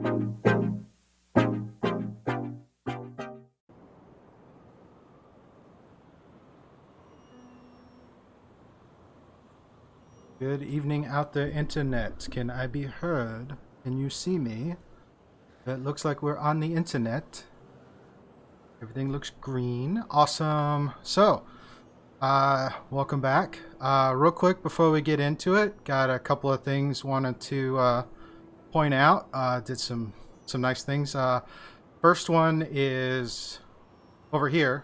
Good evening out there, internet. Can I be heard? Can you see me? It looks like we're on the internet. Everything looks green. Awesome. So, welcome back. Real quick before we get into it, got a couple of things wanted to point out. Did some nice things. First one is over here.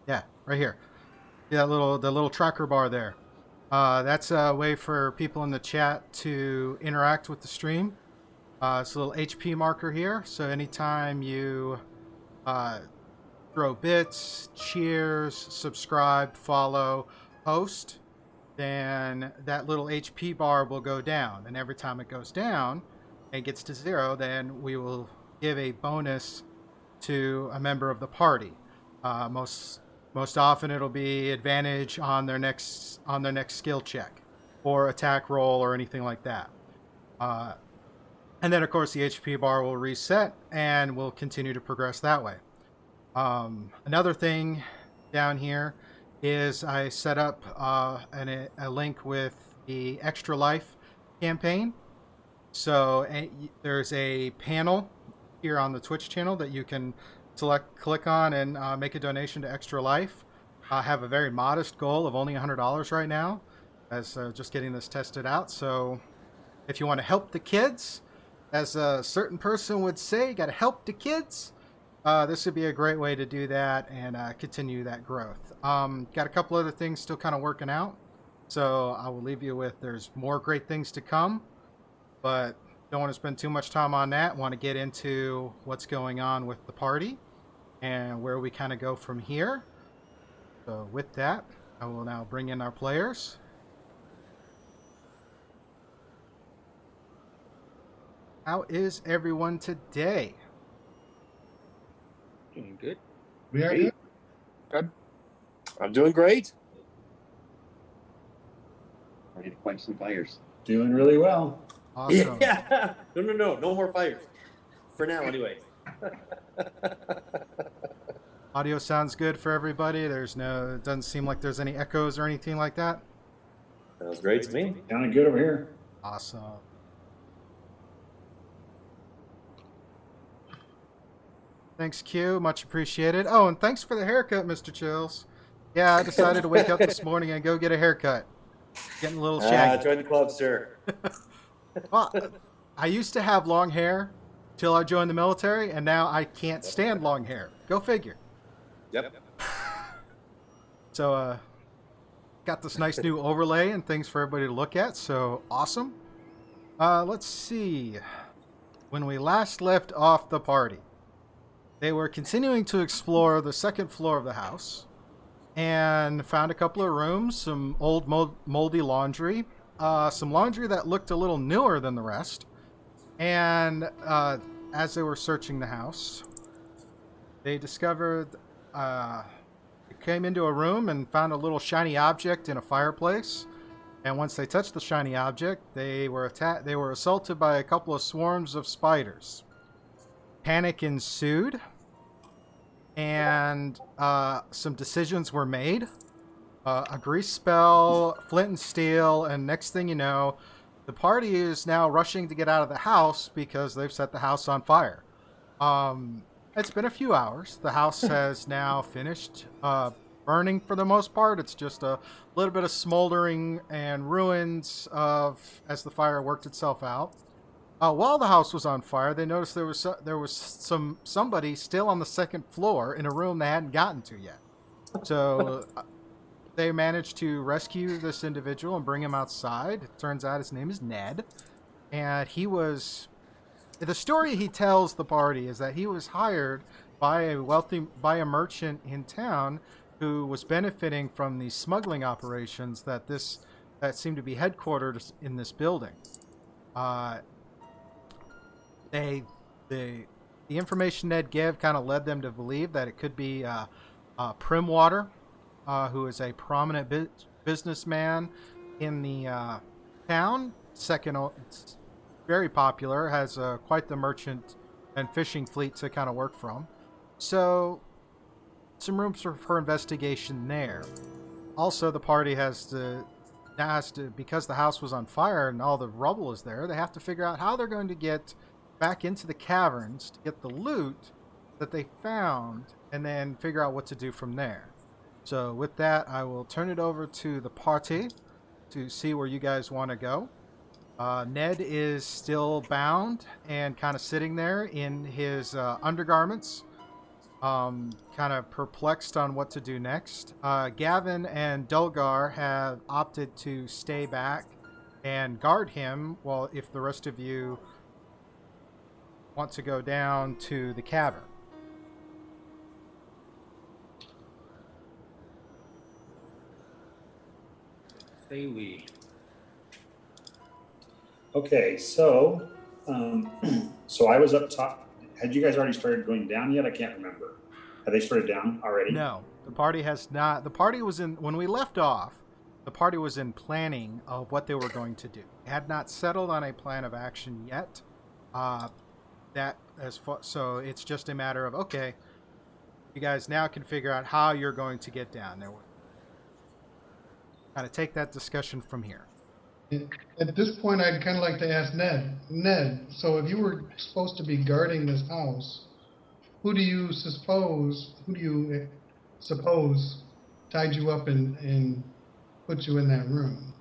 Yeah, right here. See that the little tracker bar there. That's a way for people in the chat to interact with the stream. It's a little HP marker here, so anytime you throw bits, cheers, subscribe, follow, post, then that little HP bar will go down. And every time it goes down and gets to 0, then we will give a bonus to a member of the party. Most often it'll be advantage on their next skill check or attack roll or anything like that. And then of course the HP bar will reset and we'll continue to progress that way. Another thing down here is I set up a link with the Extra Life campaign. So there's a panel here on the Twitch channel that you can click on and make a donation to Extra Life. I have a very modest goal of only $100 right now, as just getting this tested out. So if you want to help the kids, as a certain person would say, got to help the kids, this would be a great way to do that and continue that growth. Got a couple other things still kind of working out, so I will leave you with there's more great things to come, but don't want to spend too much time on that. Want to get into what's going on with the party and where we kind of go from here. So with that, I will now bring in our players. How is everyone today? Doing good. We are good. Good. I'm doing great. Ready to quench some fires. Doing really well. Awesome. Yeah. No more fires. For now, anyway. Audio sounds good for everybody. It doesn't seem like there's any echoes or anything like that. Sounds great to me. Sounding good over here. Awesome. Thanks, Q. Much appreciated. Oh, and thanks for the haircut, Mr. Chills. Yeah, I decided to wake up this morning and go get a haircut. Getting a little shaggy. Join the club, sir. Well, I used to have long hair till I joined the military, and now I can't stand long hair. Go figure. Yep. So, got this nice new overlay and things for everybody to look at, so awesome. Let's see. When we last left off the party, they were continuing to explore the second floor of the house and found a couple of rooms, some old moldy laundry, some laundry that looked a little newer than the rest. And as they were searching the house, they discovered came into a room and found a little shiny object in a fireplace. And once they touched the shiny object, they were assaulted by a couple of swarms of spiders. Panic ensued, and some decisions were made. A grease spell, flint and steel, and next thing you know, the party is now rushing to get out of the house because they've set the house on fire. It's been a few hours. The house has now finished burning for the most part. It's just a little bit of smoldering and ruins as the fire worked itself out. While the house was on fire, they noticed there was somebody still on the second floor in a room they hadn't gotten to yet. So they managed to rescue this individual and bring him outside. It turns out his name is Ned, and the story he tells the party is that he was hired by a merchant in town who was benefiting from the smuggling operations that seemed to be headquartered in this building. The information Ned gave kind of led them to believe that it could be Primwater, who is a prominent businessman in the town, very popular, has quite the merchant and fishing fleet to kind of work from. So, some room for investigation there. Also, the party now has to, because the house was on fire and all the rubble is there, they have to figure out how they're going to get back into the caverns to get the loot that they found and then figure out what to do from there. So, with that, I will turn it over to the party to see where you guys want to go. Ned is still bound and kind of sitting there in his undergarments, kind of perplexed on what to do next. Gavin and Dulgar have opted to stay back and guard him, while if the rest of you want to go down to the cavern. Say we. Okay, so, so I was up top. Had you guys already started going down yet? I can't remember. Have they started down already? No, the party has not. The party was in, when we left off, the party was in planning of what they were going to do. They had not settled on a plan of action yet. So it's just a matter of, okay, you guys now can figure out how you're going to get down there. Kind of take that discussion from here. At this point, I'd kind of like to ask Ned, so if you were supposed to be guarding this house, who do you suppose tied you up and put you in that room?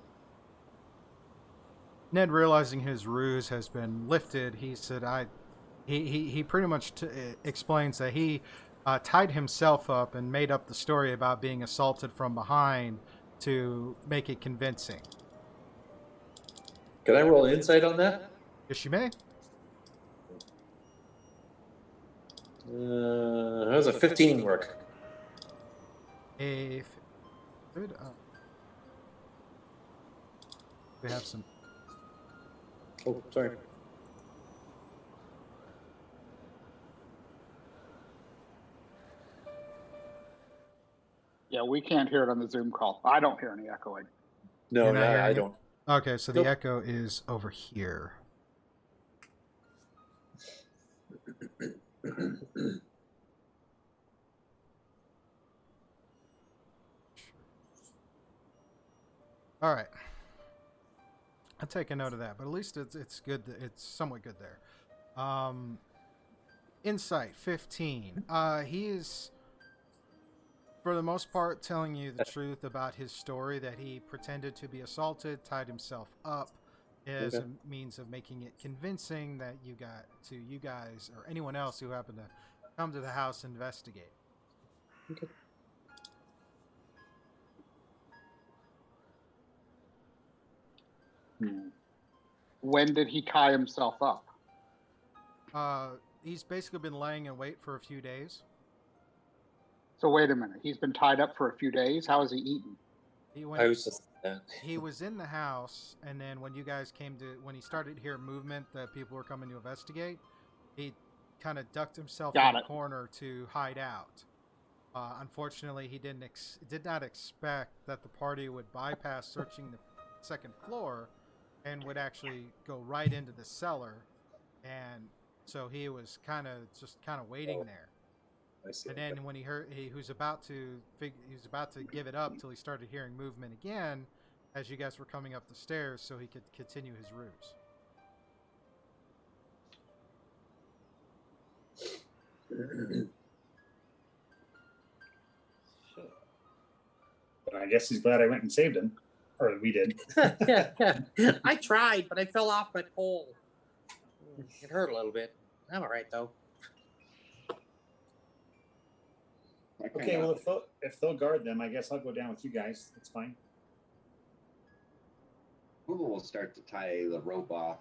Ned, realizing his ruse has been lifted, he said, he pretty much explains that he tied himself up and made up the story about being assaulted from behind to make it convincing. Can I roll insight on that? Yes, you may. How does a 15 work? Good. We have some. Oh, sorry. Yeah, we can't hear it on the Zoom call. I don't hear any echoing. No, You're not hearing I it? don't. Okay, so the Nope. echo is over here. All right. I'll take a note of that, but at least it's good. It's somewhat good there. Insight 15. He is, for the most part, telling you the truth about his story, that he pretended to be assaulted, tied himself up as Okay. a means of making it convincing that you guys or anyone else who happened to come to the house investigate. Okay. When did he tie himself up? He's basically been laying in wait for a few days. So wait a minute. He's been tied up for a few days. How has he eaten? He went. I was just. He was in the house, and then when you guys when he started to hear movement that people were coming to investigate, he kind of ducked himself in the corner to hide out. Unfortunately, he did not expect that the party would bypass searching the second floor and would actually go right into the cellar, and so he was kind of waiting there. I see. And then when he heard he was about to give it up till he started hearing movement again, as you guys were coming up the stairs, so he could continue his ruse. But I guess he's glad I went and saved him. Or we did. Yeah. I tried, but I fell off my pole. It hurt a little bit. I'm all right, though. Okay, well, if they'll guard them, I guess I'll go down with you guys. It's fine. Who will start to tie the rope off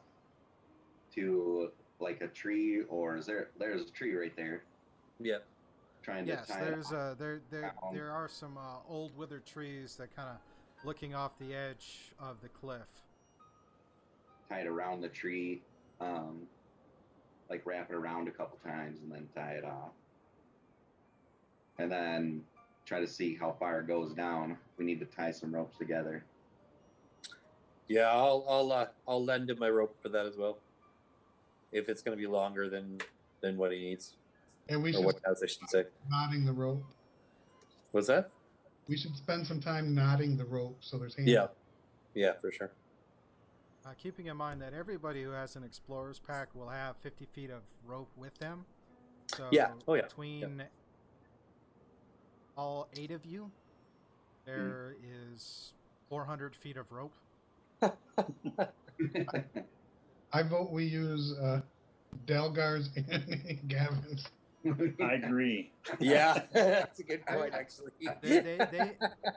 to like a tree, or there's a tree right there? Yeah. Trying Yes, to tie there's it off. there are some old withered trees that kind of looking off the edge of the cliff. Tie it around the tree, like wrap it around a couple times and then tie it off. And then try to see how far it goes down. We need to tie some ropes together. Yeah, I'll lend him my rope for that as well. if it's going to be longer than what he needs, And we or should what I should say. knotting the rope. What's that? We should spend some time knotting the rope so there's hands. Yeah, for sure. Keeping in mind that everybody who has an explorer's pack will have 50 feet of rope with them. So Yeah. Oh, yeah. between all 8 of you, there is 400 feet of rope. I vote we use Delgar's and Gavin's. I agree. Yeah, that's a good point, actually.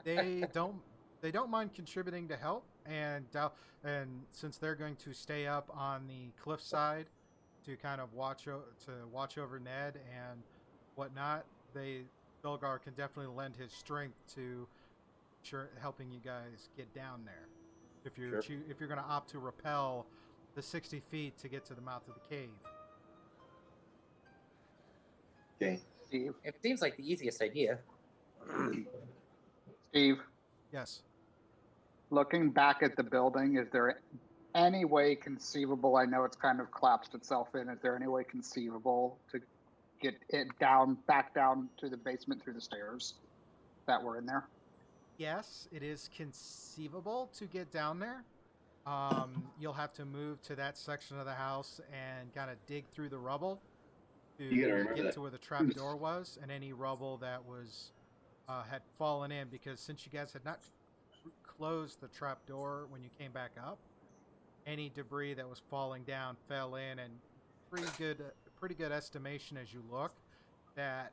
They don't mind contributing to help, and since they're going to stay up on the cliffside to kind of watch over Ned and whatnot, Dolgar can definitely lend his strength to helping you guys get down there. If you're if you're going to opt to rappel the 60 feet to get to the mouth of the cave. Okay. Steve, It seems like the easiest idea. Steve, Yes. looking back at the building, is there any way conceivable? I know it's kind of collapsed itself in. Is there any way conceivable to get it back down to the basement through the stairs that were in there? Yes, it is conceivable to get down there. You'll have to move to that section of the house and kind of dig through the rubble to You gotta remember get that. to where the trap door was and any rubble that was had fallen in, because since you guys had not closed the trap door when you came back up, any debris that was falling down fell in, and pretty good estimation as you look that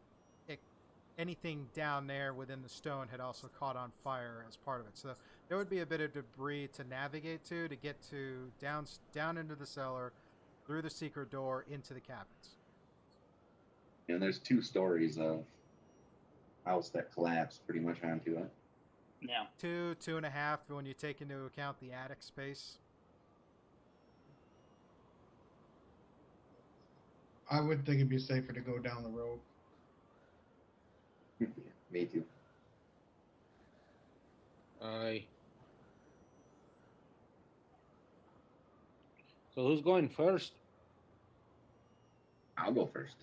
anything down there within the stone had also caught on fire as part of it. So there would be a bit of debris to navigate to get to down into the cellar, through the secret door, into the caverns. And there's 2 stories of house that collapsed pretty much onto it. Yeah. 2.5 when you take into account the attic space. I would think it'd be safer to go down the road. Me too. Aye. So who's going first? I'll go first.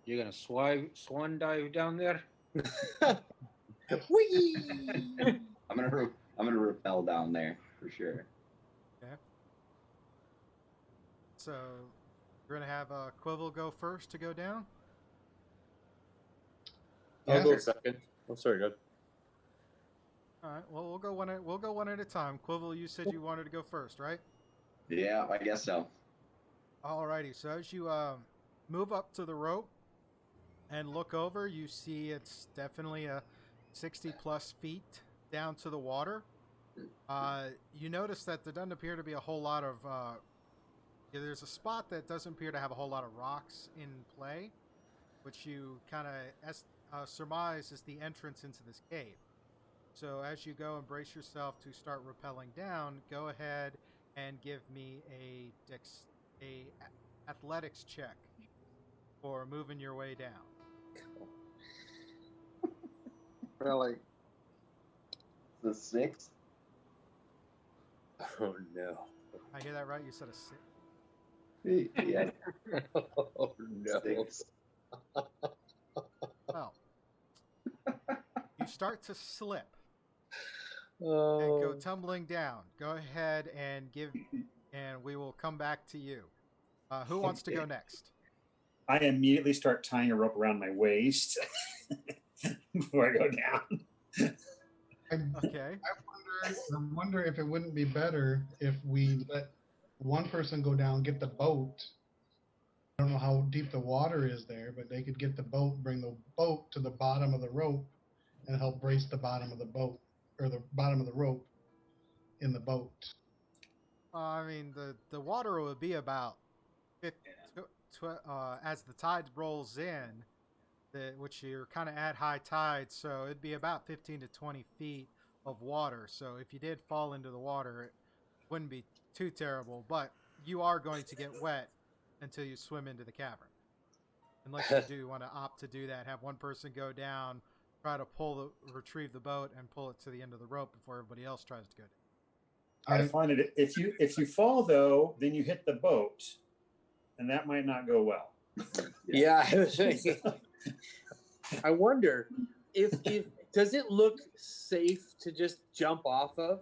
You're gonna swan dive down there? Whee! I'm gonna rappel down there for sure. Okay. So you're gonna have Quibble go first to go down. I'll Yeah. go second. Oh, sorry, good. All right. Well, we'll go one at a time. Quibble, you said you wanted to go first, right? Yeah, I guess so. Alrighty. So as you move up to the rope and look over, you see it's definitely a 60+ feet down to the water. You notice that there doesn't appear to be a whole lot of. There's a spot that doesn't appear to have a whole lot of rocks in play, which you kind of surmise is the entrance into this cave. So as you go and brace yourself to start rappelling down, go ahead and give me a athletics check for moving your way down. Really? The 6. Oh no. I hear that right? You said a 6. Yeah. Oh no. 6. Well, you start to slip and Oh. go tumbling down. Go ahead and and we will come back to you. Who wants to go Okay. next? I immediately start tying a rope around my waist before I go down. Okay. I wonder if it wouldn't be better if we let one person go down, get the boat. I don't know how deep the water is there, but they could get the boat, bring the boat to the bottom of the rope and help brace the bottom of the boat, or the bottom of the rope in the boat. I mean, the water would be about as the tide rolls in, which you're kind of at high tide, so it'd be about 15 to 20 feet of water. So if you did fall into the water, it wouldn't be too terrible, but you are going to get wet until you swim into the cavern. Unless you do want to opt to do that, have one person go down, try to retrieve the boat and pull it to the end of the rope before everybody else tries to go down. I find it if you fall though, then you hit the boat, and that might not go well. Yeah, I wonder if does it look safe to just jump off of?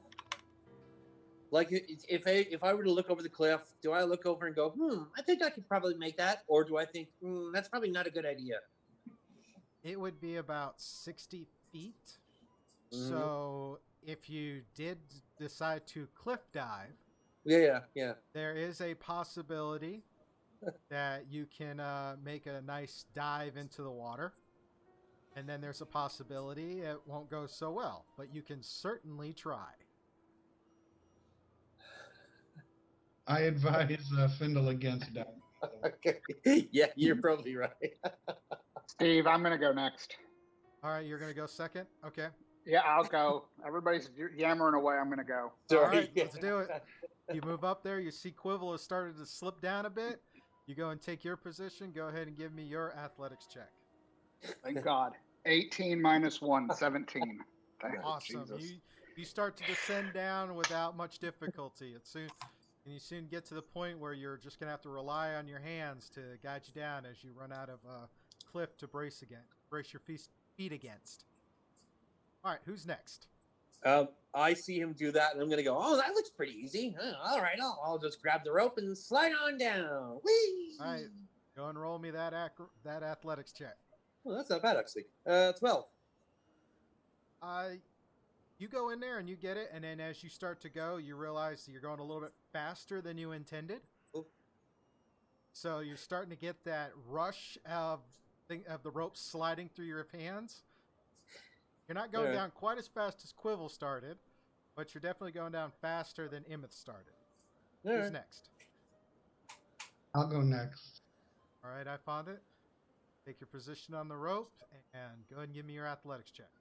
Like if I were to look over the cliff, do I look over and go, I think I could probably make that, or do I think that's probably not a good idea? It would be about 60 feet. Mhm. So if you did decide to cliff dive, Yeah. there is a possibility that you can make a nice dive into the water. And then there's a possibility it won't go so well, but you can certainly try. I advise Findle against that. Okay. Yeah, you're probably right. Steve, I'm gonna go next. All right, you're going to go second? Okay. Yeah, I'll go. Everybody's yammering away. I'm gonna go. All right, let's do it. You move up there. You see Quivel has started to slip down a bit. You go and take your position. Go ahead and give me your athletics check. Thank God. 18 minus 1, 17. Thank Awesome. Jesus. You start to descend down without much difficulty. And you soon get to the point where you're just gonna have to rely on your hands to guide you down as you run out of cliff to brace your feet against. All right, who's next? I see him do that, and I'm gonna go. Oh, that looks pretty easy. All right, I'll just grab the rope and slide on down. Whee! All right, go and roll me that athletics check. Well, that's not bad actually. 12. You go in there and you get it, and then as you start to go, you realize that you're going a little bit faster than you intended. Ooh. So you're starting to get that rush of the rope sliding through your hands. You're not going down quite as fast as Quivel started, but you're definitely going down faster than Emmett started. Who's next? I'll go next. All right, I found it. Take your position on the rope and go ahead and give me your athletics check.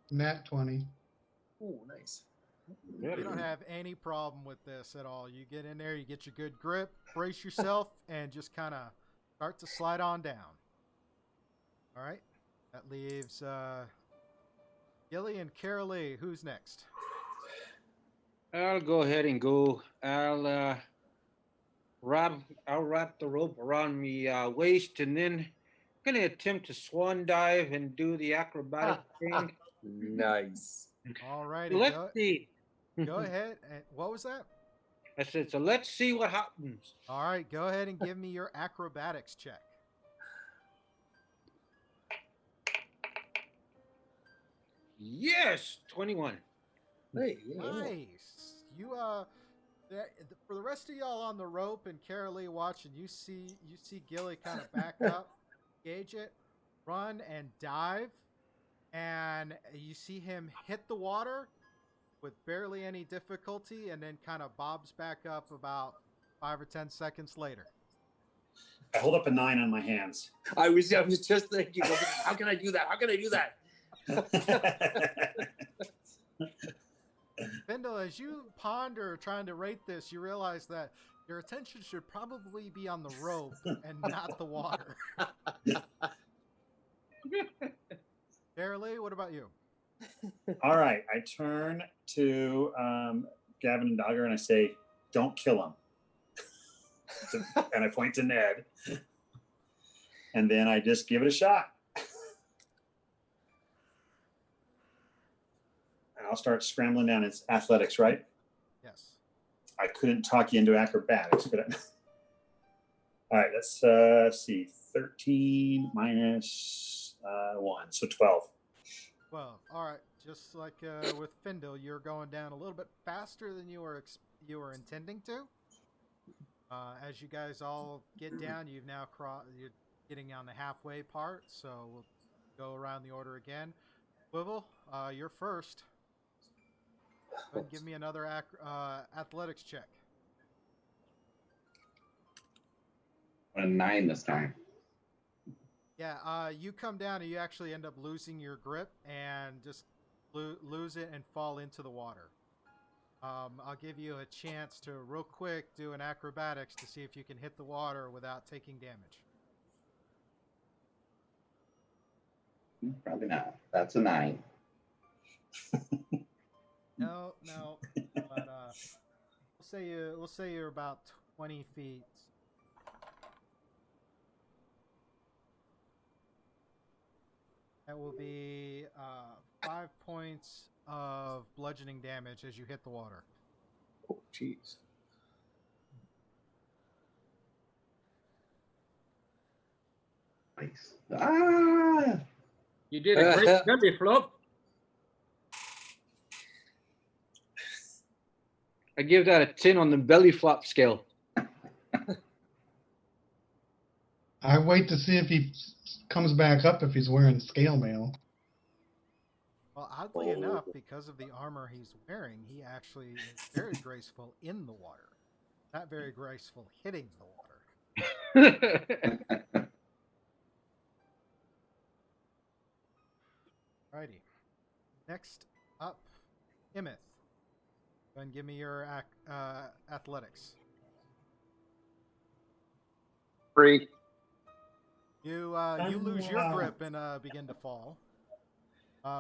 Nat 20. Ooh, nice. You don't have any problem with this at all. You get in there, you get your good grip, brace yourself, and just kind of start to slide on down. All right. That leaves Gilly and Carolee. Who's next? I'll go ahead and go. I'll wrap the rope around me waist, and then I'm gonna attempt to swan dive and do the acrobatic thing. Nice. All righty. Let's see. Go ahead. And what was that? I said, so let's see what happens. All right. Go ahead and give me your acrobatics check. Yes, 21. Hey, Nice. You for the rest of y'all on the rope and Carolee watching, you see Gilly kind of back up, gauge it, run and dive, and you see him hit the water with barely any difficulty, and then kind of bobs back up about 5 or 10 seconds later. I hold up a 9 on my hands. I was just thinking, how can I do that? How can I do that? Bindle, as you ponder trying to rate this, you realize that your attention should probably be on the rope and not the water. Carolee, what about you? All right, I turn to Gavin and Dogger and I say, "Don't kill him." And I point to Ned, and then I just give it a shot. And I'll start scrambling down. It's athletics, right? Yes. I couldn't talk you into acrobatics, but all right. Let's see, 13 minus 1, so 12. Well, all right. Just like with Findle, you're going down a little bit faster than you were intending to. As you guys all get down, you've now you're getting on the halfway part, so we'll go around the order again. Quivel, you're first. Go ahead and give me another athletics check. A 9 this time. Yeah, you come down and you actually end up losing your grip and just lose it and fall into the water. I'll give you a chance to real quick do an acrobatics to see if you can hit the water without taking damage. Probably not. That's a 9. No, no. But we'll say you're about 20 feet. That will be 5 points of bludgeoning damage as you hit the water. Oh, jeez. Nice. Ah! You did a great belly flop. I give that a 10 on the belly flop scale. I wait to see if he comes back up if he's wearing scale mail. Well, oddly enough, because of the armor he's wearing, he actually is very graceful in the water. Not very graceful hitting the water. Alrighty. Next up, Imith. Go and give me your athletics. 3. You lose your grip and begin to fall.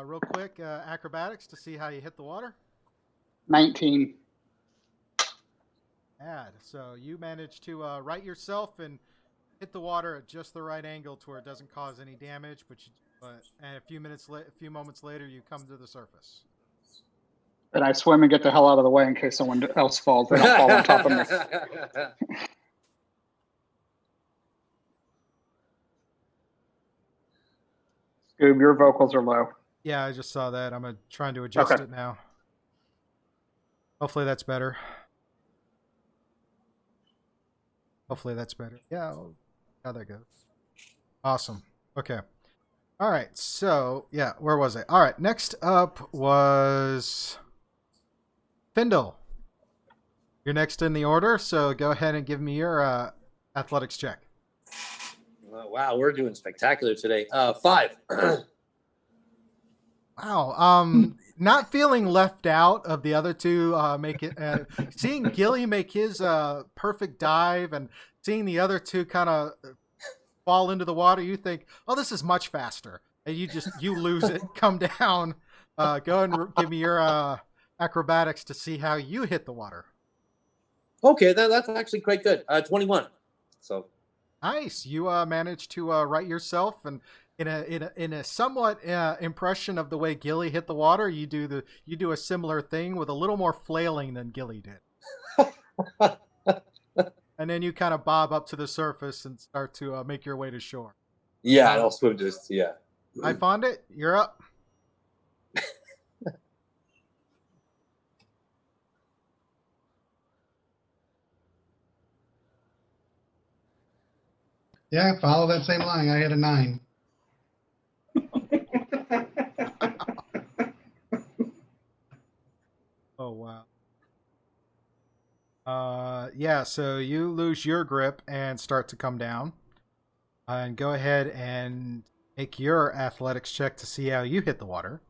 Real quick, acrobatics to see how you hit the water. 19. Add. So you manage to right yourself and hit the water at just the right angle to where it doesn't cause any damage. And a few moments later, you come to the surface. And I swim and get the hell out of the way in case someone else falls. They don't fall on top of me. Scoob, your vocals are low. Yeah, I just saw that. I'm trying to adjust it now. Hopefully that's better. Hopefully that's better. Yeah, how that goes. Awesome. Okay. All right. So, yeah, where was I? All right. Next up was Findle. You're next in the order, so go ahead and give me your athletics check. Wow, we're doing spectacular today. 5. Wow. Not feeling left out of the other two make it. Seeing Gilly make his perfect dive and seeing the other two kind of fall into the water, you think, "Oh, this is much faster," and you lose it. Come down. Go and give me your acrobatics to see how you hit the water. Okay, that's actually quite good. 21. So nice. You managed to right yourself, and in a somewhat impression of the way Gilly hit the water, you do a similar thing with a little more flailing than Gilly did. And then you kind of bob up to the surface and start to make your way to shore. Yeah, I'll swim just I found it. You're up. Yeah, follow that same line. I had a 9. Oh wow. Yeah, so you lose your grip and start to come down. And go ahead and make your athletics check to see how you hit the water.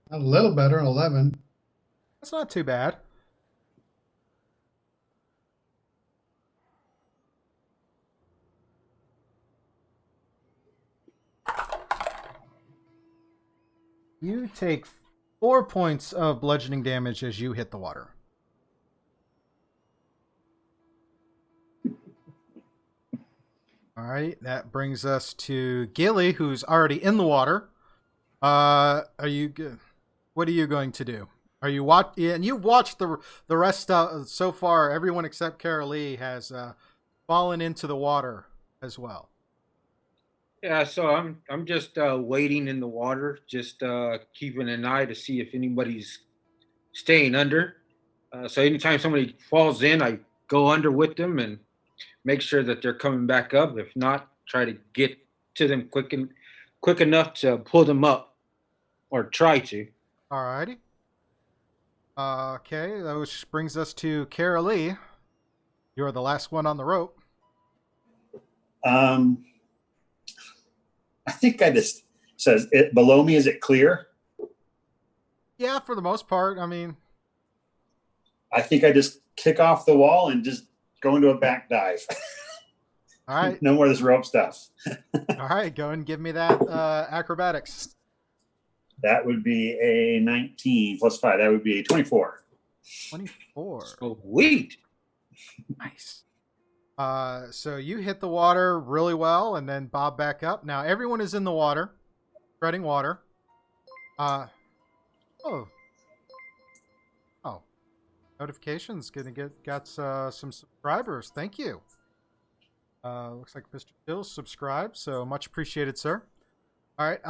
A little better, 11. That's not too bad. You take 4 points of bludgeoning damage as you hit the water. All right, that brings us to Gilly, who's already in the water. Are you good? What are you going to do? Are you and you've watched the rest so far. Everyone except Carol Lee has fallen into the water as well. Yeah, so I'm just waiting in the water, just keeping an eye to see if anybody's staying under. So anytime somebody falls in, I go under with them and make sure that they're coming back up. If not, try to get to them quick enough to pull them up, or try to. All righty. Okay, that brings us to Carol Lee. You're the last one on the rope. I think I just says it below me. Is it clear? Yeah, for the most part. I mean, I think I just kick off the wall and just go into a back dive. All right. No more of this rope stuff. All right, go and give me that acrobatics. That would be a 19 plus 5. That would be a 24. 24. Sweet. Nice. So you hit the water really well and then bob back up. Now everyone is in the water, treading water. Oh. Notifications got some subscribers. Thank you. Looks like Mr. Phil subscribed, so much appreciated, sir. All right.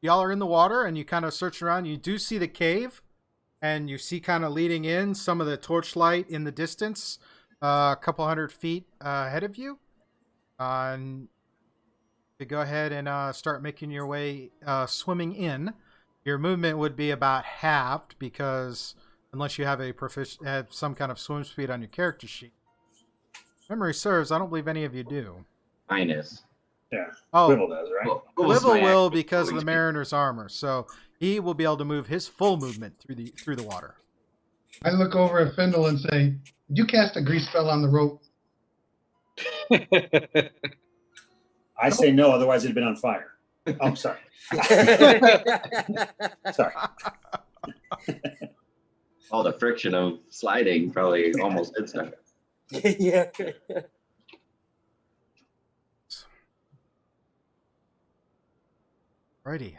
Y'all are in the water and you kind of search around. You do see the cave. And you see kind of leading in some of the torchlight in the distance, a couple 100 feet ahead of you. And to go ahead and start making your way swimming in. Your movement would be about halved because unless you have have some kind of swim speed on your character sheet. Memory serves, I don't believe any of you do. Minus. Yeah. Oh, Quibble does, right? Quibble will because of the Mariner's armor, so he will be able to move his full movement through the water. I look over at Findle and say, "You cast a grease spell on the rope." I say no, otherwise it'd been on fire. Oh, I'm sorry. Sorry. All the friction of sliding probably almost did stuff. Yeah. Righty.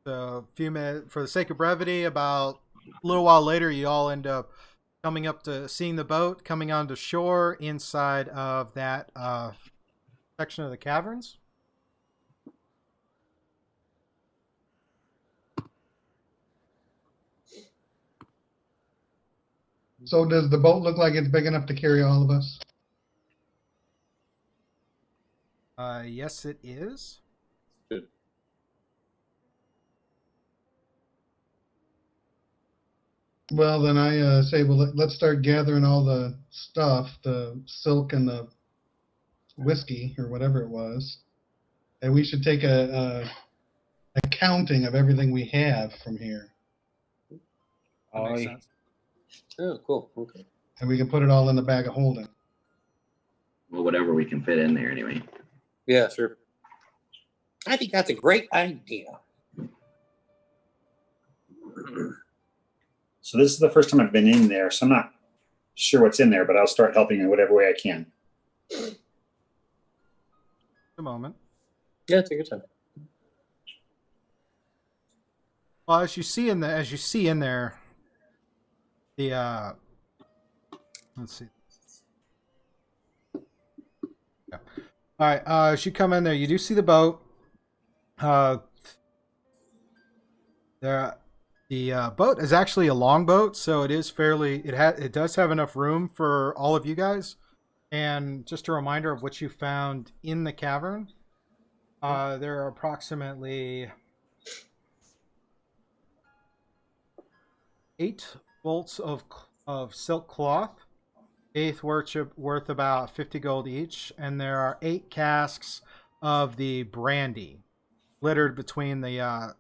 So a few minutes, for the sake of brevity, about a little while later, you all end up coming up to seeing the boat coming onto shore inside of that section of the caverns. So does the boat look like it's big enough to carry all of us? Yes, it is. Good. Well, then I say, well, let's start gathering all the stuff, the silk and the whiskey or whatever it was, and we should take a counting of everything we have from here, That makes sense. Oh, cool. Okay. and we can put it all in the bag of holding. Well, whatever we can fit in there anyway. Yeah, sure. I think that's a great idea. So this is the first time I've been in there, so I'm not sure what's in there, but I'll start helping in whatever way I can. A moment. Yeah, take your time. Well, as you see in there, the let's see. Yeah. All right. As you come in there, you do see the boat. The boat is actually a longboat, so it is fairly. It does have enough room for all of you guys. And just a reminder of what you found in the cavern. There are approximately 8 bolts of silk cloth, eighth worth about 50 gold each, and there are 8 casks of the brandy littered between the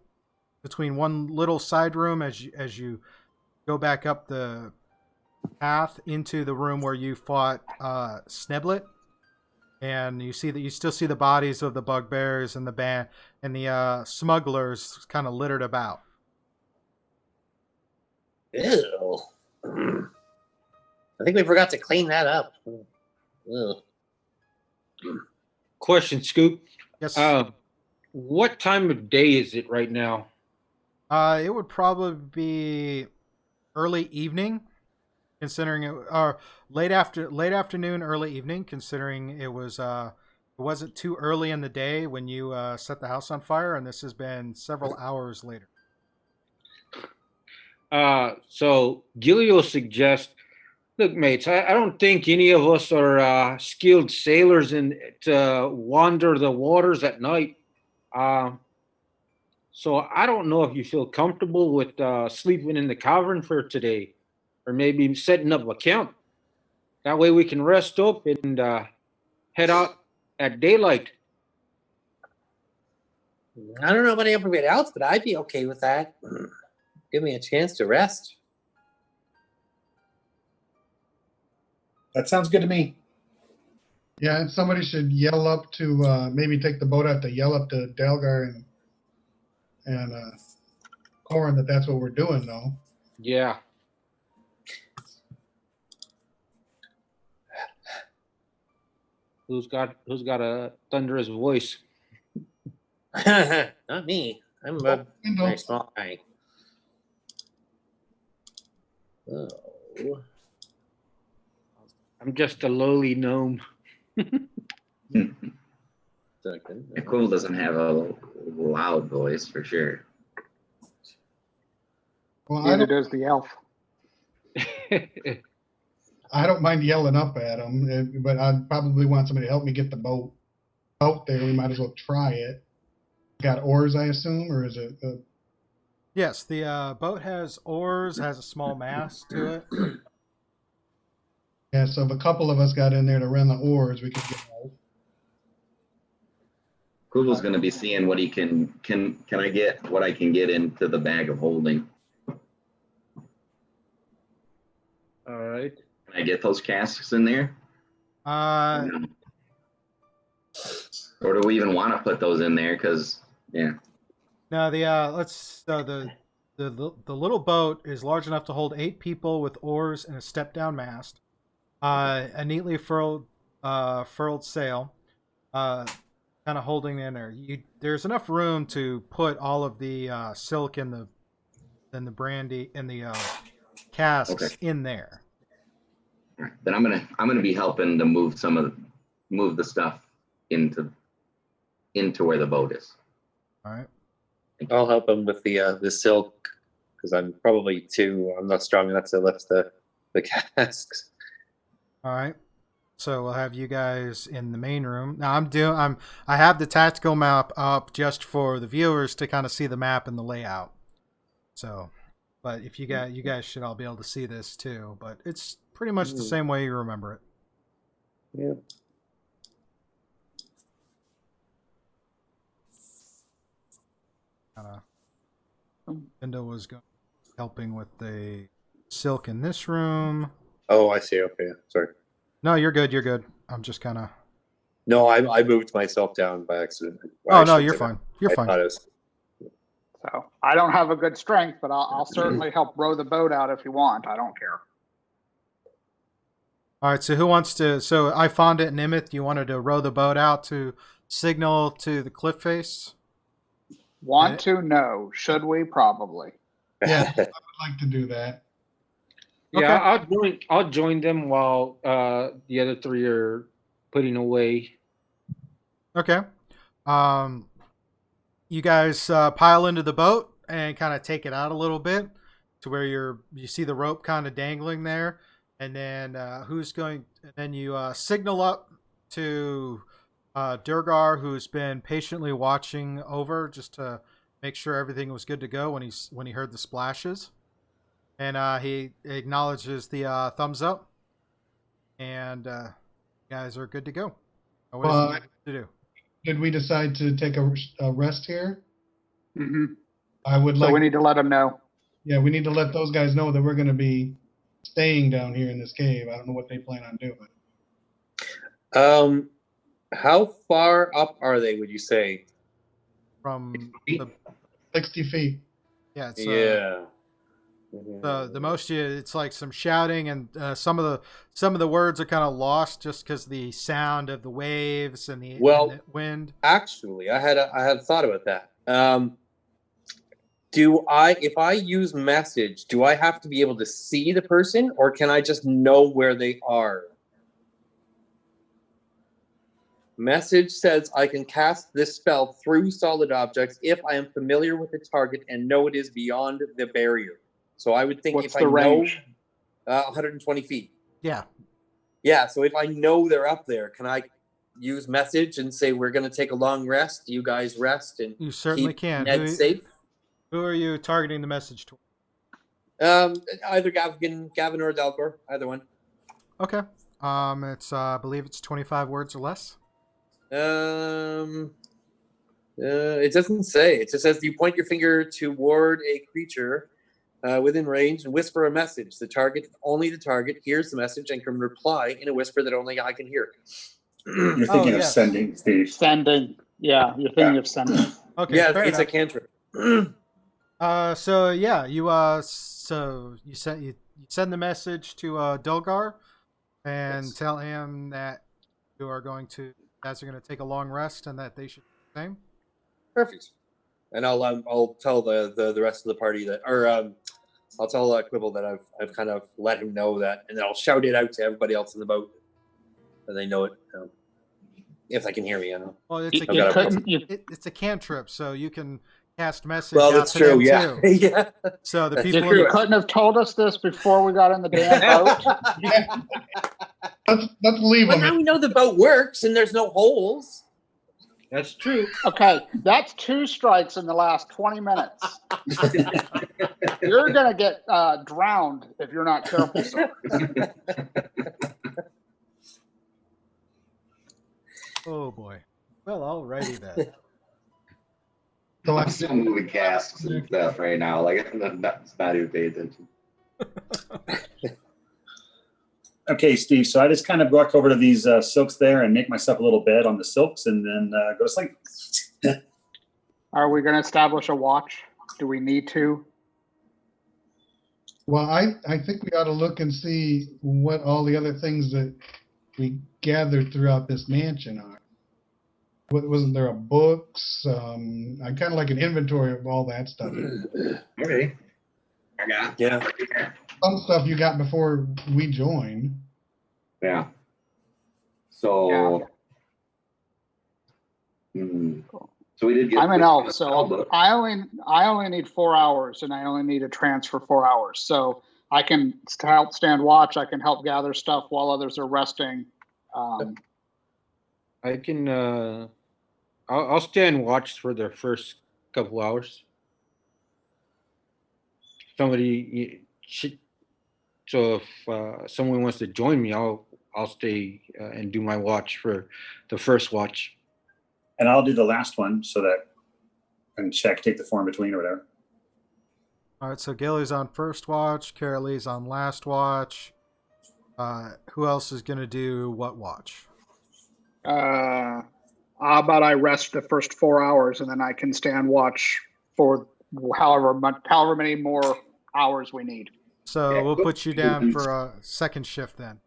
between one little side room as you go back up the path into the room where you fought Sneblet, and you still see the bodies of the bugbears and the smugglers kind of littered about. Ew. I think we forgot to clean that up. Ew. Question, Scoop. Yes. What time of day is it right now? It would probably be early evening, considering it, or late afternoon, early evening, considering it wasn't too early in the day when you set the house on fire, and this has been several hours later. So Gilio suggests, look, mates, I don't think any of us are skilled sailors to wander the waters at night. So I don't know if you feel comfortable with sleeping in the cavern for today, or maybe setting up a camp. That way we can rest up and head out at daylight. I don't know about everybody else, but I'd be okay with that. Give me a chance to rest. That sounds good to me. Yeah, and somebody should yell up to maybe take the boat out to yell up to Delgar and Corin that that's what we're doing, though. Yeah. Who's got a thunderous voice? Not me. I'm a Window. very small guy. Oh. I'm just a lowly gnome. Second. Quill doesn't have a loud voice for sure. Well, I Neither don't, does the elf. I don't mind yelling up at them, but I'd probably want somebody to help me get the boat out there. We might as well try it. Got oars, I assume, or is it? Yes, the boat has oars, has a small mast to it. Yeah, so if a couple of us got in there to run the oars, we could get out. Quibble's going to be seeing what he can I get what I can get into the bag of holding. All right. Can I get those casks in there? Or do we even want to put those in there? Because yeah. No, the little boat is large enough to hold 8 people with oars and a step-down mast, a neatly furled sail, kind of holding in there. There's enough room to put all of the silk and the brandy and the casks in there. All right. Then I'm gonna be helping to move the stuff into where the boat is. All right. I'll help him with the silk because I'm not strong enough to lift the casks. All right. So we'll have you guys in the main room. Now I have the tactical map up just for the viewers to kind of see the map and the layout. So, but if you guys should all be able to see this too, but it's pretty much the same way you remember it. Yeah. Linda was helping with the silk in this room. Oh, I see. Okay, sorry. No, you're good. You're good. I'm just kind of. No, I moved myself down by accident. Oh no, you're fine. You're fine. So I don't have a good strength, but I'll certainly help row the boat out if you want. I don't care. All right. So who wants to? So I found it in Nimith. You wanted to row the boat out to signal to the cliff face. Want to know? Should we? Probably. Yeah, I would like to do that. Yeah, I'll join them while the other 3 are putting away. Okay. You guys pile into the boat and kind of take it out a little bit to where you see the rope kind of dangling there, and then then you signal up to Durgar, who's been patiently watching over just to make sure everything was good to go when he heard the splashes. And he acknowledges the thumbs up, and you guys are good to go. What is it to do? Did we decide to take a rest here? Mm-hmm. I would So like. we need to let them know. Yeah, we need to let those guys know that we're going to be staying down here in this cave. I don't know what they plan on doing. How far up are they? Would you say? From 60 feet. Yeah. It's, Yeah. The most it's like some shouting, and some of the words are kind of lost just because the sound of the waves and the wind. Actually, I had thought about that. If I use message, do I have to be able to see the person, or can I just know where they are? Message says I can cast this spell through solid objects if I am familiar with the target and know it is beyond the barrier. So I would think What's if the I range? know 120 feet. Yeah. Yeah, so if I know they're up there, can I use message and say we're going to take a long rest? You guys rest and You certainly keep can. Ned safe. Who are you targeting the message to? Either Gavin or Dalgor, either one. Okay. It's I believe it's 25 words or less. It doesn't say. It just says you point your finger toward a creature within range and whisper a message. Only the target hears the message and can reply in a whisper that only I can hear. You're thinking of yes. sending, Steve. Sending. Yeah, you're thinking of sending. Okay, Yeah, fair it's a enough. cantrip. So yeah, you send the message to Dulgar and Yes. tell him that you are guys are going to take a long rest and that they should do the same. Perfect. And I'll tell the rest of the party that, or I'll tell Quibble that I've kind of let him know that, and then I'll shout it out to everybody else in the boat, so they know it. If they can hear me, I know. Well, it's a You couldn't- it's a cantrip, so you can cast message Well, out that's to true. them Yeah, too. yeah. So the That's people true. in You the, couldn't have told us this before we got in the damn boat. Let's leave But them. now we know the boat works and there's no holes. That's true. Okay, that's 2 strikes in the last 20 minutes. You're gonna get drowned if you're not careful, sir. oh boy. Well, alrighty then. So I'm still moving casks and stuff right now. Like I'm not even paying attention. Okay, Steve. So I just kind of walk over to these silks there and make myself a little bed on the silks and then go to sleep. Are we gonna establish a watch? Do we need to? Well, I think we ought to look and see what all the other things that we gathered throughout this mansion are. Wasn't there a books? I kind of like an inventory of all that stuff. Okay. I got. Yeah. Some stuff you got before we joined. Yeah. So. So we did get. I'm an elf, the so spell book. I only need 4 hours, and I only need a trance for 4 hours. So I can help stand watch. I can help gather stuff while others are resting. I can. I'll stand watch for the first couple hours. So if someone wants to join me, I'll stay and do my watch for the first watch. And I'll do the last one so that I can take the form between or whatever. All right, so Gilly's on first watch, Carolee's on last watch. Who else is going to do what watch? How about I rest the first 4 hours, and then I can stand watch for however many more hours we need. So Yeah, we'll cool. put you down for a second shift then.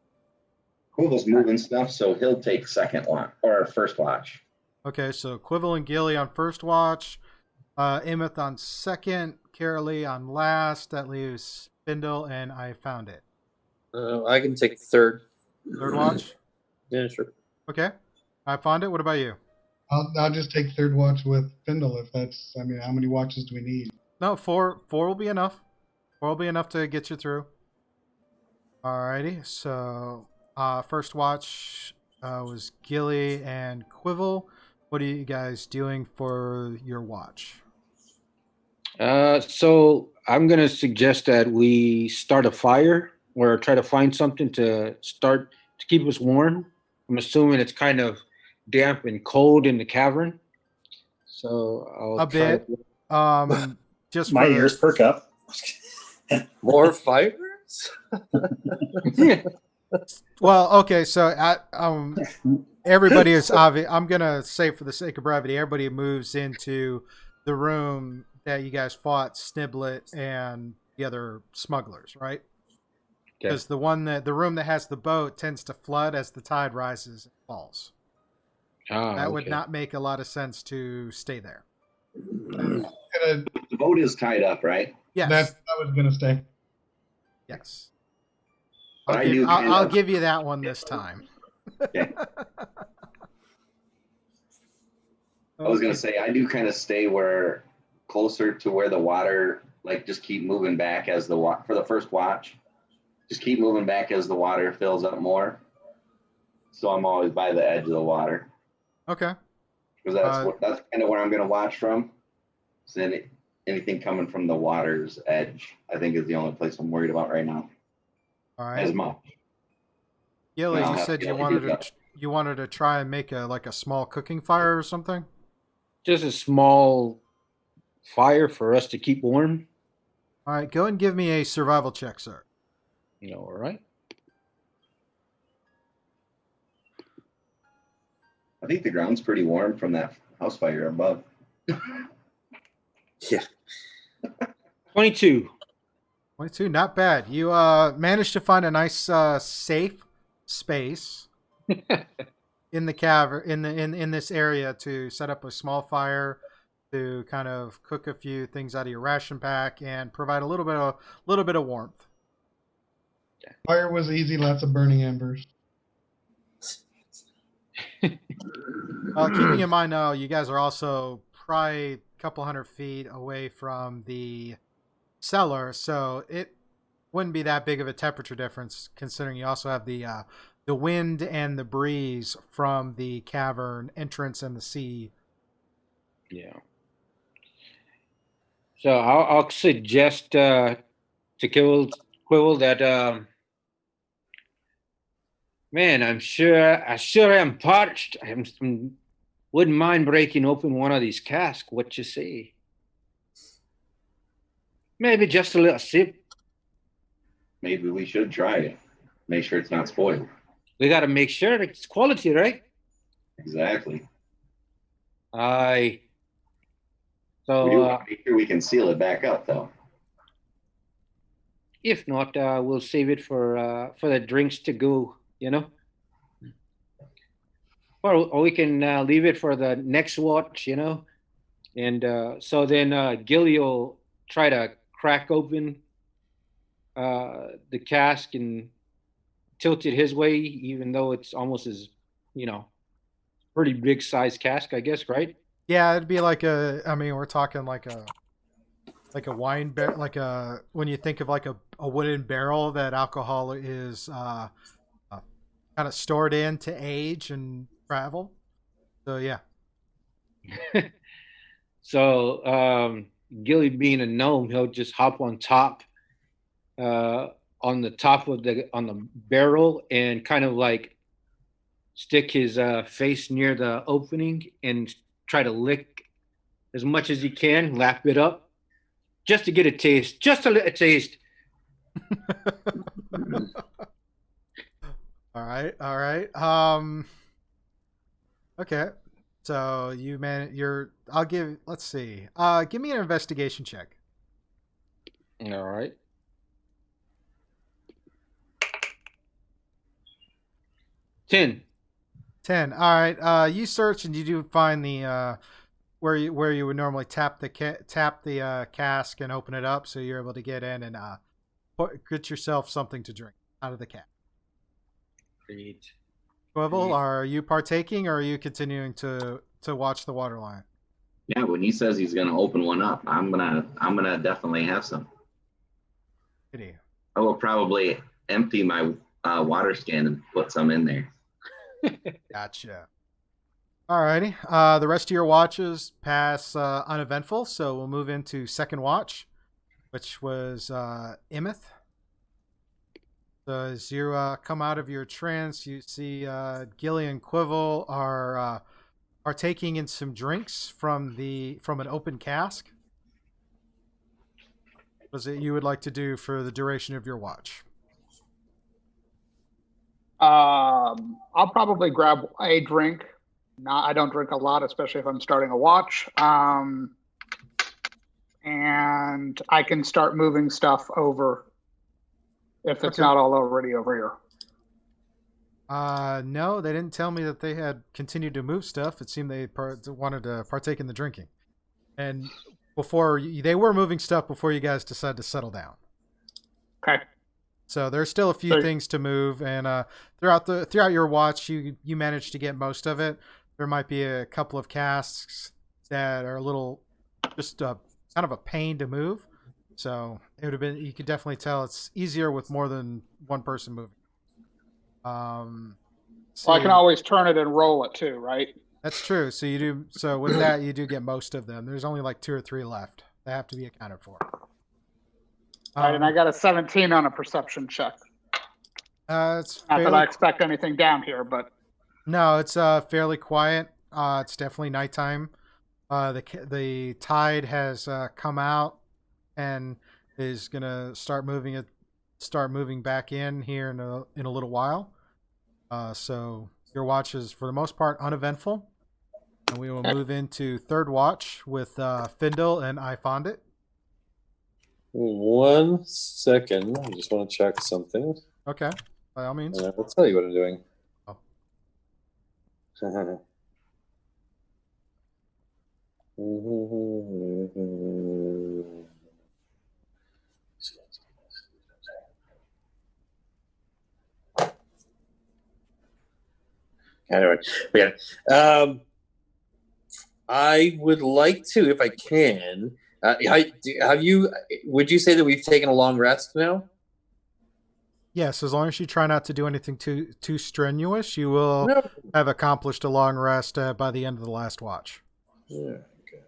Quibble's moving stuff, so he'll take second watch or first watch. Okay, so Quibble and Gilly on first watch, Imoth on second, Carolee on last. That leaves Spindle and I found it. I can take third. Third watch? Yeah, sure. Okay. I found it. What about you? I'll just take third watch with Findle if that's. I mean, how many watches do we need? No, four will be enough. 4 will be enough to get you through. Alrighty, so first watch was Gilly and Quibble. What are you guys doing for your watch? So I'm gonna suggest that we start a fire or try to find something to keep us warm. I'm assuming it's kind of damp and cold in the cavern. So I'll A try bit. Just My for the- ears perk up. More fires? Well, okay, so everybody is obvious. I'm gonna say for the sake of brevity, everybody moves into the room that you guys fought Sniblet and the other smugglers, right? Okay. Because the room that has the boat tends to flood as the tide rises and falls. That would okay. not make a lot of sense to stay there. Gonna- The boat is tied up, right? Yes. That's I was gonna stay. Yes. But I do kind I'll of- give you that one this time. Okay. I was gonna say I do kind of stay closer to where the water, like just keep moving back as for the first watch. Just keep moving back as the water fills up more. So I'm always by the edge of the water Okay. because that's kind of where I'm gonna watch from. So anything coming from the water's edge, I think, is the only place I'm worried about right now. All As right. much. Gilly, I'll you have said to you do wanted that. you wanted to try and make a small cooking fire or something. Just a small fire for us to keep warm. All right, go and give me a survival check, sir. All right. I think the ground's pretty warm from that house fire above. Yeah. 22. 22, not bad. You managed to find a nice safe space in the cavern in this area to set up a small fire to kind of cook a few things out of your ration pack and provide a little bit of warmth. Fire was easy, lots of burning embers. Keeping in mind now, you guys are also probably a couple 100 feet away from the cellar, so it wouldn't be that big of a temperature difference, considering you also have the wind and the breeze from the cavern entrance and the sea. Yeah. So I'll suggest to Quibble that man, I sure am parched. Wouldn't mind breaking open one of these casks. What you say? Maybe just a little sip. Maybe we should try it. Make sure it's not spoiled. We got to make sure it's quality, right? Exactly. Aye. We do So want to make sure we can seal it back up, though. if not, we'll save it for the drinks to go. You know, or we can leave it for the next watch. You know, and so then Gilly will try to crack open the cask and tilt it his way, even though it's almost as, pretty big size cask, I guess, right? Yeah, it'd be like we're talking like a wine barrel, when you think of like a wooden barrel that alcohol is kind of stored in to age and travel. So yeah. So Gilly being a gnome, he'll just hop on top, on the top of on the barrel, and kind of like stick his face near the opening and try to lick as much as he can, lap it up, just to get a taste, just a little taste. All right. Okay. So let's see. Give me an investigation check. All right. 10. 10. All right. You search and you do find the where you would normally tap the cask and open it up, so you're able to get in and get yourself something to drink out of the cask. Great. Quivel, are you partaking, or are you continuing to watch the water line? Yeah, when he says he's gonna open one up, I'm gonna definitely have some. Pity. I will probably empty my water skin and put some in there. Gotcha. Alrighty. The rest of your watches pass uneventful, so we'll move into second watch, which was Imith. So as you come out of your trance, you see Gilly and Quivel are partaking in some drinks from an open cask. What is it you would like to do for the duration of your watch? I'll probably grab a drink. I don't drink a lot, especially if I'm starting a watch. And I can start moving stuff over if it's not all already over here. No, they didn't tell me that they had continued to move stuff. It seemed they wanted to partake in the drinking. And they were moving stuff before you guys decided to settle down. Okay. So there's still a few things to move, and throughout your watch, you managed to get most of it. There might be a couple of casks that are a little just kind of a pain to move. So it would have been. You could definitely tell it's easier with more than one person moving. Well, I can always turn it and roll it too, right? That's true. So you do. So with that, you do get most of them. There's only like 2 or 3 left. They have to be accounted for. All right, and I got a 17 on a perception check. It's not that I expect anything down here, but no, it's fairly quiet. It's definitely nighttime. The tide has come out and is gonna start moving back in here in a little while. So Your watch is, for the most part, uneventful. And we will move into third watch with Findle and I Fondit. 1 second. I just want to check something. Okay, by all means. And I will tell you what I'm doing. Oh. Anyway, okay. I would like to, if I can. Have you? Would you say that we've taken a long rest now? Yes, as long as you try not to do anything too strenuous, you will No. have accomplished a long rest by the end of the last watch. Yeah. Okay.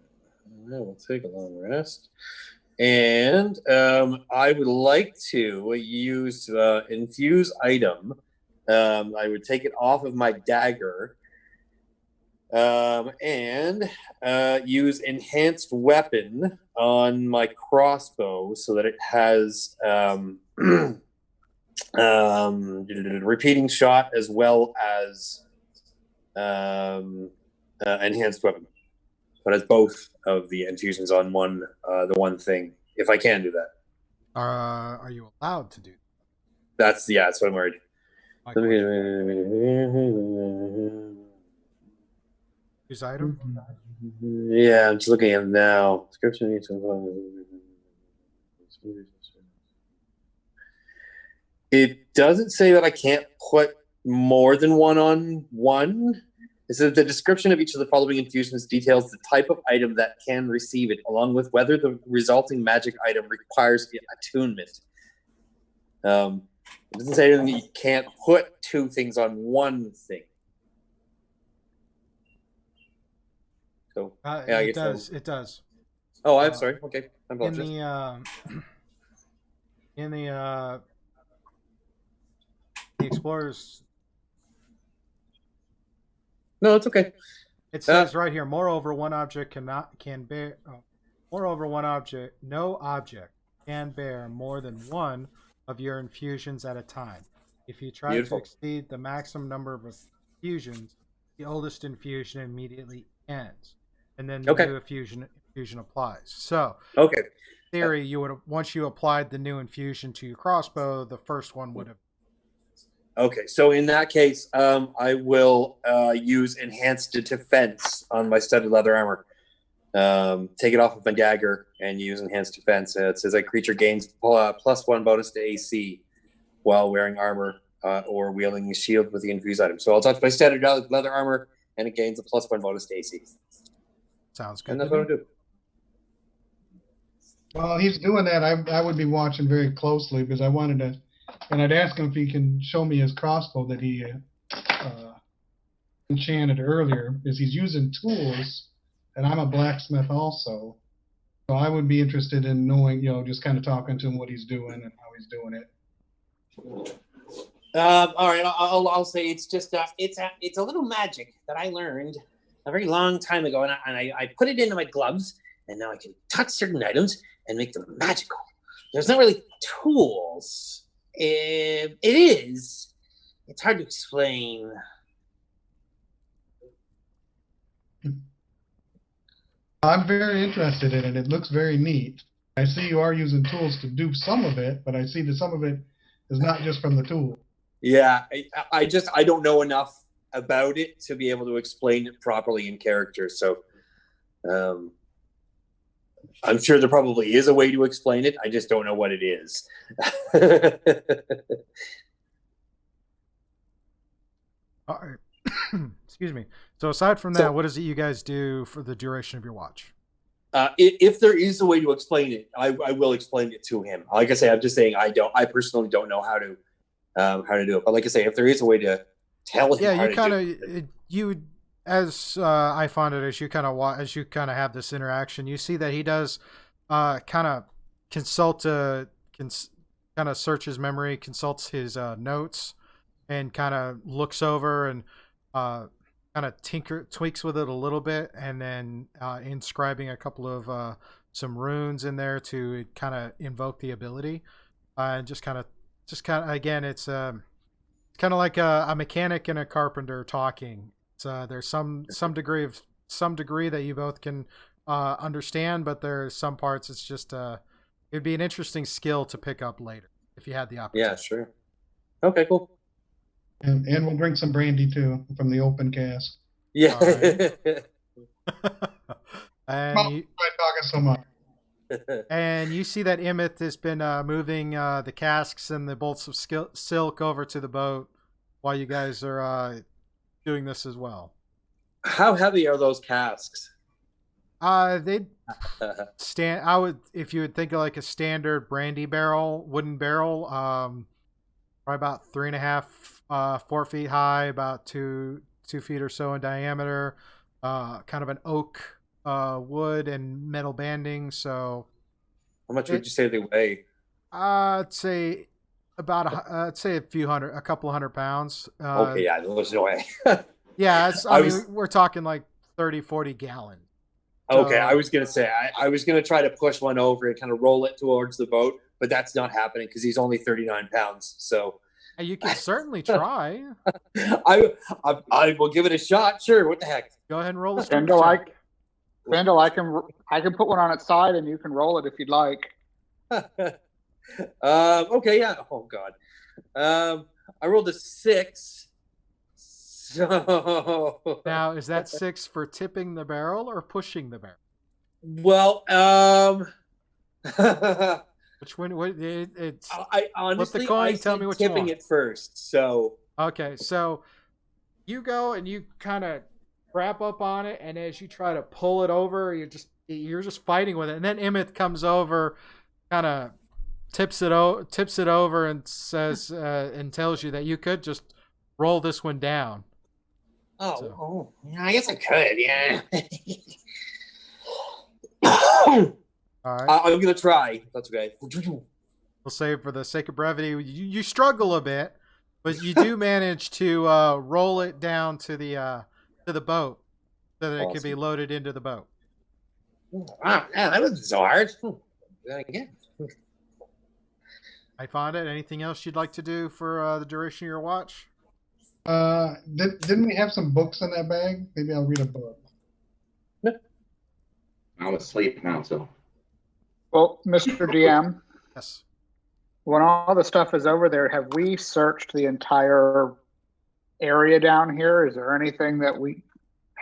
I will take a long rest, and I would like to use infuse item. I would take it off of my dagger. And use enhanced weapon on my crossbow so that it has repeating shot as well as enhanced weapon. But it's both of the infusions on the one thing. If I can do that, are you allowed to do that's what I'm worried. use item? Yeah, I'm just looking at it now. Description. It doesn't say that I can't put more than one on one. It says the description of each of the following infusions details the type of item that can receive it, along with whether the resulting magic item requires attunement. It doesn't say anything that you can't put two things on one thing. So yeah, it does. It does. Oh, I'm sorry. Okay, I In apologize. the explorers. No, it's okay. It says right here. Moreover, no object can bear more than one of your infusions at a time. If you try Beautiful. to exceed the maximum number of infusions, the oldest infusion immediately ends, and then the new infusion applies. So, okay. Theory, you would have, once you applied the new infusion to your crossbow, the first one would have. Okay, so in that case, I will use enhanced defense on my studded leather armor. Take it off of my dagger and use enhanced defense. It says a creature gains +1 bonus to AC while wearing armor or wielding a shield with the infused item. So I'll touch my studded leather armor and it gains a +1 bonus to AC. Sounds good. And that's what I'll do. While he's doing that, I would be watching very closely because I wanted to, and I'd ask him if he can show me his crossbow that he enchanted earlier, because he's using tools, and I'm a blacksmith also. So I would be interested in knowing, just kind of talking to him what he's doing and how he's doing it. All right, I'll say it's just it's a little magic that I learned a very long time ago, and I put it into my gloves, and now I can touch certain items and make them magical. There's not really tools. It is. It's hard to explain. I'm very interested in it. It looks very neat. I see you are using tools to do some of it, but I see that some of it is not just from the tool. Yeah, I don't know enough about it to be able to explain it properly in character. So I'm sure there probably is a way to explain it. I just don't know what it is. All right. Excuse me. So aside from that, what is it you guys do for the duration of your watch? If there is a way to explain it, I will explain it to him. Like I say, I'm just saying I personally don't know how to do it. But like I say, if there is a way to tell him, yeah, as I found it, as you kind of have this interaction, you see that he does kind of consult, kind of search his memory, consults his notes, and kind of looks over and kind of tweaks with it a little bit, and then inscribing a couple of some runes in there to kind of invoke the ability. Just kind of again, it's It's kind of like a mechanic and a carpenter talking. There's some degree that you both can understand, but there's some parts it's just it'd be an interesting skill to pick up later if you had the opportunity. Yeah, sure. Okay, cool. And we'll bring some brandy too from the open cask. Yeah. And Well, you, try talking so much. and you see that Emmett has been moving the casks and the bolts of silk over to the boat while you guys are doing this as well. How heavy are those casks? They'd stand. I would, if you would think of like a standard brandy barrel, wooden barrel, probably about 3.5, 4 feet high, about 2 feet or so in diameter. Kind of an oak wood and metal banding. So, How much would you say they weigh? I'd say about I'd say a couple hundred pounds. Okay, yeah, there's no way. Yeah, I I was- mean, we're talking like 30, 40 gallon. Okay, I was gonna say I was gonna try to push one over and kind of roll it towards the boat, but that's not happening because he's only 39 pounds. So You can certainly try. I will give it a shot. Sure, what the heck? Go ahead and roll the strength Vendel, check. Vendel, I can put one on its side and you can roll it if you'd like. Okay, yeah. Oh God. I rolled a 6. So Now, is that 6 for tipping the barrel or pushing the barrel? well, Which one? It's I honestly coin, I tell said me what you tipping want. it first. So okay. So you go and you kind of wrap up on it, and as you try to pull it over, you're just fighting with it. And then Emmett comes over, kind of tips it over, and says and tells you that you could just roll this one down. yeah, I guess I could. Yeah. All right. I'm gonna try. That's okay. We'll say for the sake of brevity, you struggle a bit, but you do manage to roll it down to the boat so that it can be Awesome. loaded into the boat. Wow, yeah, that wasn't so hard. Again. I found it. Anything else you'd like to do for the duration of your watch? Didn't we have some books in that bag? Maybe I'll read a book. I'm asleep now, so. Well, Mr. DM, Yes. when all the stuff is over there, have we searched the entire area down here? Is there anything that we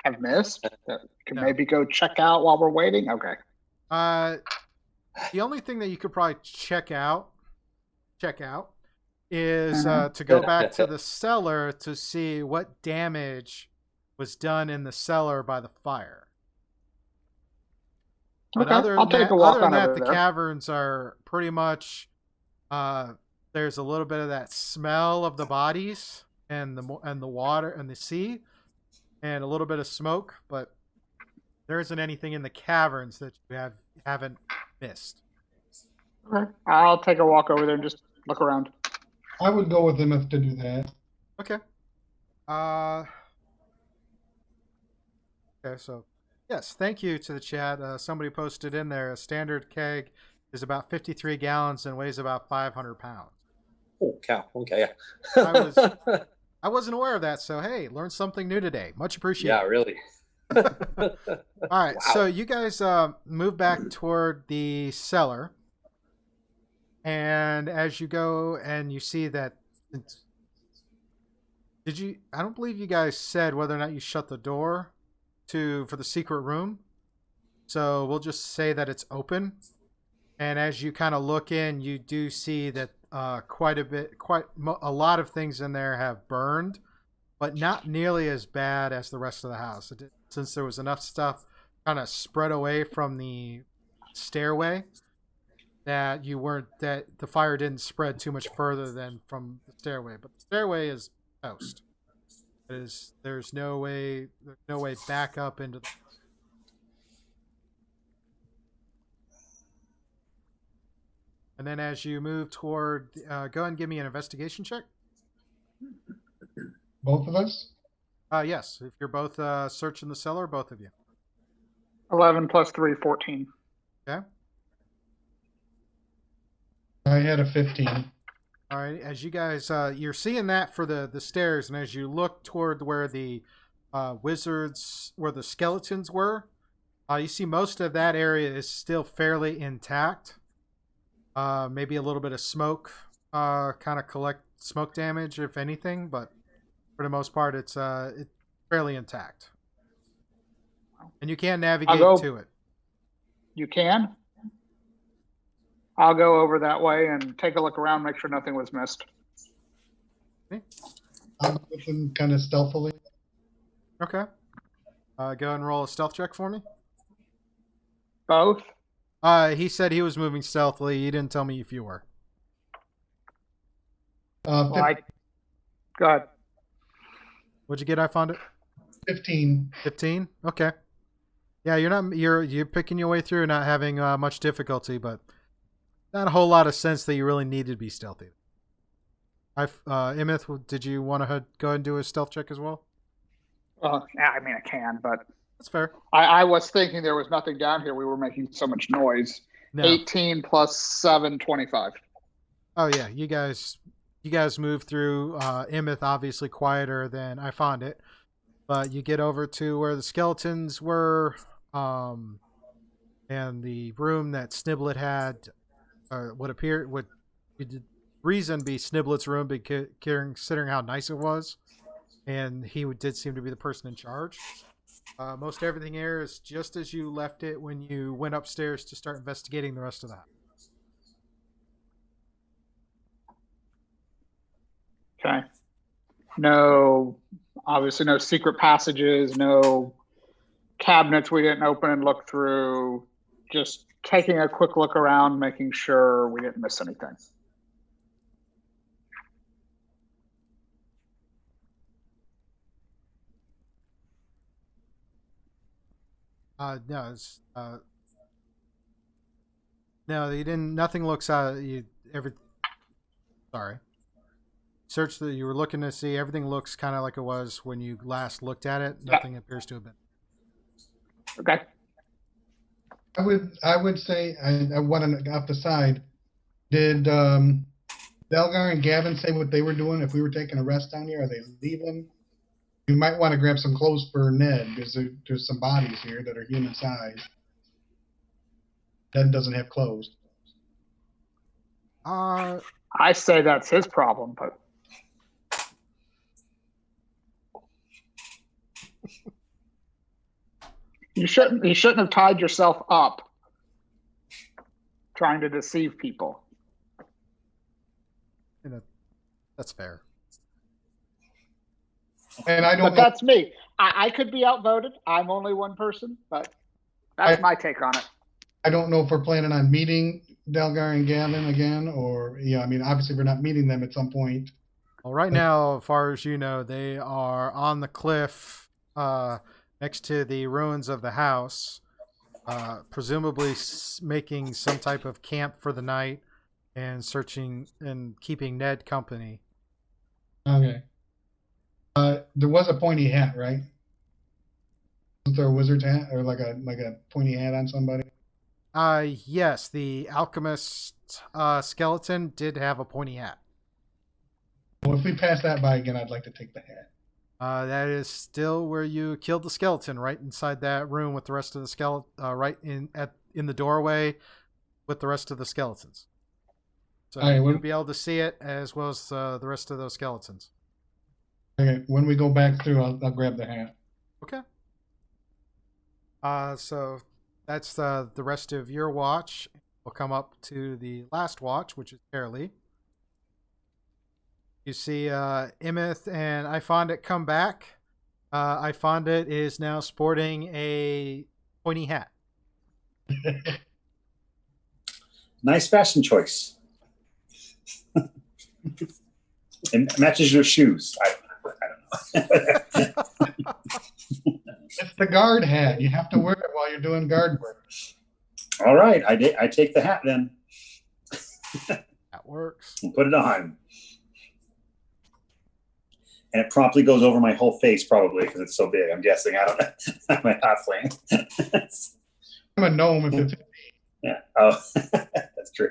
have missed that we can No. maybe go check out while we're waiting? Okay. The only thing that you could probably check out is Mhm. to go back to the cellar to see what damage was done in the cellar by the fire. But Okay, other I'll than take that, a walk other than on that, over the there. caverns are pretty much. There's a little bit of that smell of the bodies and the water and the sea, and a little bit of smoke, but there isn't anything in the caverns that you haven't missed. Okay. I'll take a walk over there and just look around. I would go with them if to do that. Okay. Okay, so yes, thank you to the chat. Somebody posted in there a standard keg is about 53 gallons and weighs about 500 pounds. Oh cow. Okay, yeah. I wasn't aware of that, so hey, learned something new today. Much appreciated. Yeah, really. All right, Wow. so you guys move back toward the cellar, and as you go and you see that, I don't believe you guys said whether or not you shut the door for the secret room. So we'll just say that it's open. And as you kind of look in, you do see that quite a lot of things in there have burned, but not nearly as bad as the rest of the house. Since there was enough stuff kind of spread away from the stairway that the fire didn't spread too much further than from the stairway. But the stairway is toast. There's no way back up into the. And then as you move toward, go ahead and give me an investigation check. Both of us? Yes, if you're both searching the cellar, both of you. 11 plus 3, 14. Okay. I had a 15. All right, as you guys, you're seeing that for the stairs, and as you look toward where the where the skeletons were, you see most of that area is still fairly intact. Maybe a little bit of smoke, kind of collect smoke damage, if anything, but for the most part, it's fairly intact, and you can navigate go- to it. You can? I'll go over that way and take a look around, make sure nothing was missed. I'm looking kind of stealthily. Okay. Go ahead and roll a stealth check for me. Both? He said he was moving stealthily. He didn't tell me if you were. Well, go ahead. What'd you get? I found it. 15. 15. Okay. Yeah, you're picking your way through, not having much difficulty, but not a whole lot of sense that you really needed to be stealthy. Imith, did you want to go ahead and do a stealth check as well? Yeah, I mean, I can, but That's fair. I was thinking there was nothing down here. We were making so much noise. No. 18 plus 7, 25. Oh yeah, you guys move through. Imith obviously quieter than I found it, but you get over to where the skeletons were, and the room that Sniblet had, would reason be Sniblet's room, because considering how nice it was, and he did seem to be the person in charge. Most everything here is just as you left it when you went upstairs to start investigating the rest of the house. Okay. No, obviously no secret passages, no cabinets we didn't open and look through. Just taking a quick look around, making sure we didn't miss anything. No, it's no, you didn't. Nothing looks out. Sorry. Search that you were looking to see. Everything looks kind of like it was when you last looked at it. Nothing appears to have been. Okay. I would say I want to off the side. Did Delgar and Gavin say what they were doing if we were taking a rest down here? Are they leaving? You might want to grab some clothes for Ned because there's some bodies here that are human size. Ned doesn't have clothes. I say that's his problem, but you shouldn't have tied yourself up trying to deceive people. That's fair. And I don't But that's me. I could be outvoted. I'm only one person, but that's my take on it. I don't know if we're planning on meeting Delgar and Gavin again, or I mean, obviously we're not meeting them at some point. Well, right now, as far as you know, they are on the cliff next to the ruins of the house, presumably making some type of camp for the night and searching and keeping Ned company. Okay. There was a pointy hat, right? Was there a wizard's hat or like a pointy hat on somebody? Yes, the alchemist skeleton did have a pointy hat. Well, if we pass that by again, I'd like to take the hat. That is still where you killed the skeleton, right inside that room with the rest of the skeleton, right in the doorway with the rest of the skeletons. So you'll be able to see it as well as the rest of those skeletons. Okay, when we go back through, I'll grab the hat. Okay. So that's the rest of your watch. We'll come up to the last watch, which is Fairly. You see Imith and Ifondit come back. Ifondit is now sporting a pointy hat. Nice fashion choice. It matches your shoes. I don't know. It's the guard hat. You have to wear it while you're doing guard work. All right, I take the hat then. That works. And put it on. And it promptly goes over my whole face, probably, because it's so big. I'm guessing. I don't know. I'm a halfling. I'm a gnome if it's Yeah. Oh, that's true.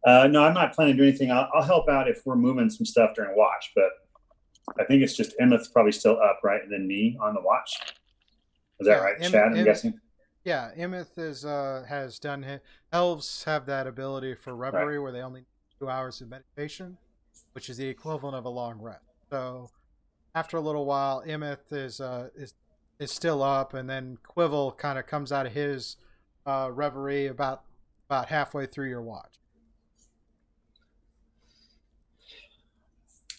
No, I'm not planning to do anything. I'll help out if we're moving some stuff during watch, but I think it's just Emmett's probably still up, right? And then me on the watch. Is that Yeah, right, Chad? I'm guessing. Yeah, Imith has done it. Elves have that ability for reverie where they only need 2 hours of meditation, which is the equivalent of a long rest. So after a little while, Imith is still up, and then Quivel kind of comes out of his reverie about halfway through your watch.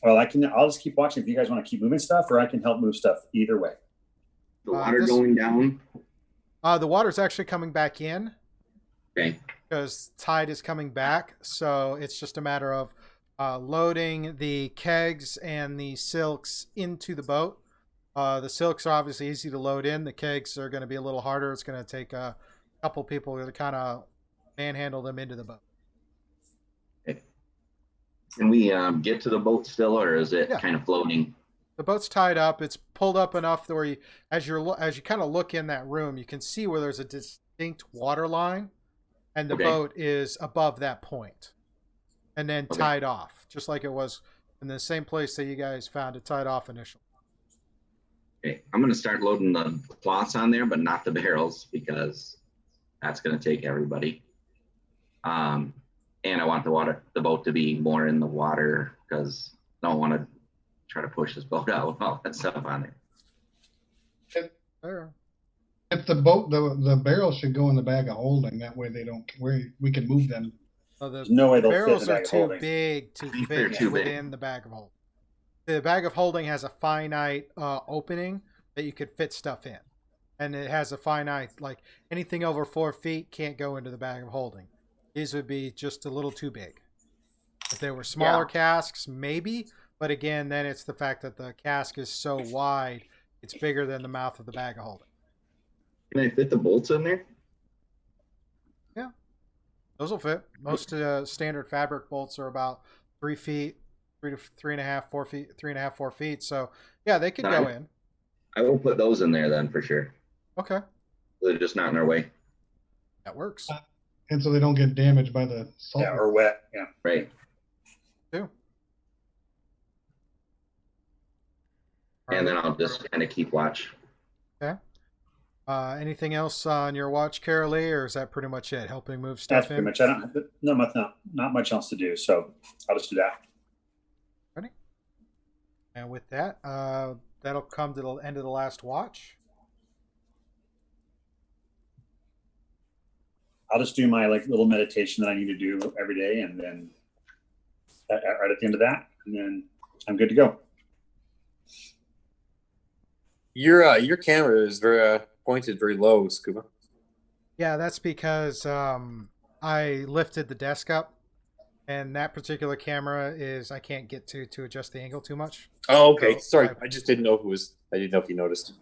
Well, I'll just keep watching if you guys want to keep moving stuff, or I can help move stuff either way. The water going down. The water's actually coming back in. Okay. Because tide is coming back, so it's just a matter of loading the kegs and the silks into the boat. The silks are obviously easy to load in. The kegs are going to be a little harder. It's going to take a couple people to kind of manhandle them into the boat. Okay. Can we get to the boat still, or is it kind of floating? The boat's tied up. It's pulled up enough where you, as you kind of look in that room, you can see where there's a distinct water line, and the boat is above that point, and then tied off, just like it was in the same place that you guys found it tied off initially. Okay, I'm going to start loading the cloths on there, but not the barrels, because that's going to take everybody. And I want the boat to be more in the water, because I don't want to try to push this boat out with all that stuff on it. If the boat, the barrels should go in the bag of holding. That way they don't. We can move them. There's no way they'll barrels fit in the are bag of too holding. big to fit within the bag of holding. The bag of holding has a finite opening that you could fit stuff in, and it has a finite, like anything over 4 feet can't go into the bag of holding. These would be just a little too big. If they were smaller casks, maybe. But again, then it's the fact that the cask is so wide, it's bigger than the mouth of the bag of holding. Can I fit the bolts in there? Yeah, those will fit. Most standard fabric bolts are about 3 feet, 3 to 3.5, 4 feet, 3.5, 4 feet. So yeah, they could go in. I will put those in there then for sure. Okay. They're just not in our way. That works. And so they don't get damaged by the salt. Yeah, or wet. Yeah. Right. Too. And then I'll just kind of keep watch. Okay. Anything else on your watch, Carol Lee, or is that pretty much it? Helping move stuff That's pretty much. I don't not much else to do, so I'll just do that. Ready? And with that, that'll come to the end of the last watch. I'll just do my little meditation that I need to do every day, and then right at the end of that, and then I'm good to go. Your camera is very pointed very low, Scuba. Yeah, that's because I lifted the desk up, and that particular camera is I can't get to adjust the angle too much. Oh, okay. So Sorry, I just didn't know I didn't know if you noticed.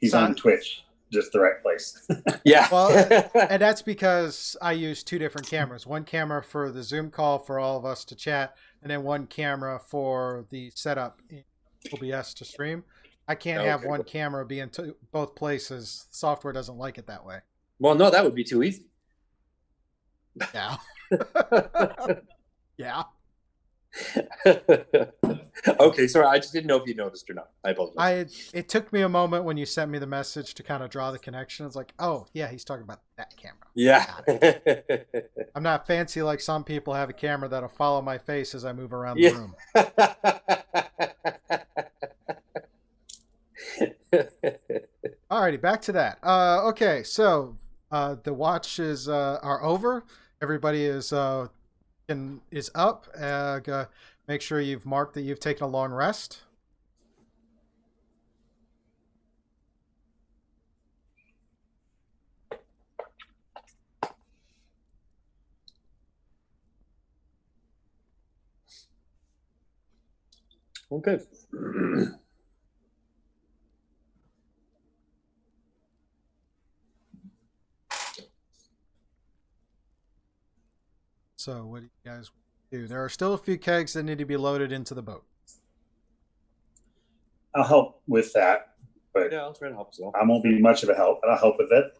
He's on Twitch, just the right place. Yeah. Well, and that's because I use 2 different cameras. One camera for the Zoom call for all of us to chat, and then one camera for the setup in OBS to stream. I can't have one camera be in both places. Software doesn't like it that way. Well, no, that would be too easy. Yeah. Yeah. Okay, sorry. I just didn't know if you noticed or not. I apologize. It took me a moment when you sent me the message to kind of draw the connection. It's like, oh, yeah, he's talking about that camera. Yeah. I'm not fancy like some people have a camera that'll follow my face as I move around the room. Alrighty, back to that. Okay, so the watches are over. Everybody is up. Make sure you've marked that you've taken a long rest. Okay. So what do you guys do? There are still a few kegs that need to be loaded into the boat. I'll help with that, but Yeah, I'll try to help as well. I won't be much of a help, but I'll help with it.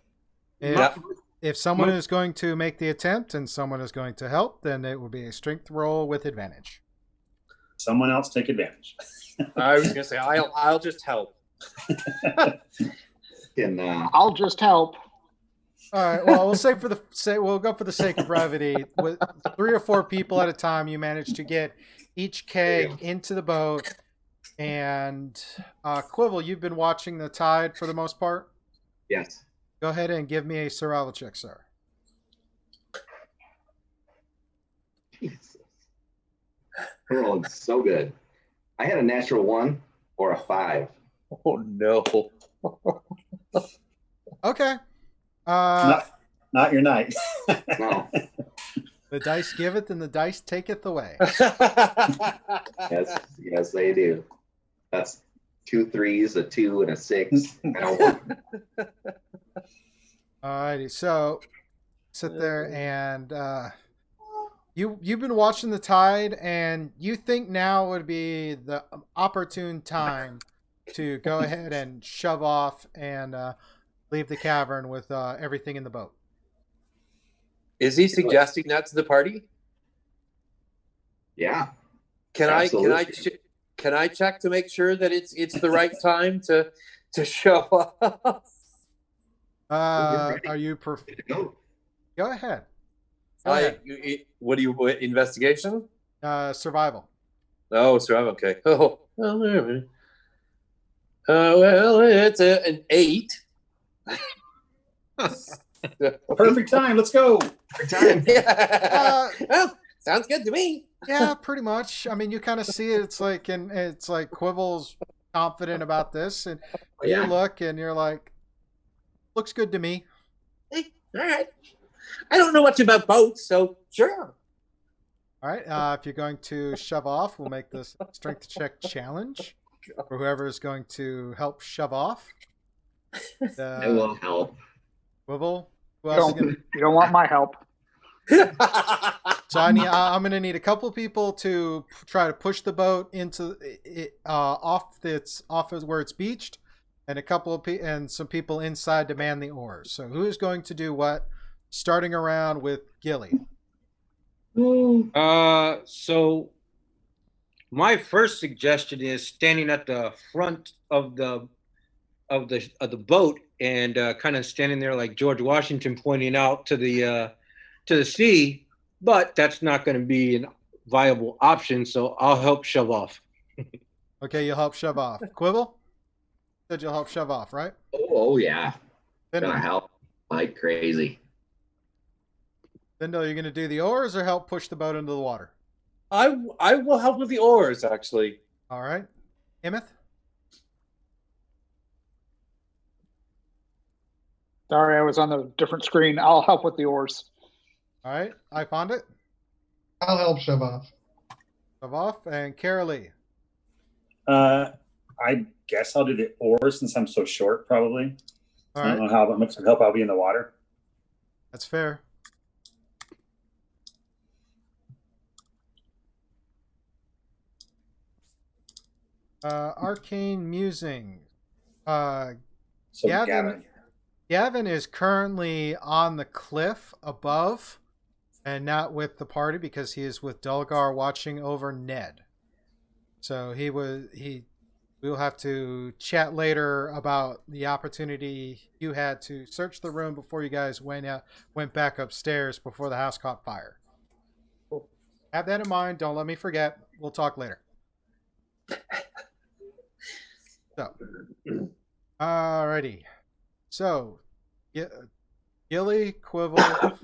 if someone is going to make the attempt and someone is going to help, then it will be a strength roll with advantage. Someone else take advantage. I was gonna say I'll just help. And I'll just help. All right. Well, we'll go for the sake of brevity. With 3 or 4 people at a time, you manage to get each keg into the boat. And Quibble, you've been watching the tide for the most part. yes. Go ahead and give me a survival check, sir. Jesus. We're rolling so good. I had a natural 1 or a 5. Oh no. Okay. Not your night. No. The dice giveth and the dice taketh away. Yes, they do. That's 2 3s, a 2, and a 6, and a 1. Alrighty, so sit there and you've been watching the tide, and you think now would be the opportune time to go ahead and shove off and leave the cavern with everything in the boat. Is he suggesting that to the party? Yeah. Can Absolutely. can I check to make sure that it's the right time to show up? Are you Go. Go ahead. Go ahead. What do you investigation? Survival. Oh, survival. Okay. Oh, well, well, it's an 8. Perfect time. Let's go. Time. Well, sounds good to me. Yeah, pretty much. I mean, you kind of see it. It's like Quibble's confident about this, and you look and you're like, looks good to me. All right. I don't know much about boats, so sure. All right. If you're going to shove off, we'll make this strength check challenge for whoever is going to help shove off. I will help. Quibble. Who else is gonna... You don't want my help. So I'm going to need a couple people to try to push the boat into off of where it's beached, and and some people inside to man the oars. So who is going to do what? Starting around with Gilly. So my first suggestion is standing at the front of the boat and kind of standing there like George Washington pointing out to the sea, but that's not going to be a viable option, so I'll help shove off. Okay, you'll help shove off. Quibble? Said you'll help shove off, right? Oh yeah. Bindle, Gonna help like crazy. Bindle, you're going to do the oars or help push the boat into the water? I will help with the oars, actually. All right. Emmeth? Sorry, I was on a different screen. I'll help with the oars. All right. I found it. I'll help shove off. Shove off. And Carolee. I guess I'll do the oars since I'm so short, probably. All I don't right. know how much help I'll be in the water. That's fair. Arcane Musing. So Gavin is currently on the cliff above and not with the party because he is with Dulgar watching over Ned. So we'll have to chat later about the opportunity you had to search the room before you guys went back upstairs before the house caught fire. Have that in mind. Don't let me forget. We'll talk later. So, alrighty. So, Gilly, Quibble,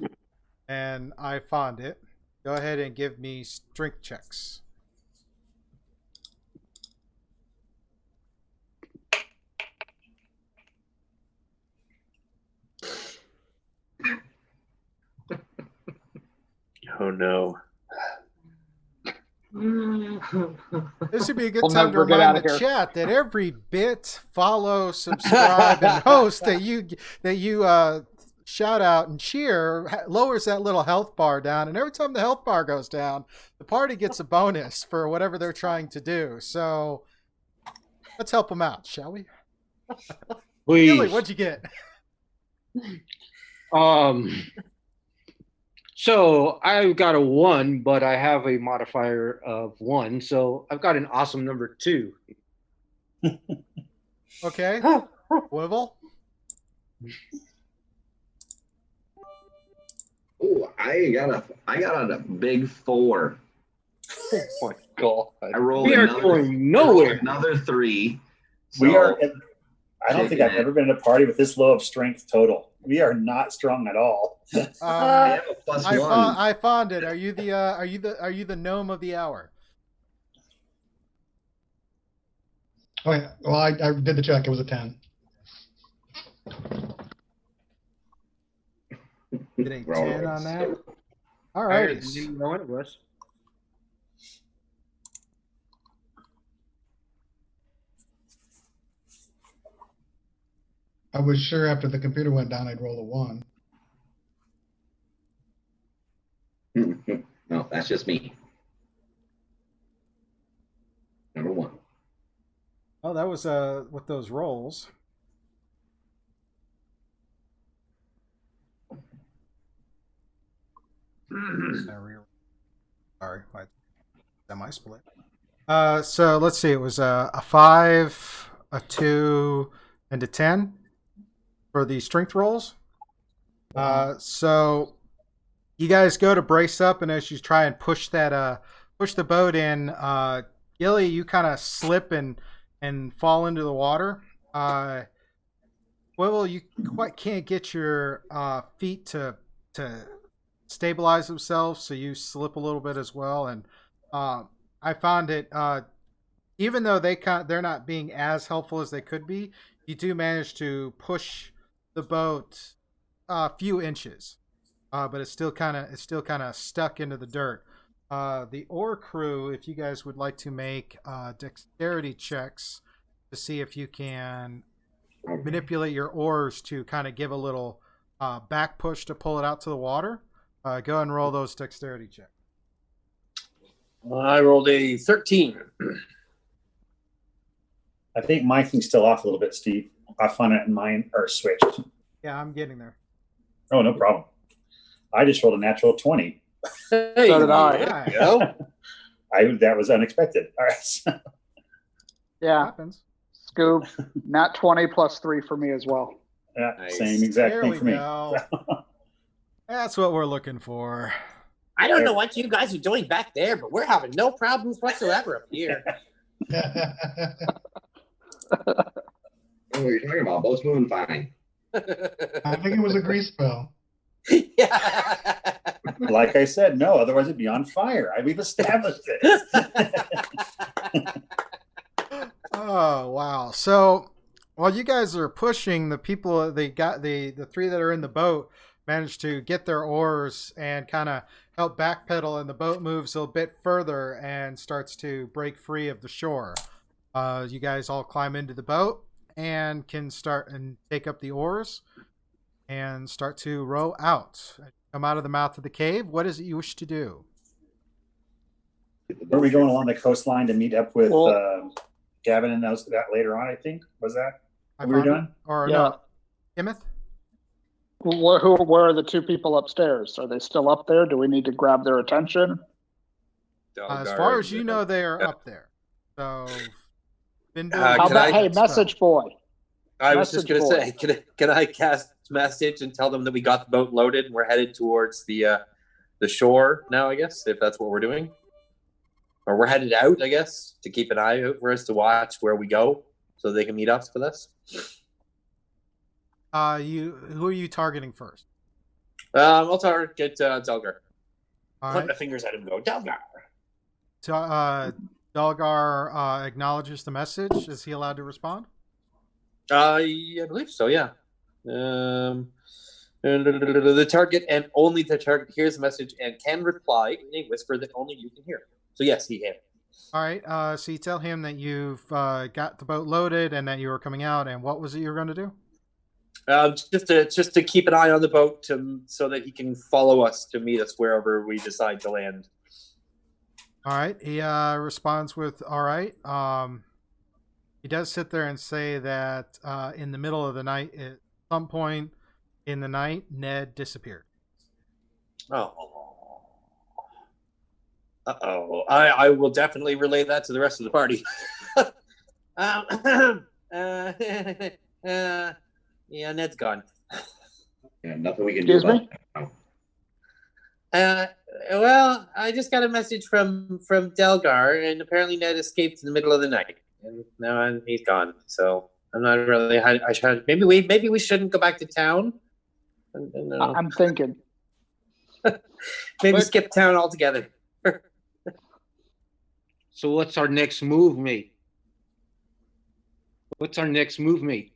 and I found it. Go ahead and give me strength checks. Oh no. This would be a good We'll time to never get remind out of the here. chat that every bit, follow, subscribe, and host that you shout out and cheer lowers that little health bar down. And every time the health bar goes down, the party gets a bonus for whatever they're trying to do. So let's help them out, shall we? Please. Gilly, what'd you get? So I've got a 1, but I have a modifier of 1, so I've got an awesome number 2. Okay. Wivel? Ooh, I got a big 4. Oh my god. I rolled We are another, going nowhere. another 3. We are. So, I don't think shaking I've it. ever been at a party with this low of strength total. We are not strong at all. I have a plus I 1. I found it. Are you the gnome of the hour? Okay, well, I did the check. It was a 10. Did a 10 on that? All Higher right. than you know it was. I was sure after the computer went down, I'd roll a 1. No, that's just me. Number 1. Oh, that was with those rolls. Sorry, my semi-split. So let's see. It was a 5, a 2, and a 10 for the strength rolls. So you guys go to brace up, and as you try and push the boat in, Gilly, you kind of slip and fall into the water. Well, you quite can't get your feet to stabilize themselves, so you slip a little bit as well. And I found it, even though they're not being as helpful as they could be, you do manage to push the boat a few inches, but it's still kind of stuck into the dirt. The oar crew, if you guys would like to make dexterity checks to see if you can manipulate your oars to kind of give a little back push to pull it out to the water, go ahead and roll those dexterity checks. I rolled a 13. I think my thing's still off a little bit, Steve. Off on it and mine are switched. Yeah, I'm getting there. Oh, no problem. I just rolled a natural 20. Hey, So did I. there you go. That was unexpected. All right. Yeah, Happens. Scoob, nat 20 plus 3 for me as well. Yeah, Nice. same exact There thing we for me. go. That's what we're looking for. I don't know what you guys are doing back there, but we're having no problems whatsoever up here. What are you talking about? Boat's moving fine. I think it was a grease spell. Yeah. Like I said, no, otherwise it'd be on fire. We've established this. Oh wow! So while you guys are pushing, the people the 3 that are in the boat manage to get their oars and kind of help backpedal, and the boat moves a bit further and starts to break free of the shore. You guys all climb into the boat and can start and take up the oars and start to row out. Come out of the mouth of the cave. What is it you wish to do? Were we going along the coastline to meet up with Well- Gavin and that later on, I think? Was that I what we were found it. doing? Or Yeah. no, Emmeth? Where are the 2 people upstairs? Are they still up there? Do we need to grab their attention? As far as you know, they are up there. So, been doing How can about, I- hey, message boy? I was just Message going to board. say, can I cast message and tell them that we got the boat loaded and we're headed towards the shore now, I guess, if that's what we're doing? Or we're headed out, I guess, to keep an eye out for us to watch where we go so they can meet up with us. who are you targeting first? I'll target Delgar. All Point right. my fingers at him and go, Delgar. Dalgar acknowledges the message. Is he allowed to respond? I believe so, yeah. The target and only the target hears the message and can reply in a whisper that only you can hear. So yes, he can. All right. So you tell him that you've got the boat loaded and that you were coming out. And what was it you were going to do? Just to keep an eye on the boat so that he can follow us to meet us wherever we decide to land. All right. He responds with, all right. He does sit there and say that in the middle of the night, at some point, In the night, Ned disappeared. Oh. Uh-oh. I will definitely relay that to the rest of the party. Yeah, Ned's gone. Yeah, nothing we can do Excuse about me? that. Well, I just got a message from Delgar, and apparently Ned escaped in the middle of the night, and now he's gone. So I'm not really. I should maybe we shouldn't go back to town. No. I'm thinking. Maybe But- skip town altogether. So what's our next move, mate? What's our next move, mate?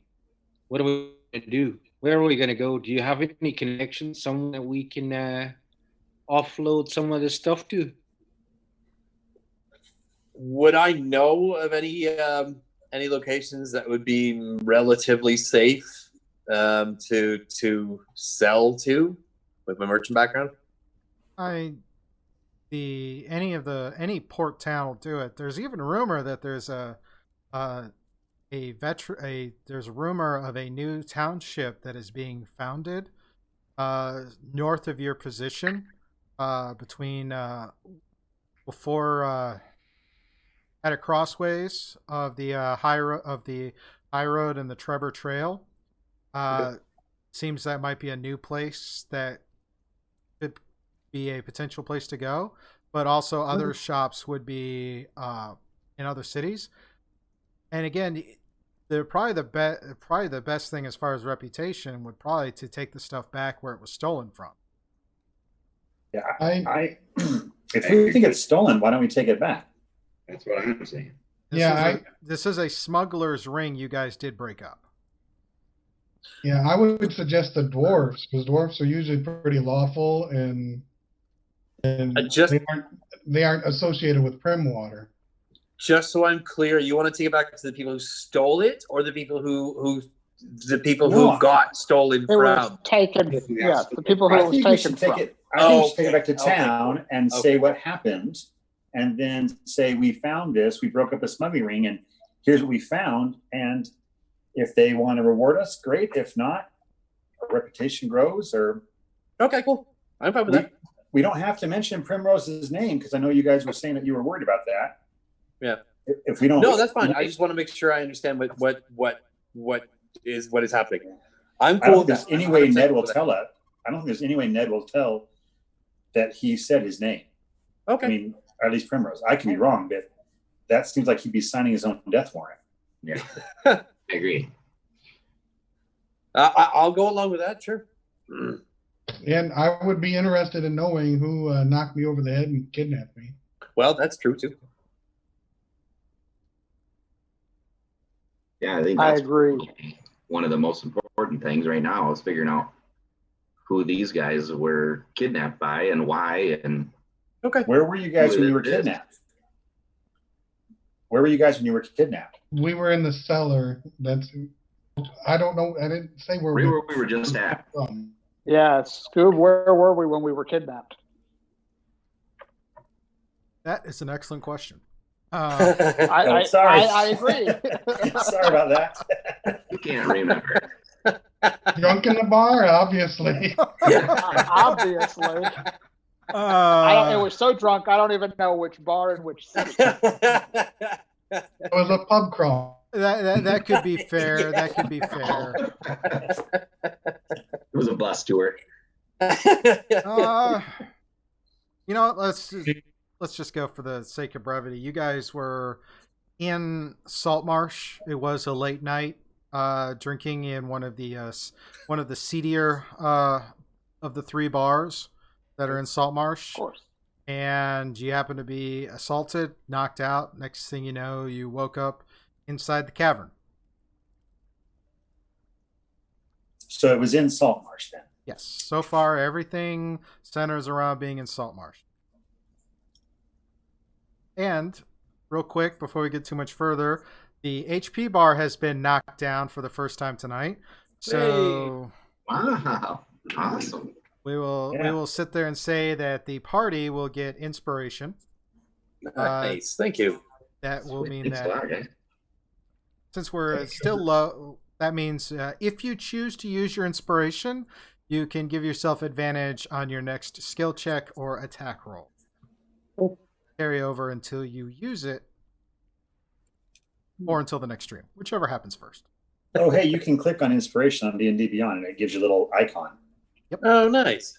What are we gonna do? Where are we gonna go? Do you have any connections, someone that we can offload some of this stuff to? Would I know of any locations that would be relatively safe to sell to with my merchant background? Any port town will do it. There's even a rumor that there's there's a rumor of a new township that is being founded north of your position, between before at a crossways of the high road and the Trevor Trail. Seems that might be a new place that could be a potential place to go, but also other shops would be in other cities. And again, they're probably the best thing as far as reputation would probably to take the stuff back where it was stolen from. Yeah, I if we think it's stolen, why don't we take it back? That's what I'm saying. This is a smuggler's ring you guys did break up. Yeah, I would suggest the dwarves, because dwarves are usually pretty lawful and they aren't associated with Primwater. Just so I'm clear, you want to take it back to the people who stole it, or the people who got stolen It was from? taken. Yeah, the people who I it was think we taken should take from. it. I think we should take it back to Okay. town and say what happened, and then say we found this. We broke up a smuggling ring, and here's what we found. And if they want to reward us, great. If not, our reputation grows. Or Okay, cool. I'm fine with that. we don't have to mention Primrose's name, because I know you guys were saying that you were worried about that. Yeah. If we don't, No, that's fine. I just want to make sure I understand what is happening. I'm I cool don't with think there's that. any I'm way 100% Ned cool will with that. tell us. I don't think there's any way Ned will tell that he said his name. Okay. I mean, or at least Primrose. I can be wrong, but that seems like he'd be signing his own death warrant. Yeah, I agree. I'll go along with that. Sure. And I would be interested in knowing who knocked me over the head and kidnapped me. Well, that's true too. Yeah, I think I that's agree. one of the most important things right now is figuring out who these guys were kidnapped by and why. And Okay. Where were you guys when you were It is. kidnapped? Where were you guys when you were kidnapped? We were in the cellar. I don't know. I didn't say where we were just at. from. Yeah, Scoob, where were we when we were kidnapped? That is an excellent question. Sorry. I agree. Sorry about that. You can't remember. Drunk in the bar, obviously. Obviously. I was so drunk, I don't even know which bar and which city. It was a pub crawl. That could be fair. That could be fair. It was a bus tour. You know what? Let's just go for the sake of brevity. You guys were in Saltmarsh. It was a late night, drinking in one of the seedier of the three bars that are in Saltmarsh. Of course. And you happen to be assaulted, knocked out. Next thing you know, you woke up inside the cavern. So it was in Saltmarsh then. Yes. So far, everything centers around being in Saltmarsh. And real quick, before we get too much further, the HP bar has been knocked down for the first time tonight. So Wow. Awesome. we will sit there and say that the party will get inspiration. Nice. Thank you. That will mean Thanks a that lot, guys. since we're still low, That means if you choose to use your inspiration, you can give yourself advantage on your next skill check or attack roll. Carry over until you use it, or until the next stream, whichever happens first. Oh, hey, you can click on inspiration on D&D Beyond, and it gives you a little icon. Yep. Oh, nice.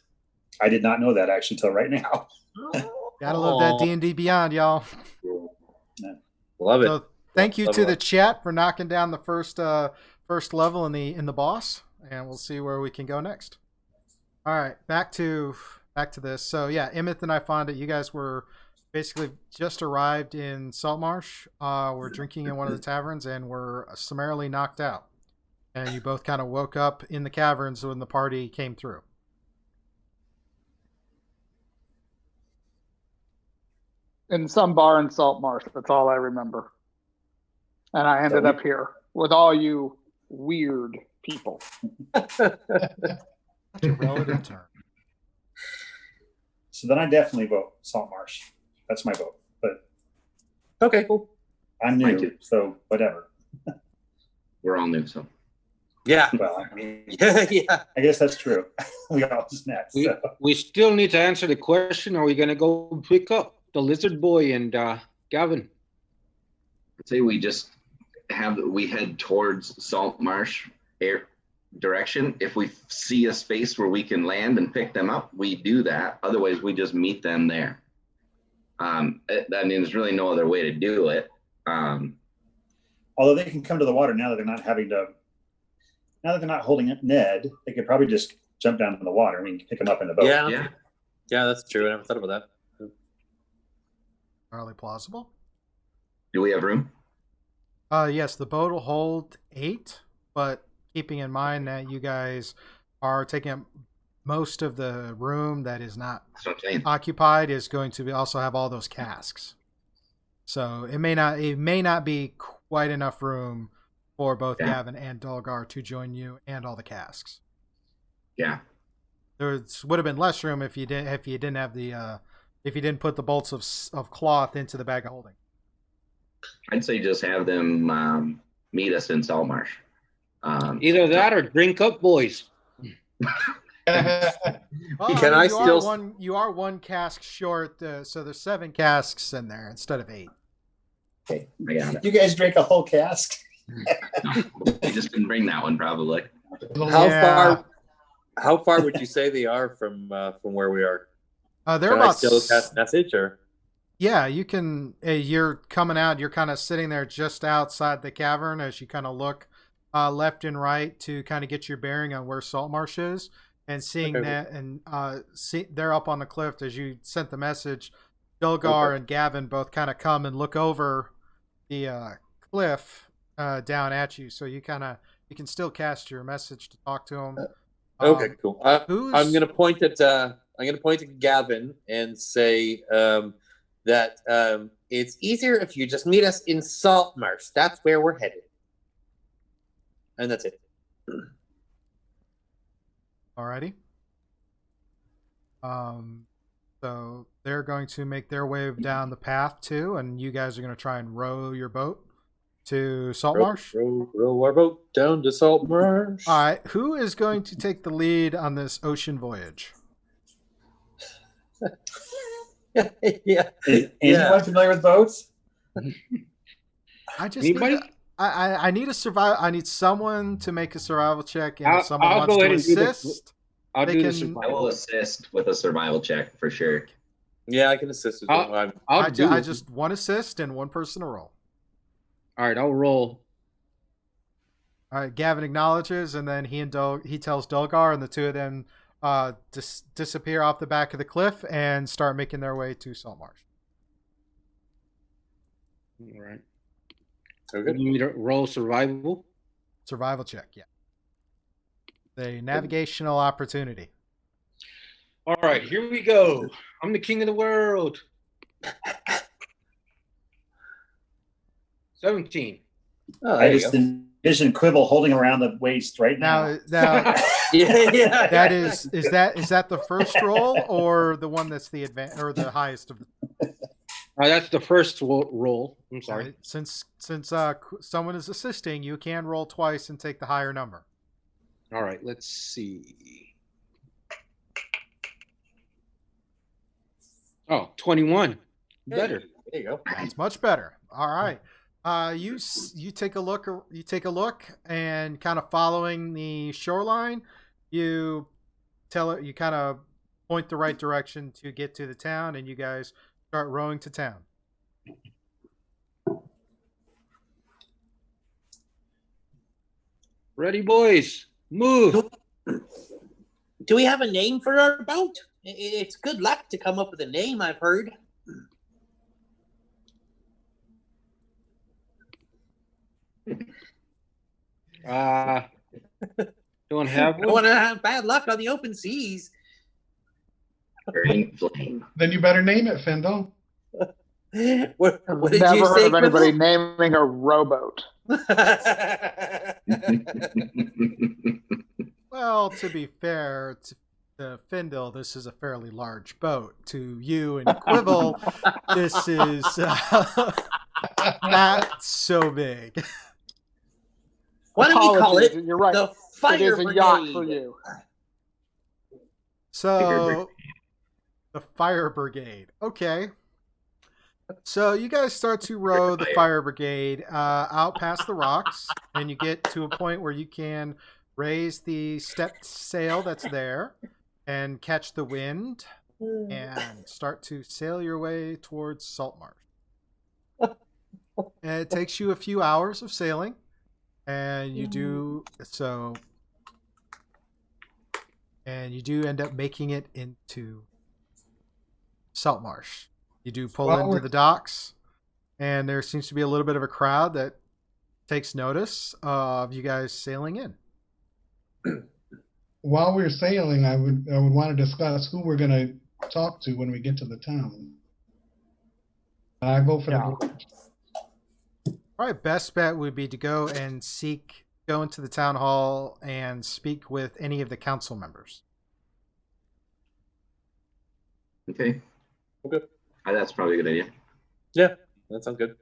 I did not know that actually till right now. Gotta love that D&D Beyond, y'all. Love it. So thank you Love to it. the chat for knocking down the first level in the boss, and we'll see where we can go next. All right, back to this. So yeah, Emmett and I found it. You guys were basically just arrived in Saltmarsh. We're drinking in one of the taverns, and were summarily knocked out. And you both kind of woke up in the caverns when the party came through. In some bar in Saltmarsh. That's all I remember. And I ended up here with all you weird people. That's a relative term. So then I definitely vote Saltmarsh. That's my vote. But Okay, cool. I'm Mine new, too. so whatever. We're all new, so. Yeah. Well, I mean, Yeah. I guess that's true. We all just met. We, So. we still need to answer the question. Are we going to go pick up the lizard boy and Gavin? I'd say we just we head towards Salt Marsh air direction. If we see a space where we can land and pick them up, we do that. Otherwise, we just meet them there. I mean, there's really no other way to do it. Although they can come to the water now that they're not having to. Now that they're not holding it, Ned, they could probably just jump down in the water. I mean, pick them up in the boat. Yeah. Yeah. Yeah, that's true. I never thought about that. Entirely plausible. Do we have room? Yes, the boat will hold 8, but keeping in mind that you guys are taking up most of the room that is not That's what I'm saying. occupied is going to also have all those casks. So it may not be quite enough room for both Yeah. Gavin and Dulgar to join you and all the casks. Yeah. There would have been less room if you didn't have the if you didn't put the bolts of cloth into the bag of holding. I'd say just have them meet us in Salt Marsh. Either that or drink up, boys. Well, Can I still- you are one cask short, so there's 7 casks in there instead of 8. Okay, I got it. You guys drank a whole cask? I just didn't bring that one, probably. How far would you say they are from where we are? They're Can I about still cast message or? Yeah, you can. You're coming out. You're kind of sitting there just outside the cavern as you kind of look left and right to kind of get your bearing on where Saltmarsh is, and seeing Okay. that, and they're up on the cliff as you sent the message. Dulgar and Gavin both kind of come and look over the cliff down at you, so you can still cast your message to talk to them. Okay, cool. who's- I'm gonna point at Gavin and say that it's easier if you just meet us in Saltmarsh. That's where we're headed, and that's it. Alrighty. So they're going to make their way down the path too, and you guys are going to try and row your boat to Saltmarsh. Row our boat down to Saltmarsh. All right, who is going to take the lead on this ocean voyage? Yeah. Is anyone familiar with boats? I just Anybody? I need a survival. I need someone to make a survival check, and if I'll someone wants go to ahead and do the- assist, I'll They do the can- I survival. will assist with a survival check for sure. Yeah, I can assist as well. I'm- I'll do I it. just one assist and one person to roll. All right, I'll roll. All right, Gavin acknowledges, and then he tells Dulgar, and the two of them disappear off the back of the cliff and start making their way to Saltmarsh. All right. Okay. You need to roll survival. Survival check, yeah. The navigational opportunity. All right, here we go. I'm the king of the world. 17. Oh, I there you just go. envision Quibble holding around the waist right now. Now Yeah. that is that the first roll or the one that's the advan or the highest of the That's the first roll. I'm sorry. Alright, since someone is assisting, you can roll twice and take the higher number. All right, let's see. Oh, 21. Better. There you go. It's much better. All right. You take a look. You take a look, and kind of following the shoreline, you tell it. You kind of point the right direction to get to the town, and you guys start rowing to town. Ready, boys. Move. Do we have a name for our boat? It's good luck to come up with a name, I've heard. Don't have I don't want to have bad luck on the open seas. Green flame. Then you better name it, Fendel. What I've did never you heard say, of anybody Quibble? naming a rowboat. Well, to be fair to Findle, this is a fairly large boat. To you and Quibble, this is not so big. Why don't we call Apologies, it You're right. the Fire It is a Brigade? yacht for you. So, the fire brigade. Okay. So you guys start to row the fire brigade out past the rocks, and you get to a point where you can raise the stepped sail that's there and catch the wind and start to sail your way towards Saltmarsh. And it takes you a few hours of sailing, and you do so. And you do end up making it into Saltmarsh. You do pull into the docks, and there seems to be a little bit of a crowd that takes notice of you guys sailing in. While we're sailing, I would want to discuss who we're going to talk to when we get to the town. I vote for the board. All right, best bet would be to go into the town hall and speak with any of the council members. Okay. Okay. That's probably a good idea. Yeah, that sounds good.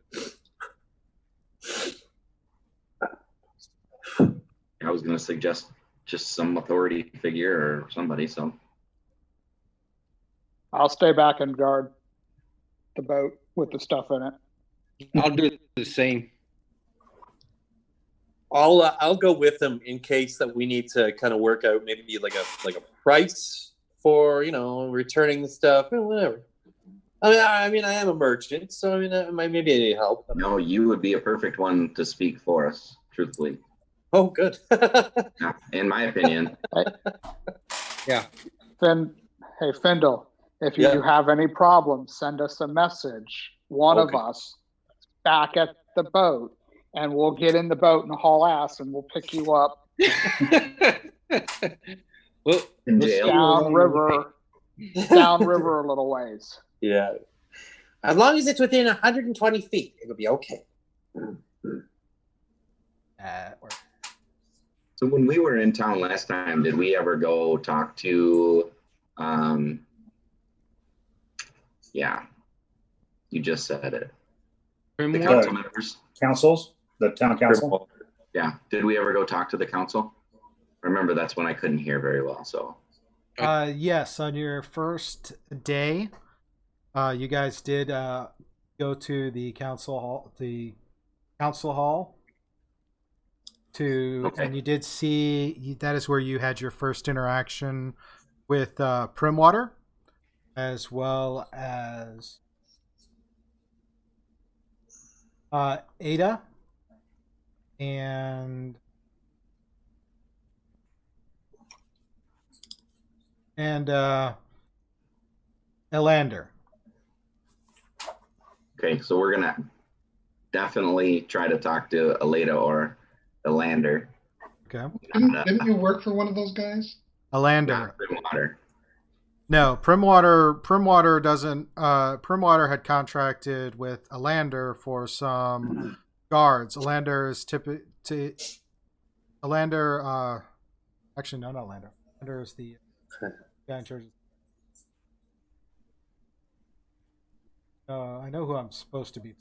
I was going to suggest just some authority figure or somebody. So I'll stay back and guard the boat with the stuff in it. I'll do the same. I'll go with them in case that we need to kind of work out maybe like a price for returning the stuff and whatever. I mean I am a merchant, so I mean maybe I need help. no, you would be a perfect one to speak for us, truthfully. Oh, good. Yeah, in my opinion. Yeah. Hey, Findle, if you Yeah. have any problems, send us a message. One of Okay. us back at the boat, and we'll get in the boat and haul ass, and we'll pick you up Well, In jail. downriver a little ways. Yeah. As long as it's within 120 feet, it'll be okay. So when we were in town last time, did we ever go talk to, yeah, you just said it. The council members? Councils, the town council. Yeah. Did we ever go talk to the council? Remember, that's when I couldn't hear very well. So Yes, on your first day, you guys did go to the council hall. Okay. And you did see that is where you had your first interaction with Primwater, as well as Ada and Elander. okay, so we're gonna definitely try to talk to Aleda or Elander. Okay. Didn't you work for one of those guys? Elander. Not Primwater. No, Primwater doesn't. Primwater had contracted with Elander for some guards. Elander is Elander. Actually, no, not Elander. Elander is the guy in charge. I know who I'm supposed to be.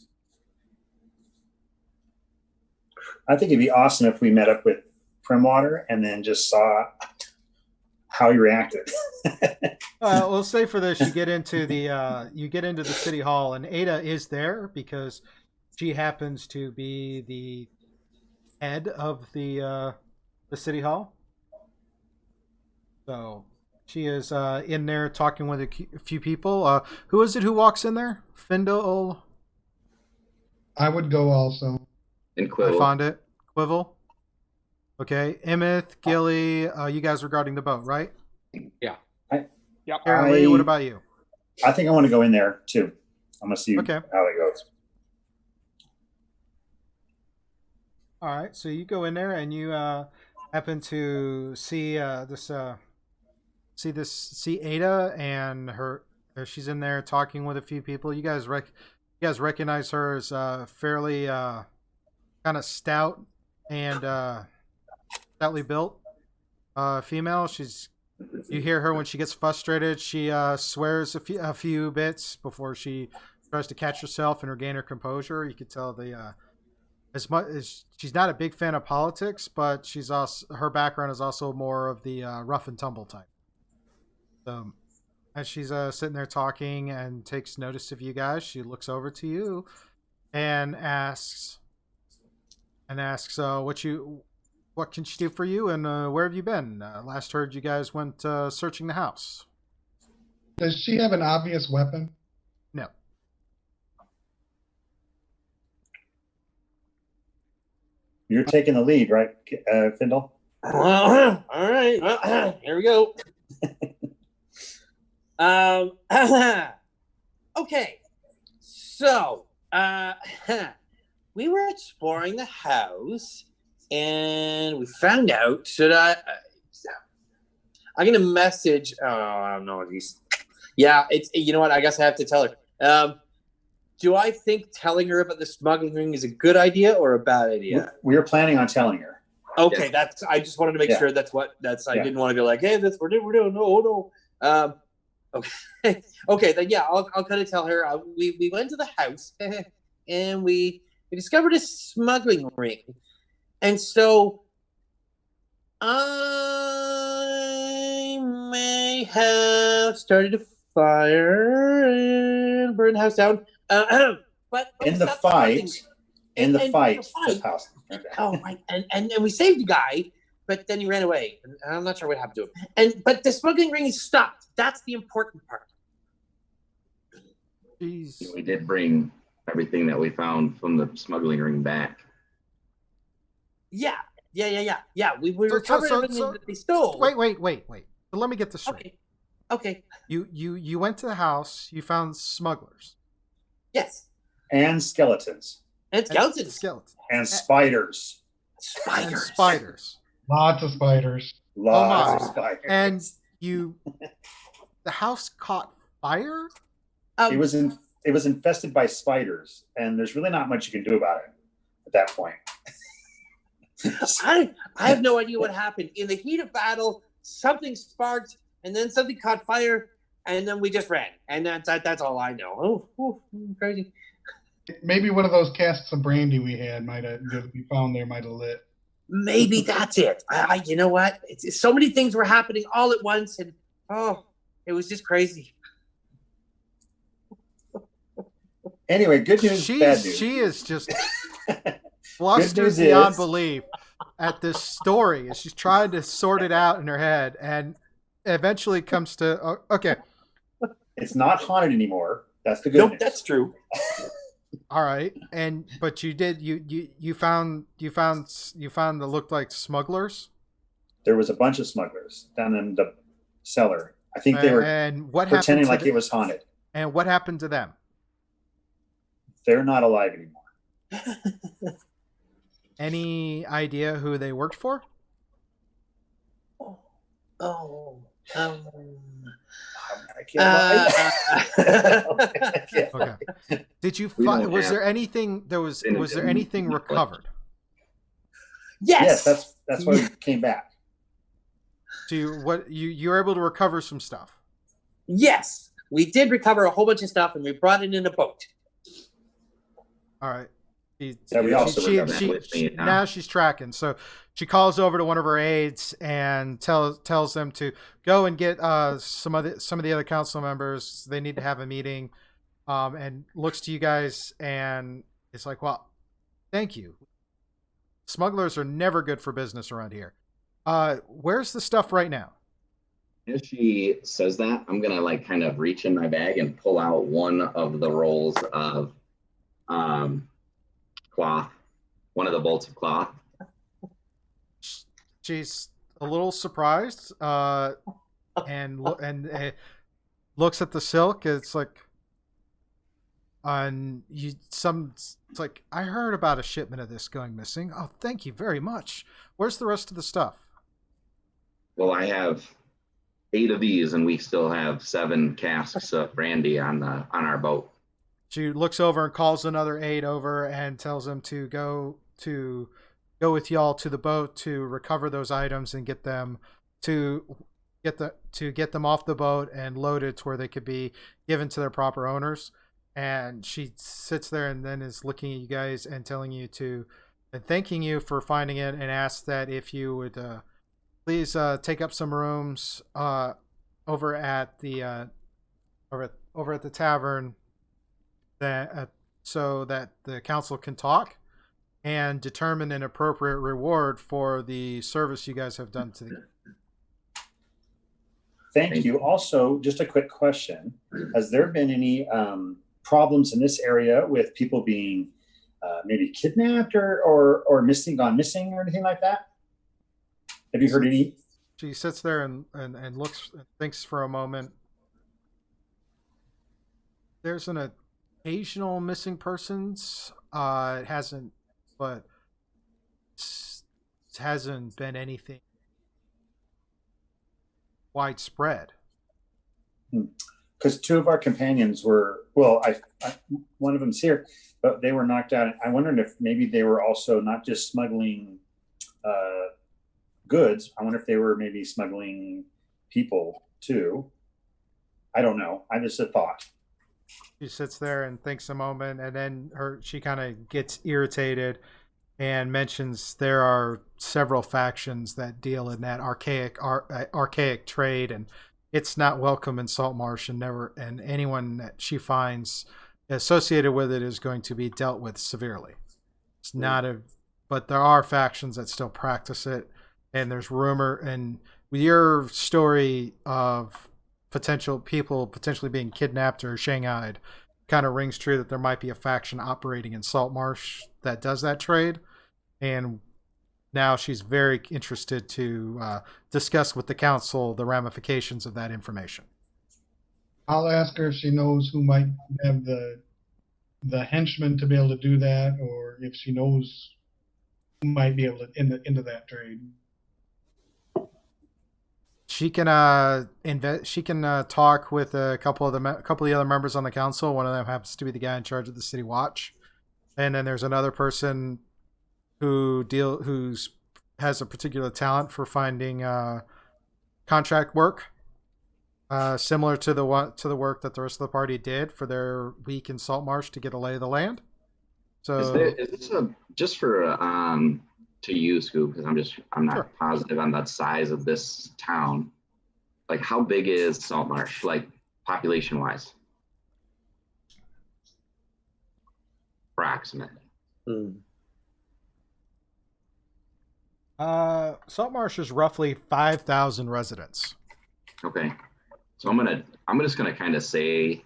I think it'd be awesome if we met up with Primwater and then just saw how he reacted. We'll say for this, you get into the city hall, and Ada is there because she happens to be the head of the city hall. So she is in there talking with a few people. Who is it who walks in there? Findle. I would go also. And I Quill. found it. Quivel. Okay. Emmett, Gilly, you guys regarding the boat, right? Yeah. Yep. Aaron Lee, what about you? I think I want to go in there too. I'm gonna see Okay. how it goes. All right. So you go in there and you happen to see see Ada and her. She's in there talking with a few people. You guys recognize her as fairly kind of stout and stoutly built female. You hear her when she gets frustrated. She swears a few bits before she tries to catch herself and regain her composure. You could tell as much as she's not a big fan of politics, but she's also her background is also more of the rough and tumble type. So as she's sitting there talking and takes notice of you guys, she looks over to you and asks, what can she do for you, and where have you been? Last heard you guys went searching the house. Does she have an obvious weapon? No. You're taking the lead, right, Findle? All right. Well, here we go. Okay. So, we were exploring the house, and we found out. I'm gonna message. Oh, I don't know. Yeah, it's. You know what? I guess I have to tell her. Do I think telling her about the smuggling ring is a good idea or a bad idea? We were planning on telling her. Okay, that's. I just wanted to make sure that's what. That's. I didn't want to be like, hey, this we're doing. No. Okay. Okay. Then yeah, I'll kind of tell her. We went to the house and we discovered a smuggling ring, and so I may have started a fire and burned the house down. But In the smuggling. fight, this house. Okay. Oh, right. And we saved the guy, but then he ran away. And I'm not sure what happened to him. But the smuggling ring is stopped. That's the important part. Jeez. We did bring everything that we found from the smuggling ring back. Yeah. We recovered everything that they stole. Wait. So let me get this straight. Okay. You went to the house. You found smugglers. Yes. And skeletons. And skeletons. And spiders. Spiders. Lots of spiders. Lots of spiders. And the house caught fire? It was infested by spiders, and there's really not much you can do about it at that point. I have no idea what happened. In the heat of battle, something sparked, and then something caught fire, and then we just ran. And that's all I know. Oh, crazy. Maybe one of those casks of brandy we had we found there might have lit. Maybe that's it. You know what? It's so many things were happening all at once, and it was just crazy. Anyway, good news, bad news. She is just flustered beyond belief at this story as she's trying to sort it out in her head, and eventually comes to okay. It's not haunted anymore. That's the good news. That's true. All right, but you found that looked like smugglers. There was a bunch of smugglers down in the cellar. I think they were pretending like it was haunted. And what happened to them? They're not alive anymore. Any idea who they worked for? Okay. Did you find? Was there anything? Was there anything recovered? Yes. That's why we came back. So you were able to recover some stuff. Yes. we did recover a whole bunch of stuff, and we brought it in a boat. All right. Yeah, we also remember that with me now. Now she's tracking. So she calls over to one of her aides and tells them to go and get some of the other council members. They need to have a meeting. And looks to you guys and it's like, well, thank you. Smugglers are never good for business around here. Where's the stuff right now? As she says that, I'm gonna like kind of reach in my bag and pull out one of the rolls of cloth, one of the bolts of cloth. She's a little surprised and looks at the silk. It's like, it's like, I heard about a shipment of this going missing. Oh, thank you very much. Where's the rest of the stuff? Well, I have 8 of these, and we still have 7 casks of brandy on our boat. She looks over and calls another aide over and tells him to go with y'all to the boat to recover those items and get them off the boat and loaded to where they could be given to their proper owners. And she sits there and then is looking at you guys and telling you and thanking you for finding it, and asks that if you would please take up some rooms over at the tavern, so that the council can talk and determine an appropriate reward for the service you guys have done to the. Thank you. Also, just a quick question. Has there been any problems in this area with people being maybe kidnapped or gone missing or anything like that? Have you heard any? She sits there and looks, thinks for a moment. There's an occasional missing persons. It hasn't been anything widespread. Because 2 of our companions were, one of them's here, but they were knocked out. I wondered if maybe they were also not just smuggling goods. I wonder if they were maybe smuggling people too. I don't know. I just a thought. She sits there and thinks a moment, and then she kind of gets irritated and mentions there are several factions that deal in that archaic trade, and it's not welcome in Saltmarsh, and anyone that she finds associated with it is going to be dealt with severely. It's not but there are factions that still practice it, and there's rumor, and with your story of people potentially being kidnapped or shanghaied, kind of rings true that there might be a faction operating in Saltmarsh that does that trade. And now she's very interested to discuss with the council the ramifications of that information. I'll ask her if she knows who might have the henchmen to be able to do that, or if she knows who might be able to into that trade. She can She can talk with a couple of the other members on the council. One of them happens to be the guy in charge of the city watch, and then there's another person who's has a particular talent for finding contract work, similar to the work that the rest of the party did for their week in Saltmarsh to get a lay of the land. So is this just for to you, Scoop, because I'm not Sure. positive on the size of this town. Like, how big is Saltmarsh, like population wise? Approximately. Saltmarsh is roughly 5,000 residents. Okay, so I'm just gonna kind of say,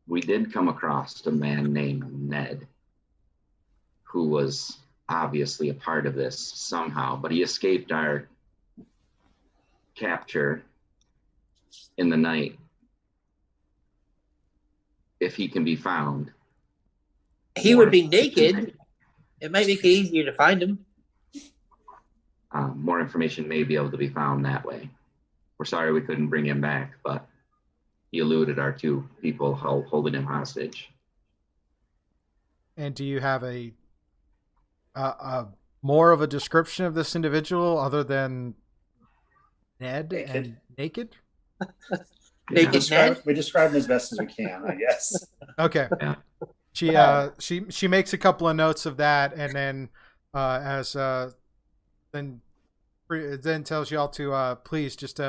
we did come across a man named Ned, who was obviously a part of this somehow, but he escaped our capture in the night. If he can be found, He would be naked. It might make it easier to find him. more information may be able to be found that way. We're sorry we couldn't bring him back, but he eluded our 2 people holding him hostage. And do you have a more of a description of this individual other than Ned Naked. and naked? Hey, Ned? We describe him as best as we can, I guess. Okay. Yeah. She makes a couple of notes of that, and then then tells y'all to please just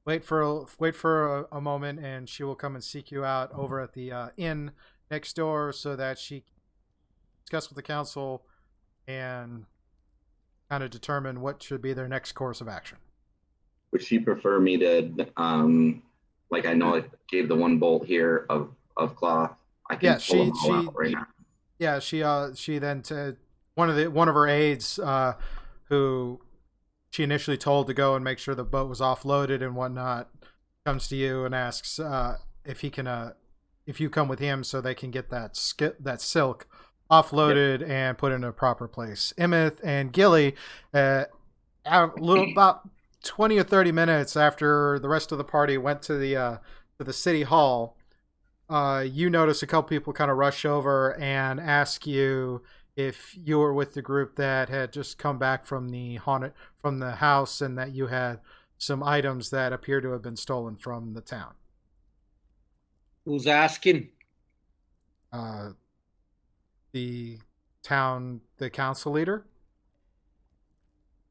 wait for a moment, and she will come and seek you out over at the inn next door, so that she can discuss with the council and kind of determine what should be their next course of action. Would she prefer me to, like I know I gave the one bolt here of cloth. I can Yeah, pull them all out right now. Yeah, she then one of her aides, who she initially told to go and make sure the boat was offloaded and whatnot, comes to you and asks if he can if you come with him so they can get that silk offloaded and put in a proper place. Emmett and Gilly, about 20 or 30 minutes after the rest of the party went to the city hall, you notice a couple people kind of rush over and ask you if you were with the group that had just come back from the house, and that you had some items that appear to have been stolen from the town. Who's asking? The council leader.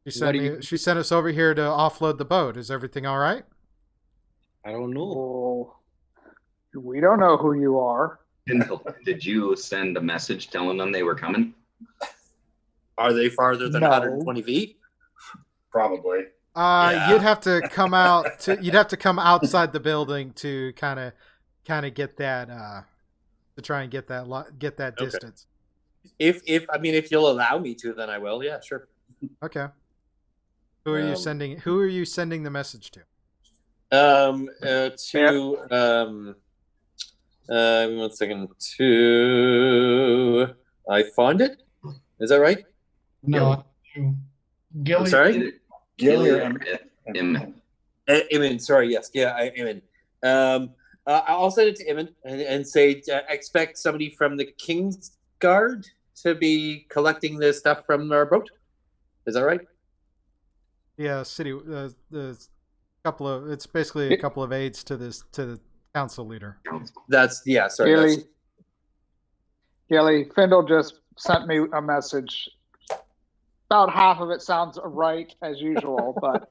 She sent us over here to offload the boat. Is everything all right? I don't know. Oh, we don't know who you are. Did you send a message telling them they were coming? Are they farther than No. 120 feet? Probably. Yeah. You'd have to come out. You'd have to come outside the building to kind of get that. To try and get that Okay. distance. If you'll allow me to, then I will. Yeah, sure. Okay. Who are you sending? Who are you sending the message to? One second. I found it. Is that right? No, you. Gilly. I'm sorry. Gilly or Emmett. Eamon, sorry, yes, yeah, Eamon. I'll send it to Eamon and say expect somebody from the King's Guard to be collecting the stuff from our boat. Is that right? Yeah, city. The couple of it's basically a couple of aides to the council leader. That's sorry. Gilly, Findle just sent me a message. About half of it sounds right as usual, but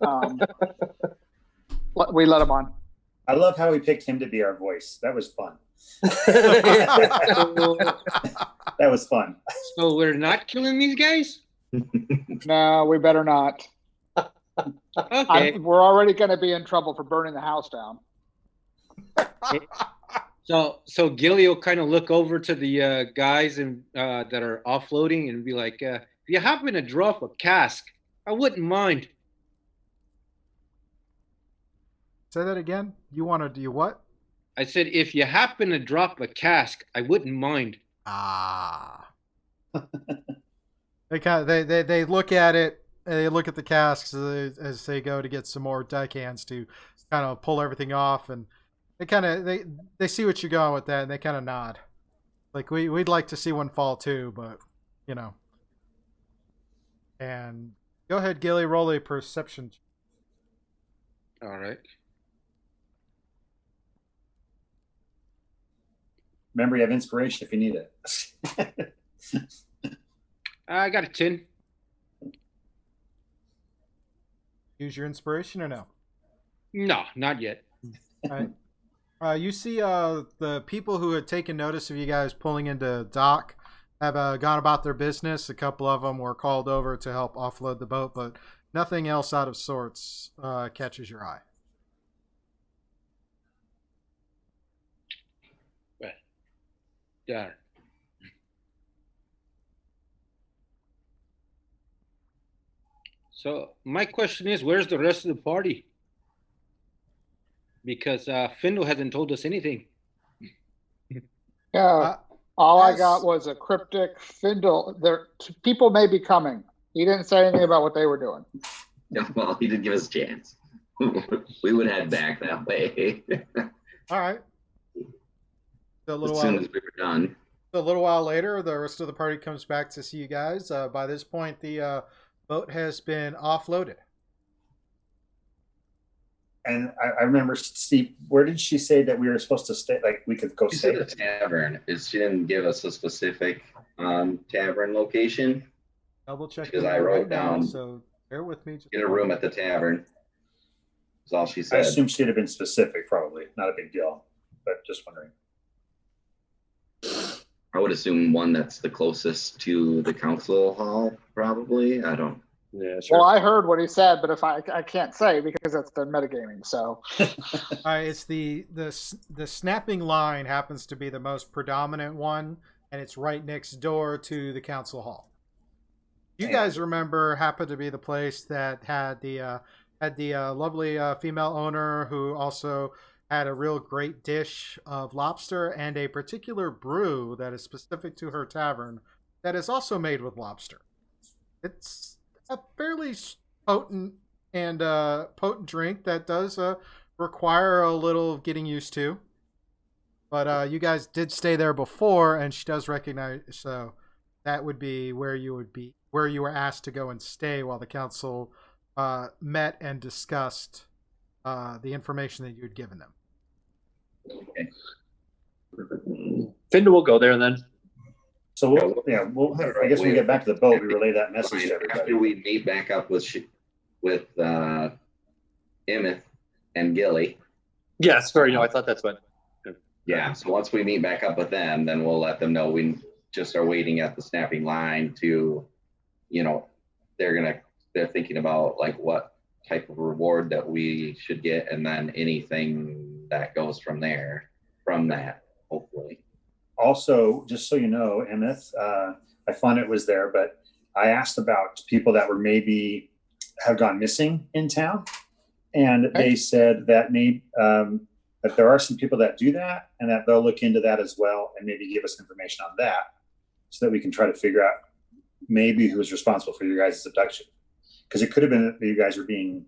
we let him on. I love how we picked him to be our voice. That was fun. That was fun. So we're not killing these guys? No, we better not. Okay. We're already going to be in trouble for burning the house down. So Gilly will kind of look over to the guys and that are offloading and be like, if you happen to drop a cask, I wouldn't mind. Say that again. You want to do what? I said, if you happen to drop a cask, I wouldn't mind. Ah. They look at it. They look at the casks as they go to get some more deckhands to kind of pull everything off, and they see what you're going with that, and they kind of nod. Like we'd like to see one fall too, but you know. And go ahead, Gilly, roll a perception. All right. Remember, you have inspiration if you need it. I got a 10. Use your inspiration or no? No, not yet. All right. You see the people who had taken notice of you guys pulling into dock have gone about their business. A couple of them were called over to help offload the boat, but nothing else out of sorts catches your eye. Yeah. So my question is, where's the rest of the party? Because Findle hasn't told us anything. Yeah, all I got was a cryptic Findle. People may be coming. He didn't say anything about what they were doing. Yeah, well, he didn't give us a chance. We would head back that way. All right. So As soon as we were done. A little while later, the rest of the party comes back to see you guys. By this point, the boat has been offloaded. And I remember, Steve, where did she say that we were supposed to stay? Like we could go She stay? said the tavern. She didn't give us a specific tavern location. Double check Because it I out wrote right now, down so bear with me. Just get a room at the tavern. That's all she I said. assume she'd have been specific, probably. Not a big deal, but just wondering. I would assume one that's the closest to the council hall, probably. I don't. Yeah, sure. Well, I heard what he said, but if I can't say because it's the metagaming. So It's the snapping line happens to be the most predominant one, and it's right next door to the council hall. You guys remember happened to be the place that had the lovely female owner who also had a real great dish of lobster and a particular brew that is specific to her tavern that is also made with lobster. It's a fairly potent drink that does require a little getting used to. But you guys did stay there before, and she does recognize, so that would be where you were asked to go and stay while the council met and discussed the information that you had given them. Okay. Finda will go there then. So I guess when we get back to the boat, we relay that message to everybody. After we meet back up with Emmett and Gilly. Yes, sorry, no, I thought that's what. Yeah, so once we meet back up with them, then we'll let them know we just are waiting at the snapping line to, they're thinking about like what type of reward that we should get, and then anything that goes from that, hopefully. Also, just so you know, Emmett, I found it was there, but I asked about people that were maybe have gone missing in town, and they said that that there are some people that do that, and that they'll look into that as well, and maybe give us information on that, so that we can try to figure out maybe who was responsible for your guys' abduction, because it could have been that you guys were being,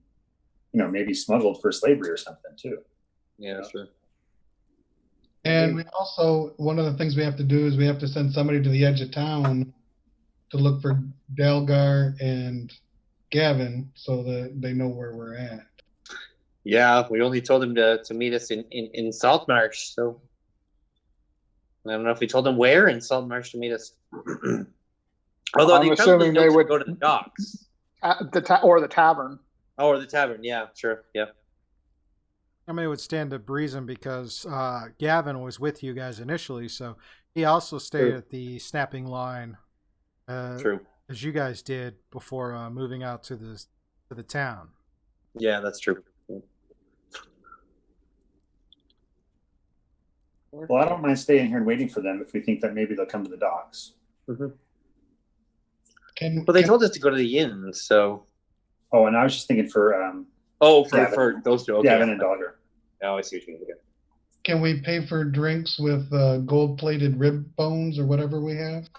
maybe smuggled for slavery or something too. Yeah, sure. And we also, one of the things we have to do is we have to send somebody to the edge of town to look for Delgar and Gavin so that they know where we're at. Yeah, we only told them to meet us in Saltmarsh, so I don't know if we told them where in Saltmarsh to meet us. Although I'm assuming they would go to the docks. Or the tavern. Oh, or the tavern, yeah, sure, yeah. I mean, it would stand to reason because Gavin was with you guys initially, so he also stayed at the snapping line, True, as you guys did before moving out to the town. Yeah, that's true. Well, I don't mind staying here and waiting for them if we think that maybe they'll come to the docks. Mm-hmm. But they told us to go to the inn, so. Oh, and I was just thinking for for those two. Okay. Gavin and Dogger. Oh, I see what you mean. Okay. Can we pay for drinks with gold-plated rib bones or whatever we have?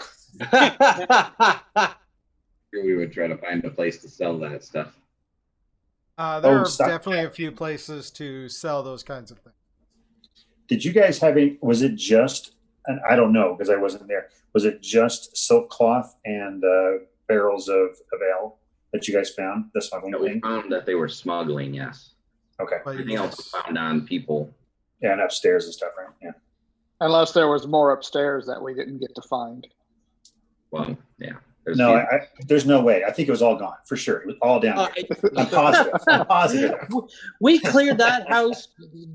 We would try to find a place to sell that stuff. There are definitely a few places to sell those kinds of things. Did you guys have was it just, and I don't know because I wasn't there, was it just silk cloth and barrels of ale that you guys found? The smuggling We thing? found that they were smuggling, yes. Okay. Everything else was found on people. Yeah, and upstairs and stuff, right? Yeah. Unless there was more upstairs that we didn't get to find. Well, yeah. No, there's no way. I think it was all gone for sure. It was all down here. I'm positive. I'm positive. We cleared that house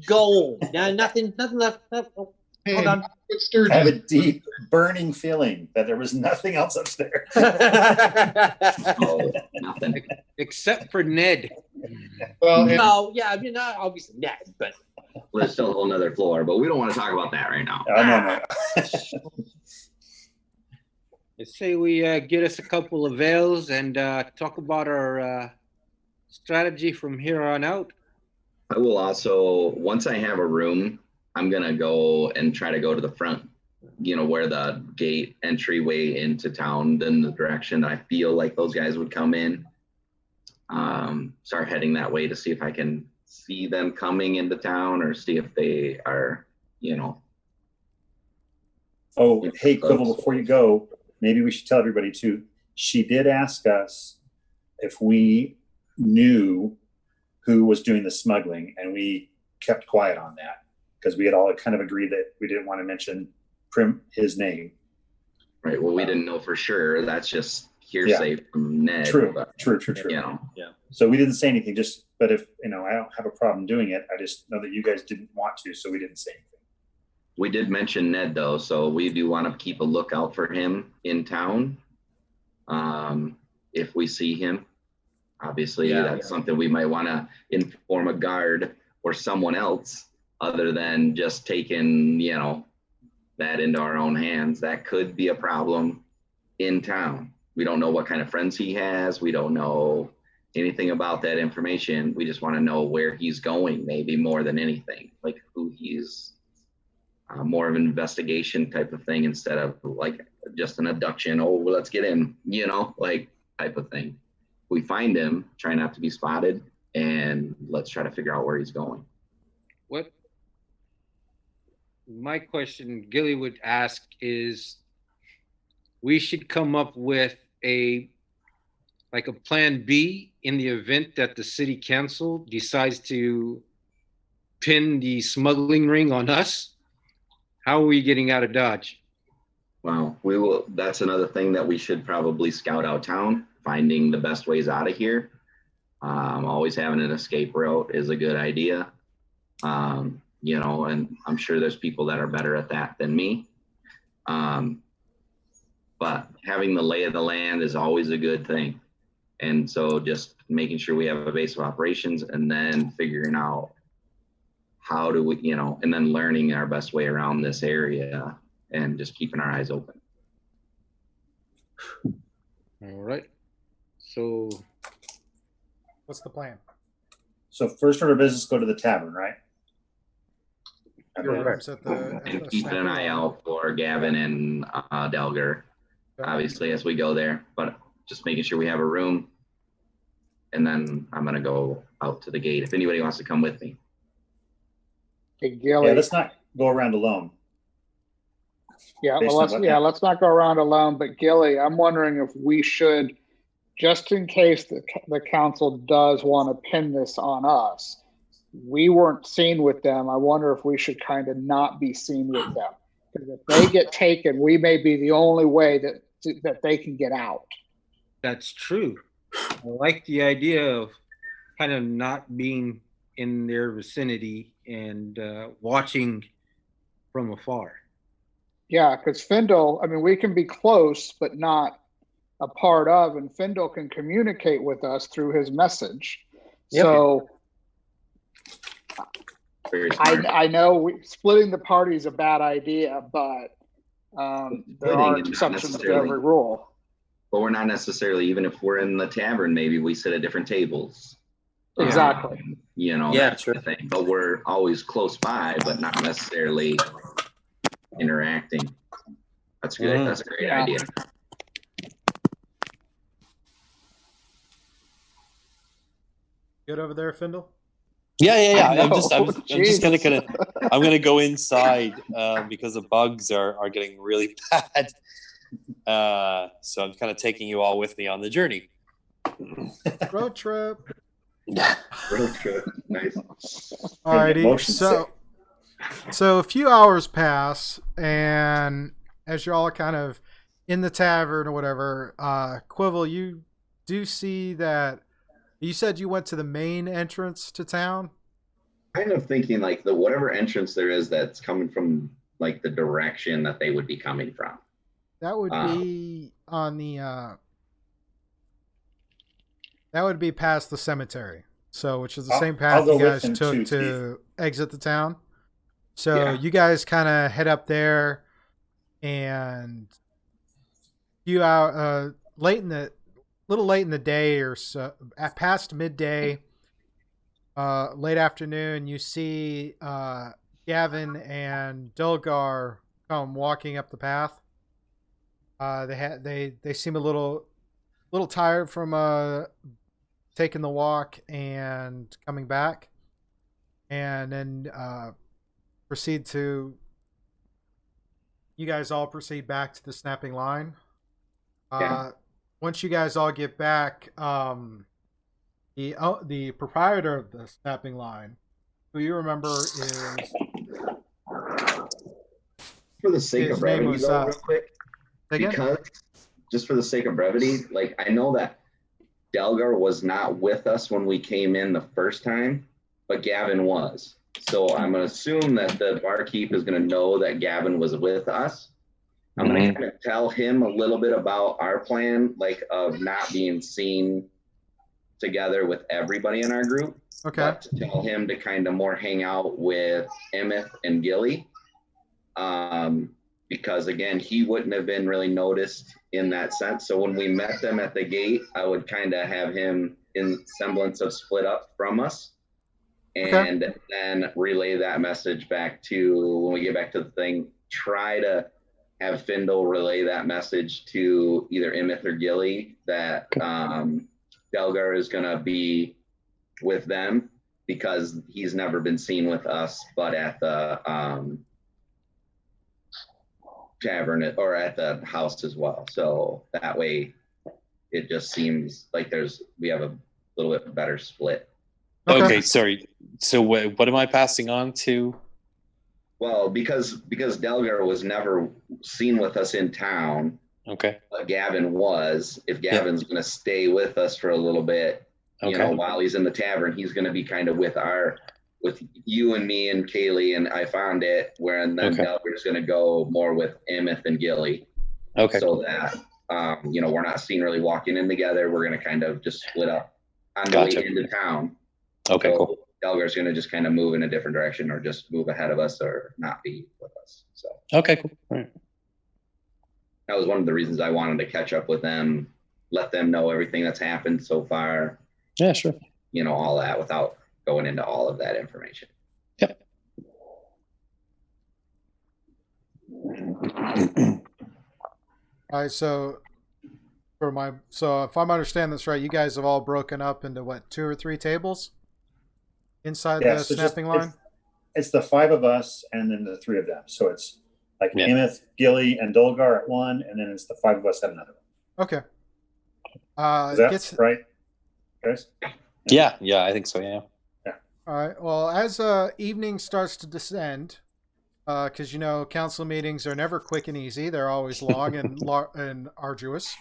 gold. Yeah, nothing left. Oh, hold on. I have a deep burning feeling that there was nothing else upstairs. Oh, nothing. Except for Ned. Well, No, yeah, I mean, not obviously Ned, but. Well, there's still a whole nother floor, but we don't want to talk about that right now. No. Let's say we get us a couple of ales and talk about our strategy from here on out. I will also, once I have a room, I'm going to go and try to go to the front, where the gate entryway into town, then the direction I feel like those guys would come in. Start heading that way to see if I can see them coming into town or see if they are, Oh, hey, Quibble, before you go, maybe we should tell everybody too. She did ask us if we knew who was doing the smuggling, and we kept quiet on that because we had all kind of agreed that we didn't want to mention his name. Right. Well, we didn't know for sure. That's just hearsay from Ned. True. But, True. you know. So we didn't say anything. But if I don't have a problem doing it, I just know that you guys didn't want to, so we didn't say anything. We did mention Ned though, so we do want to keep a lookout for him in town. If we see him, obviously that's something we might want to inform a guard or someone else, other than just taking, that into our own hands. That could be a problem in town. We don't know what kind of friends he has. We don't know anything about that information. We just want to know where he's going, maybe more than anything, like who he's more of an investigation type of thing instead of like just an abduction. Oh, well, let's get him, like type of thing. We find him, try not to be spotted, and let's try to figure out where he's going. What my question Gilly would ask is, we should come up with a plan B in the event that the city council decides to pin the smuggling ring on us. How are we getting out of Dodge? Well, we will. That's another thing that we should probably scout out town, finding the best ways out of here. Always having an escape route is a good idea. And I'm sure there's people that are better at that than me. But having the lay of the land is always a good thing. And so just making sure we have a base of operations and then figuring out how do we, and then learning our best way around this area and just keeping our eyes open. All right. So what's the plan? So first order of business, go to the tavern, right? Correct. And keep an eye out for Gavin and Delger, obviously, as we go there. But just making sure we have a room. And then I'm going to go out to the gate if anybody wants to come with me. Hey, Gilly. Yeah, let's not go around alone. Yeah, Based well, on let's not go around alone. But Gilly, I'm wondering if we should, just in case the council does want to pin this on us, we weren't seen with them. I wonder if we should kind of not be seen with them. Because if they get taken, we may be the only way that they can get out. That's true. I like the idea of kind of not being in their vicinity and watching from afar. Yeah, because Findle, we can be close, but not a part of, and Findle can communicate with us through his message. Yep. So I know splitting the party is a bad idea, but there are exceptions to every rule. But we're not necessarily, even if we're in the tavern, maybe we sit at different tables. Exactly. That sort of thing. But we're always close by, but not necessarily interacting. That's good. That's a great idea. Good over there, Findle? Yeah. I'm gonna go inside because the bugs are getting really bad. So I'm kind of taking you all with me on the journey. Road trip. Road trip. Nice. Alrighty. So a few hours pass, and as you're all kind of in the tavern or whatever, Quibble, you do see that you said you went to the main entrance to town. Kind of thinking like whatever entrance there is that's coming from like the direction that they would be coming from. That would be on the that would be past the cemetery. So which is the same path you guys took to exit the town. So you guys kind of head up there, and little late in the day or so, past midday, late afternoon, you see Gavin and Dulgar come walking up the path. They seem a little tired from taking the walk and coming back, and then you guys all proceed back to the snapping line. Once you guys all get back, The proprietor of the snapping line, who you remember is For the sake his of name brevity, was though, real quick, again. because just for the sake of brevity, like I know that Delgar was not with us when we came in the first time, but Gavin was. So I'm going to assume that the barkeep is going to know that Gavin was with us. I'm going to kind of tell him a little bit about our plan, like of not being seen together with everybody in our group. Okay. But to tell him to kind of more hang out with Emmett and Gilly. Because again, he wouldn't have been really noticed in that sense. So when we met them at the gate, I would kind of have him in semblance of split up from us, and then relay that message back to, when we get back to the thing, try to have Findle relay that message to either Emmett or Gilly that Delgar is going to be with them, because he's never been seen with us, but at the tavern or at the house as well. So that way it just seems like we have a little bit better split. Okay, sorry. So what am I passing on to? Well, because Delgar was never seen with us in town. Okay. But Gavin was. If Gavin's going to stay with us for a little bit, you know, while he's in the tavern, he's going to be kind of with you and me and Kaylee, and I found it, where and then Delgar's going to go more with Emmett and Gilly. Okay. So that, you know, we're not seen really walking in together. We're going to kind of just split up on the way into town. Okay, so cool. Delgar's going to just kind of move in a different direction, or just move ahead of us, or not be with us. So. Okay, cool. All right. That was one of the reasons I wanted to catch up with them, let them know everything that's happened so far. Yeah, sure. You know, all that without going into all of that information. Yep. All right, so if I'm understanding this right, you guys have all broken up into what, 2 or 3 tables inside the snapping line? It's the 5 of us and then the 3 of them. So it's like Emmett, Gilly, and Dolgar at one, and then it's the 5 of us at another one. Okay. Is that right, guys? Yeah, I think so. Yeah. All right. Well, as evening starts to descend, because you know council meetings are never quick and easy; they're always long and arduous.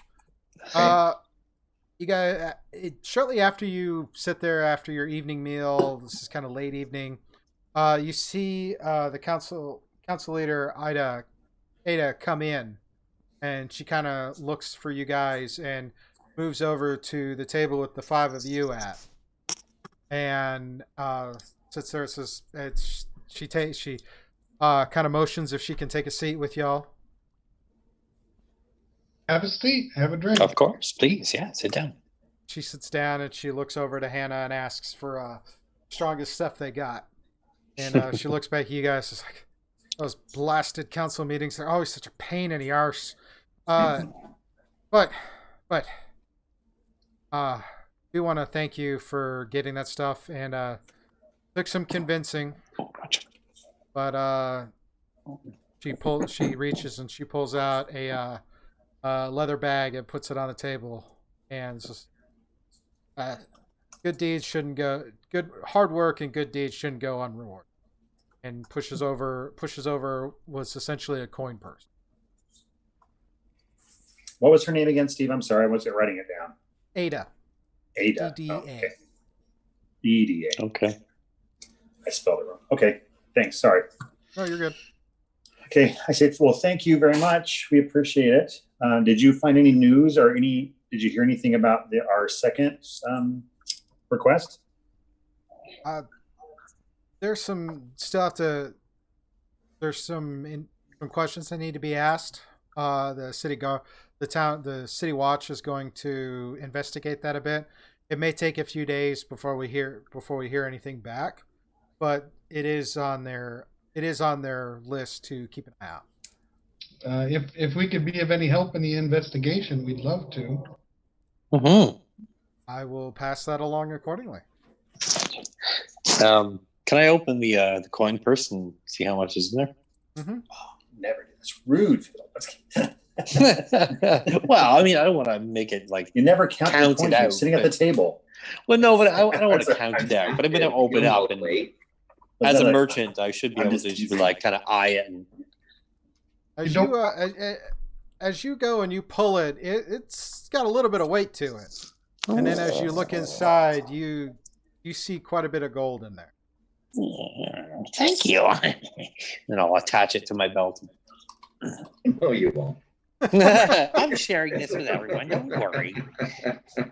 You guys, shortly after you sit there after your evening meal, this is kind of late evening. You see the council leader Ada come in, and she kind of looks for you guys and moves over to the table with the 5 of you at. And sits there. She kind of motions if she can take a seat with y'all. Have a seat. Have a drink. Of course, please. Yeah, sit down. She sits down and she looks over to Hannah and asks for strongest stuff they got. And she looks back at you guys. It's like, those blasted council meetings. They're always such a pain in the arse. But we want to thank you for getting that stuff, and took some convincing, but she reaches and she pulls out a leather bag and puts it on the table, and it's just, good hard work and good deeds shouldn't go unrewarded, and pushes over was essentially a coin purse. What was her name again, Steve? I'm sorry, I wasn't writing it down. Ada. Ada. EDA. Oh, okay. EDA. Okay. I spelled it wrong. Okay. Thanks. Sorry. No, you're good. Okay. I said, well, thank you very much. We appreciate it. Did you find any news or did you hear anything about our second request? There's some questions that need to be asked. The city watch is going to investigate that a bit. It may take a few days before we hear anything back, but it is on their list to keep an eye out. If we could be of any help in the investigation, we'd love to. Mm-hmm. I will pass that along accordingly. Can I open the coin purse and see how much is in there? Mm-hmm. Oh, never do. That's rude. Well, I mean, I don't want to make it like You never count your Count it points. You're out, sitting at the but- table. well, no, but I don't want to That's count a- it out. But I'm going to open You'll up know and late. as a Like, merchant, I should be I'm able just to teasing. like kind of eye it and As You you as you go and you pull it, it's got a little bit of weight to it. And then as you look inside, you see quite a bit of gold in there. Thank you. And I'll attach it to my belt. No, you won't. I'm sharing this with everyone. Don't worry.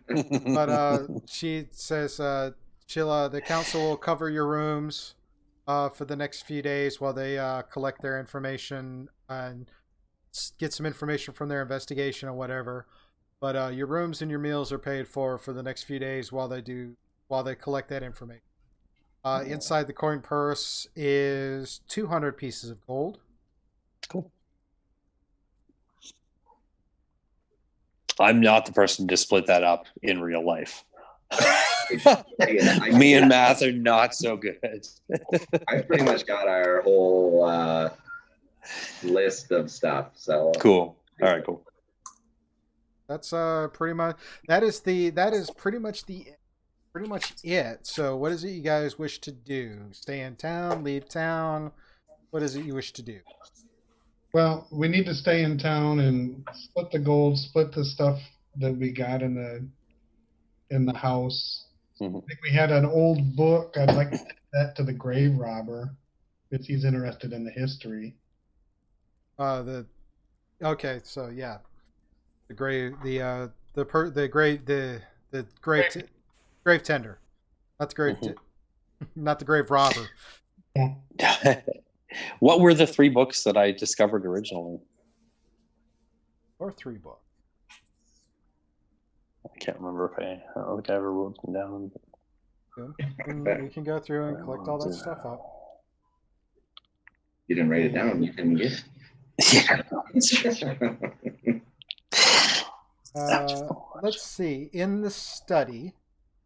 But she says the council will cover your rooms for the next few days while they collect their information and get some information from their investigation or whatever. But your rooms and your meals are paid for the next few days while they collect that information. Inside the coin purse is 200 pieces of gold. Cool. I'm not the person to split that up in real life. Me and math are not so good. I've pretty much got our whole list of stuff. So Cool. All right, cool. That's pretty much that is pretty much it. So what is it you guys wish to do? Stay in town, leave town? What is it you wish to do? Well, we need to stay in town and split the gold, split the stuff that we got in the house. Mhm. I think we had an old book. I'd like to take that to the grave robber if he's interested in the history. Okay, so yeah. The grave grave tender. Not the grave not the grave robber. What were the 3 books that I discovered originally? Or 3 books. I can't remember if I don't think I ever wrote them down. Good. And we can go through and collect all that stuff up. you didn't write it down. You couldn't get it. Let's see. In the study,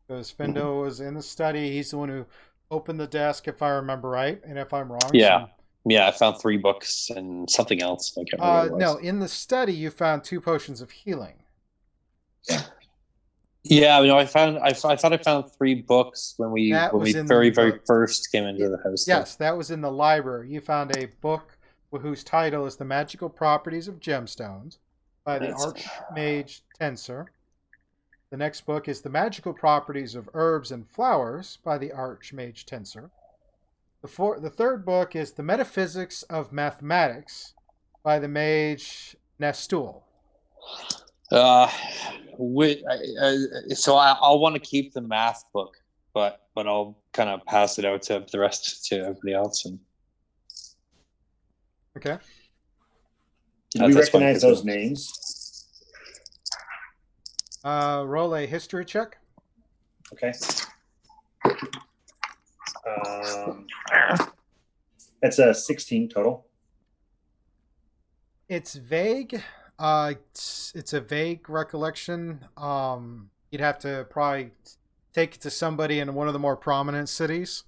because Fendo was in the study, he's the one who opened the desk, if I remember right, and if I'm wrong. Yeah. Yeah, I found 3 books and something else. I can't remember what it was. No, in the study you found 2 potions of healing. Yeah, I thought I found 3 books when we very first came into the house. Yes, that was in the library. You found a book whose title is The Magical Properties of Gemstones by the Archmage Tensor. The next book is The Magical Properties of Herbs and Flowers by the Archmage Tensor. The third book is The Metaphysics of Mathematics by the Mage Nestul. So I'll want to keep the math book, but I'll kind of pass it out to the rest to everybody else. And okay. Do we recognize those names? Roll a history check. Okay. That's a 16 total. It's vague. It's a vague recollection. You'd have to probably take it to somebody in one of the more prominent cities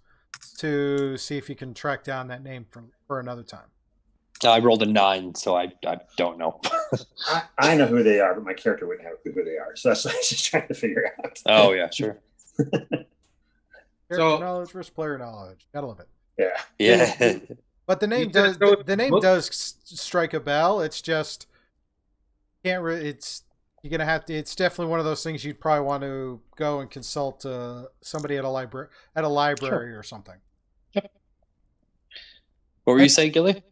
to see if you can track down that name for another time. I rolled a 9, so I don't know. I know who they are, but my character wouldn't have who they are. So that's what I was just trying to figure out. Oh, yeah, sure. Character knowledge versus player knowledge. Gotta love it. Yeah. But the name does strike a bell. It's just it's you're gonna have to. It's definitely one of those things you'd probably want to go and consult somebody at a library or something. What were you saying, Gilly?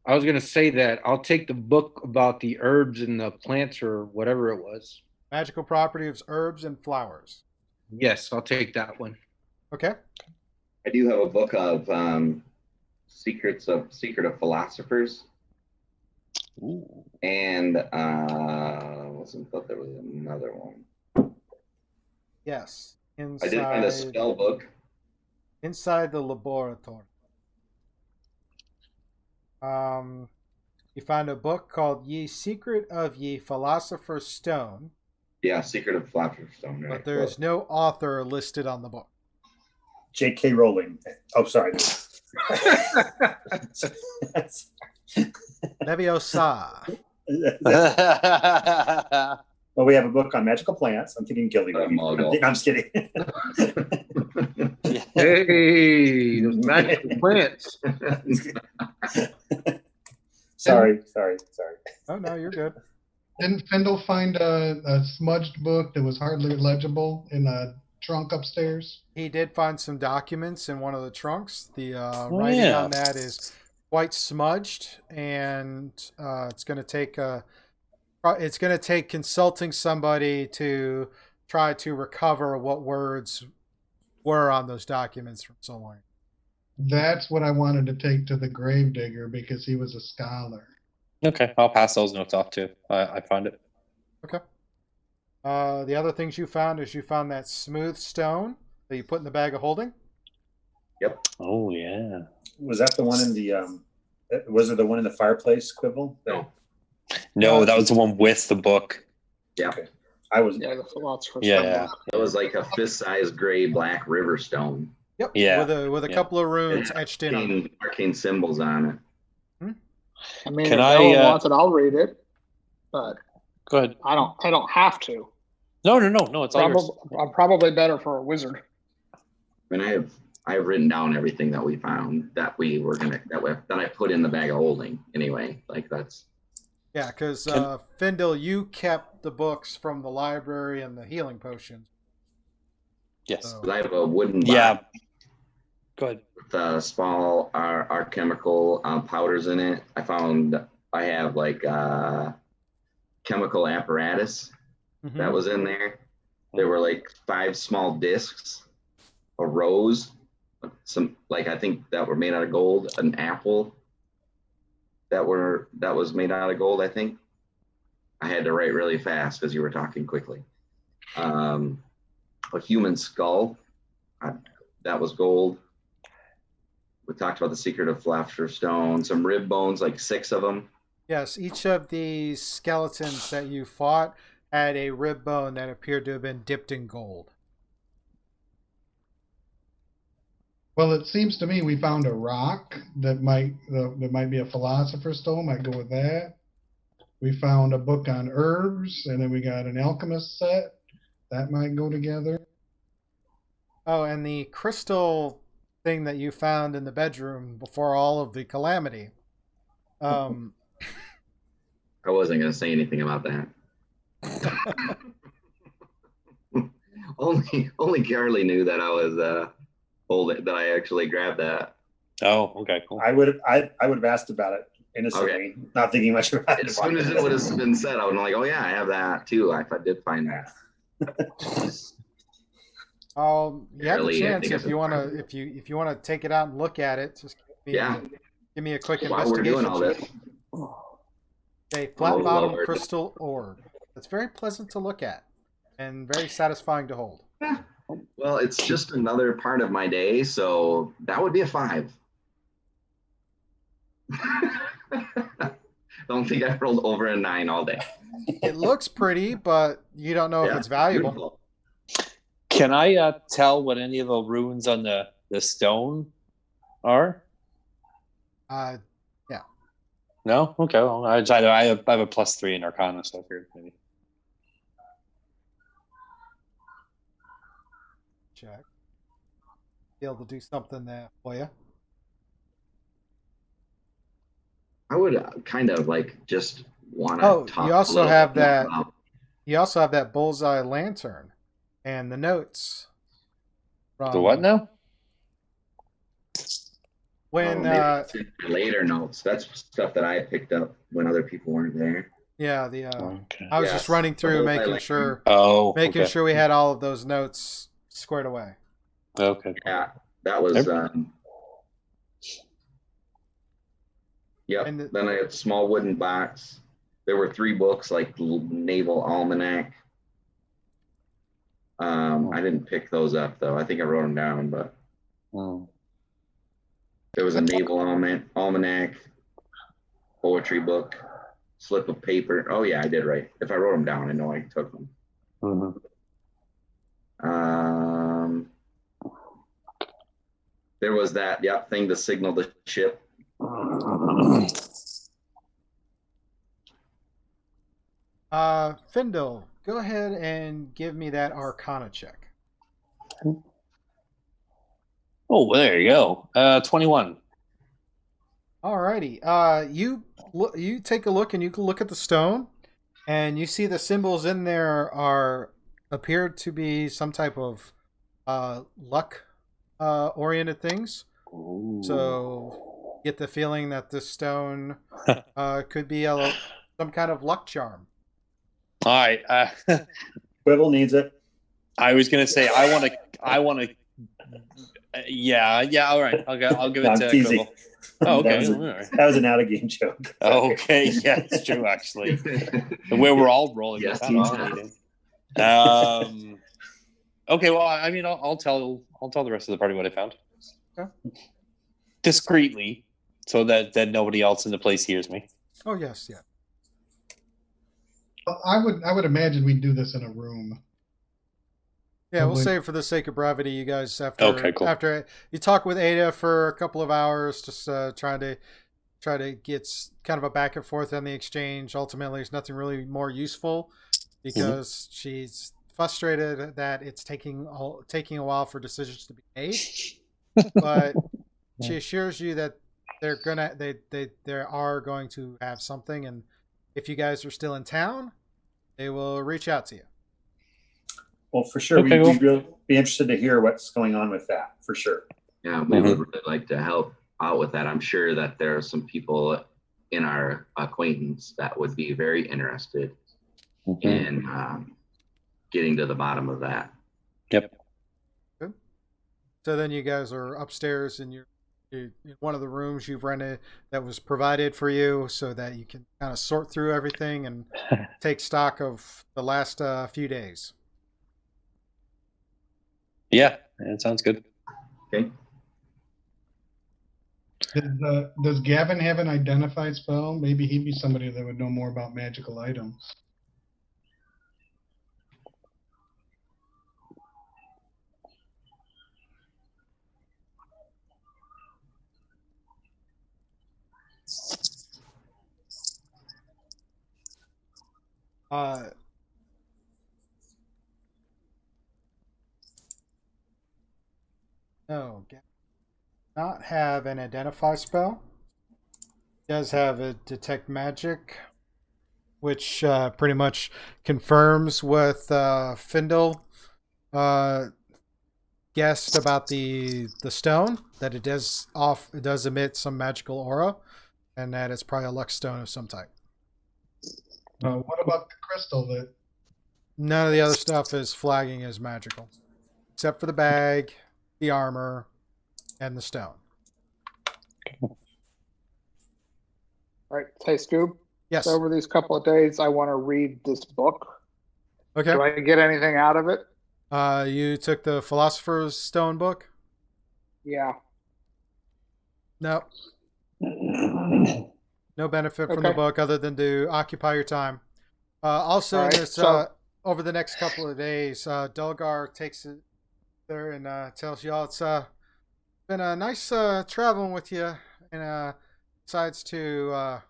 I was gonna say that I'll take the book about the herbs and the plants or whatever it was. Magical Properties of Herbs and Flowers. Yes, I'll take that one. Okay. I do have a book of Secret of Philosophers. Ooh. And thought there was another one. Yes. I did find a spell book. Inside the laboratory. You find a book called Ye Secret of Ye Philosopher's Stone. Yeah, Secret of Philosopher's Stone. Right? But there's no author listed on the book. J.K. Rowling. Oh, sorry. Leviosa. Well, we have a book on magical plants. I'm thinking gillyweed. Muggle. I'm just kidding. Hey, those magical plants. Sorry. Oh no, you're good. Didn't Findle find a smudged book that was hardly legible in a trunk upstairs? He did find some documents in one of the trunks. The writing on that is quite smudged, and it's going to take consulting somebody to try to recover what words were on those documents from somewhere. That's what I wanted to take to the gravedigger because he was a scholar. Okay, I'll pass those notes off too. I found it. Okay. The other things you found is you found that smooth stone that you put in the bag of holding. Yep. Oh yeah. Was that the one in the was it the one in the fireplace quibble? No, that was the one with the book. Yeah. Okay. I was Yeah, the philosopher's Yeah. stone. It was like a fist-sized gray black river stone. Yep. Yeah. With a couple of runes etched in on it. Arcane symbols on it. I mean, Can if I, no one wants it, I'll read it. But Go ahead. I don't have to. No. It's all yours. I'm probably better for a wizard. I mean, I have written down everything that we found that I put in the bag of holding anyway. Like that's. Yeah, because Findle, you kept the books from the library and the healing potions. Yes. So, I have a wooden box Yeah. Go ahead. with small our chemical powders in it. I have like chemical apparatus that was in there. There were like 5 small discs, a rose, some I think that were made out of gold, an apple that was made out of gold. I think I had to write really fast because you were talking quickly. A human skull, that was gold. We talked about the secret of philosopher's stone, some rib bones, like 6 of them. yes, each of these skeletons that you fought had a rib bone that appeared to have been dipped in gold. Well, it seems to me we found a rock that might be a philosopher's stone. Might go with that. We found a book on herbs, and then we got an alchemist set that might go together. Oh, and the crystal thing that you found in the bedroom before all of the calamity. I wasn't going to say anything about that. only Carly knew that I was that I actually grabbed that. Oh, okay, cool. I would have asked about it innocently, not thinking much about it. As soon as it would have been said, I would have like, oh yeah, I have that too. I did find that. You have the Really, I chance think if you want to if you want to take it out and look at it. Just give me a quick While we're doing investigation all check. this, A flat bottom Lord. crystal orb. It's very pleasant to look at and very satisfying to hold. well, it's just another part of my day, so that would be a 5. Don't think I've rolled over a 9 all day. It looks pretty, but you don't know if it's valuable. Beautiful. Can I tell what any of the runes on the stone are? Yeah. No? Okay. Well, I have a +3 in Arcana, so I figured maybe. Check. Be able to do something there for you. I would kind of just want to Oh, talk. you a also little have bit more that. about- You also have that bullseye lantern and the notes. The what now? When maybe it's in my later notes. That's stuff that I picked up when other people weren't there. yeah, Okay. I was just running through, bullseye making lantern. sure, Okay. sure we had all of those notes squared away. Okay. Yeah, that was. Yep. And Then I had a small wooden box. There were 3 books, like Naval Almanac. I didn't pick those up though. I think I wrote them down, but there was a Naval Almanac, poetry book, slip of paper. Oh yeah, I did write. If I wrote them down, I know I took them. There was that thing to signal the ship. Findle, go ahead and give me that Arcana check. Oh, there you go. 21. Alrighty. You take a look and you can look at the stone, and you see the symbols in there appear to be some type of luck oriented things. Ooh. So get the feeling that this stone could be some kind of luck charm. All right. Quibble needs it. I was gonna say I want to. Yeah. All right. I'll give it I'm to teasing. Quibble. Oh, okay. That was, All right. that was an out of game joke. Okay. Yeah, it's true actually. And where we're all rolling. Yes, That's fascinating. Okay. Well, I mean, I'll tell the rest of the party what I found. Okay. Discreetly, so that nobody else in the place hears me. Oh yes, yeah. I would imagine we'd do this in a room. Yeah, we'll Probably. say for the sake of brevity, you guys Okay, cool. after you talk with Ada for a couple of hours, just trying to get kind of a back and forth on the exchange. Ultimately, there's nothing really more useful because she's frustrated that it's taking a while for decisions to be made. But she assures you that they are going to have something, and if you guys are still in town, they will reach out to you. Well, for sure, Okay, we'd really be interested to hear what's going on with that, for sure. Yeah, we would really like to help out with that. I'm sure that there are some people in our acquaintance that would be very interested in getting to the bottom of that. Yep. Good. So then you guys are upstairs in in one of the rooms you've rented that was provided for you so that you can kind of sort through everything and take stock of the last few days. Yeah, it sounds good. Okay. Does Gavin have an identify spell? Maybe he'd be somebody that would know more about magical items. No, not have an identify spell. Does have a detect magic, which pretty much confirms what Findle guessed about the stone, that it does emit some magical aura, and that it's probably a luck stone of some type. What about the crystal that? None of the other stuff is flagging as magical, except for the bag, the armor, and the stone. All right. Hey, Scoob. Yes. So over these couple of days, I want to read this book. Okay. Do I get anything out of it? You took the Philosopher's Stone book? Yeah. No. No benefit from the book other than to occupy your time. Also, right, this over the next couple of days, Dulgar takes it there and tells y'all it's been a nice traveling with you, and decides to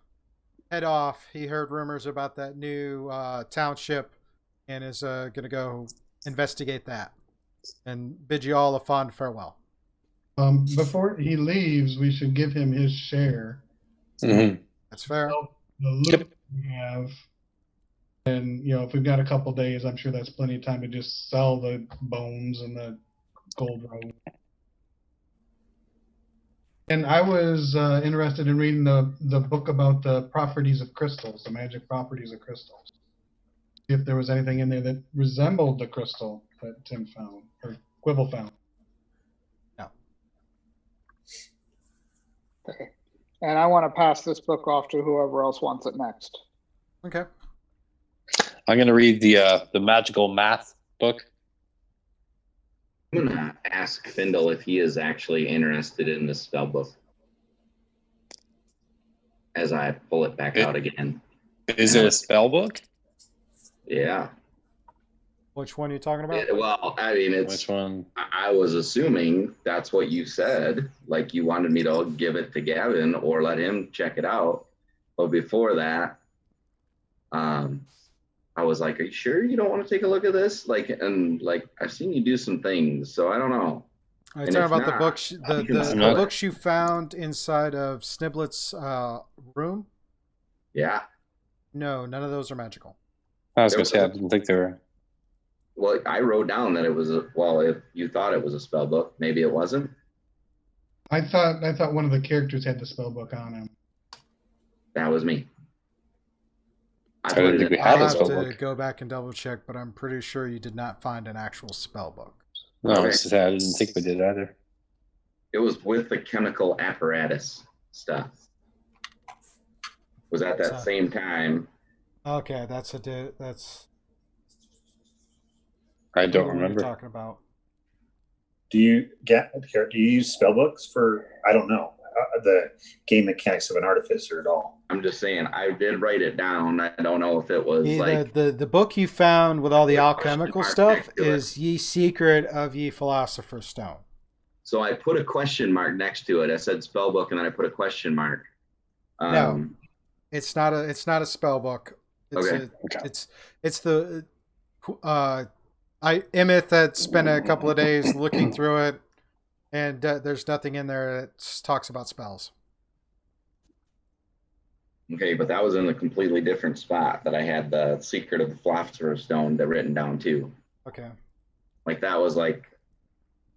head off. He heard rumors about that new township and is going to go investigate that, and bid you all a fond farewell. Before he leaves, we should give him his share. That's fair. The loot we have, and if we've got a couple days, I'm sure that's plenty of time to just sell the bones and the gold robe. And I was interested in reading the book about the properties of crystals, the magic properties of crystals. If there was anything in there that resembled the crystal that Tim found, or Quibble found. No. Okay. And I want to pass this book off to whoever else wants it next. Okay. I'm going to read the magical math book. I'm gonna ask Findle if he is actually interested in the spell book. As I pull it back out again. Is it a spell book? Yeah. Which one are you talking about? Well, I mean, it's Which one? I was assuming that's what you said. Like you wanted me to give it to Gavin or let him check it out. But before that, I was like, "Are you sure you don't want to take a look at this?" Like, and like I've seen you do some things, so I don't know. Are you And talking if about the not, books, you can the spill it. books you found inside of Sniblet's room? Yeah. No, none of those are magical. I was gonna say I didn't think they were. Well, I wrote down that it was a. Well, if you thought it was a spell book, maybe it wasn't. I thought one of the characters had the spell book on him. That was me. I didn't think we had I'll a have spell to book. go back and double check, but I'm pretty sure you did not find an actual spell book. No, I Okay. was gonna say I didn't think we did either. It was with the chemical apparatus stuff. Was at that So- same time. Okay, that's. I don't what are you remember. talking about? Do you use spell books for? I don't know the game mechanics of an artificer at all. I'm just saying, I did write it down. I don't know if it was like The book you found with all the With a question alchemical mark stuff next to it. is Ye Secret of Ye Philosopher's Stone. So I put a question mark next to it. I said spell book, and then I put a question mark. No. It's not a spell book. It's Okay. it's the Emeth had spent a couple of days looking through it, and there's nothing in there that talks about spells. Okay, but that was in a completely different spot that I had the secret of the philosopher's stone that written down too. Okay. Like that was like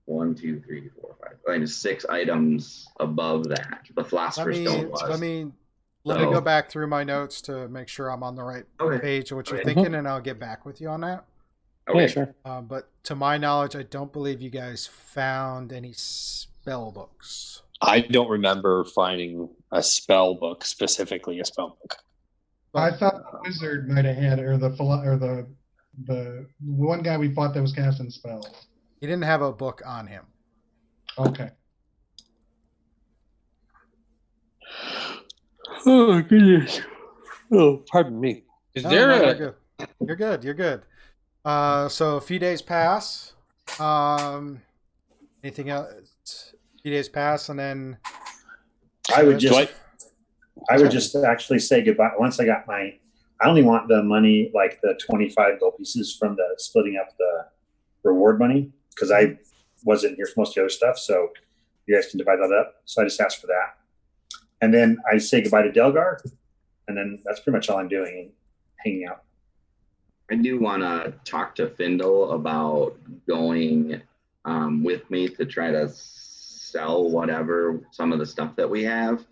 1, 2, 3, 4, 5, like 6 items above that. The philosopher's stone was. Let me go back through my notes to make sure I'm on the right Okay. page of what you're Okay. thinking, and I'll get back with you on that. Okay. Yeah, sure. But to my knowledge, I don't believe you guys found any spell books. I don't remember finding a spell book, specifically a spell book. I thought the wizard might have had, or the one guy we fought that was casting spells. He didn't have a book on him. Okay. Oh goodness! Oh, pardon me. Is No, there no, a? you're good. You're good. You're good. So a few days pass. Anything else? A few days pass, and then I would Do just. I would just actually say goodbye. Once I got I only want the money, like the 25 gold pieces from the splitting up the reward money, because I wasn't here for most of the other stuff. So you guys can divide that up. So I just asked for that. And then I say goodbye to Delgar. And then that's pretty much all I'm doing, hanging out. I do want to talk to Findle about going with me to try to sell some of the stuff that we have.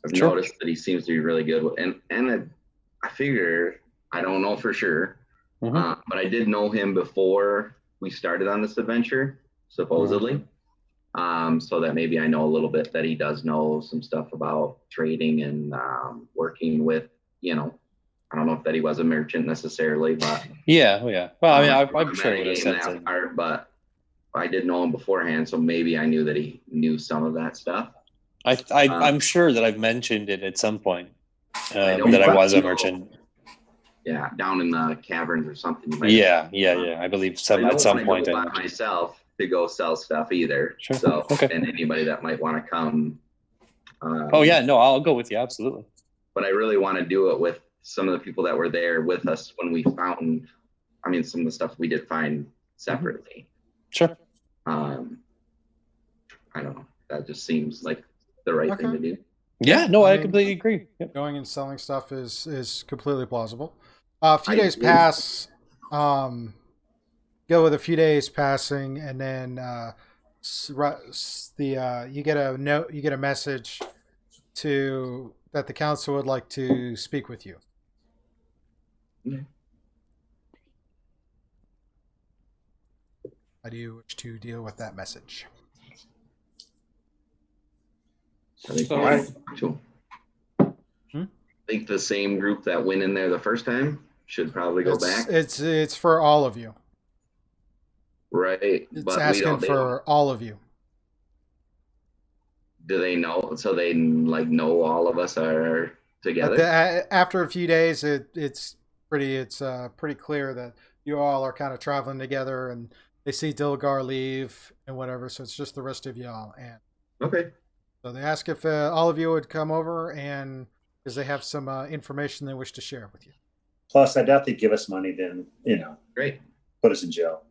I've Sure. noticed that he seems to be really good with, and I figure, I don't know for sure, Mhm. but I did know him before we started on this adventure, supposedly. So that maybe I know a little bit that he does know some stuff about trading and working with, I don't know if that he was a merchant necessarily, but Yeah, oh yeah. Well, I mean, I'm sure it metagaming would have said that something. part, but I did know him beforehand, so maybe I knew that he knew some of that stuff. I'm sure that I've mentioned it at some point I don't that I was a know. merchant. Yeah, down in the caverns or something. you might- Yeah. I believe I don't at some wanna point. go I by myself to go sell stuff either. Sure. So, Okay. and anybody that might want to come. Oh yeah, no, I'll go with you absolutely. But I really want to do it with some of the people that were there with us when we found. Some of the stuff we did find separately. Sure. I don't know. That just seems like the right thing Okay. to do. Yeah, no, I I mean- completely agree. Yep. going and selling stuff is completely plausible. A few I days agree. pass. Go with a few days passing, and then you get a note. You get a message that the council would like to speak with you. Okay. How do you wish to deal with that message? I think, So- Hmm? I think the same group that went in there the first time should probably go back. It's for all of you. Right. It's But asking they for all of you. do they know? So they know all of us are together? After a few days, it's pretty clear that you all are kind of traveling together, and they see Dilgar leave and whatever. So it's just the rest of y'all, and Okay. so they ask if all of you would come over, and because they have some information they wish to share with you. Plus, I doubt they'd give us money. Then Great. put us in jail.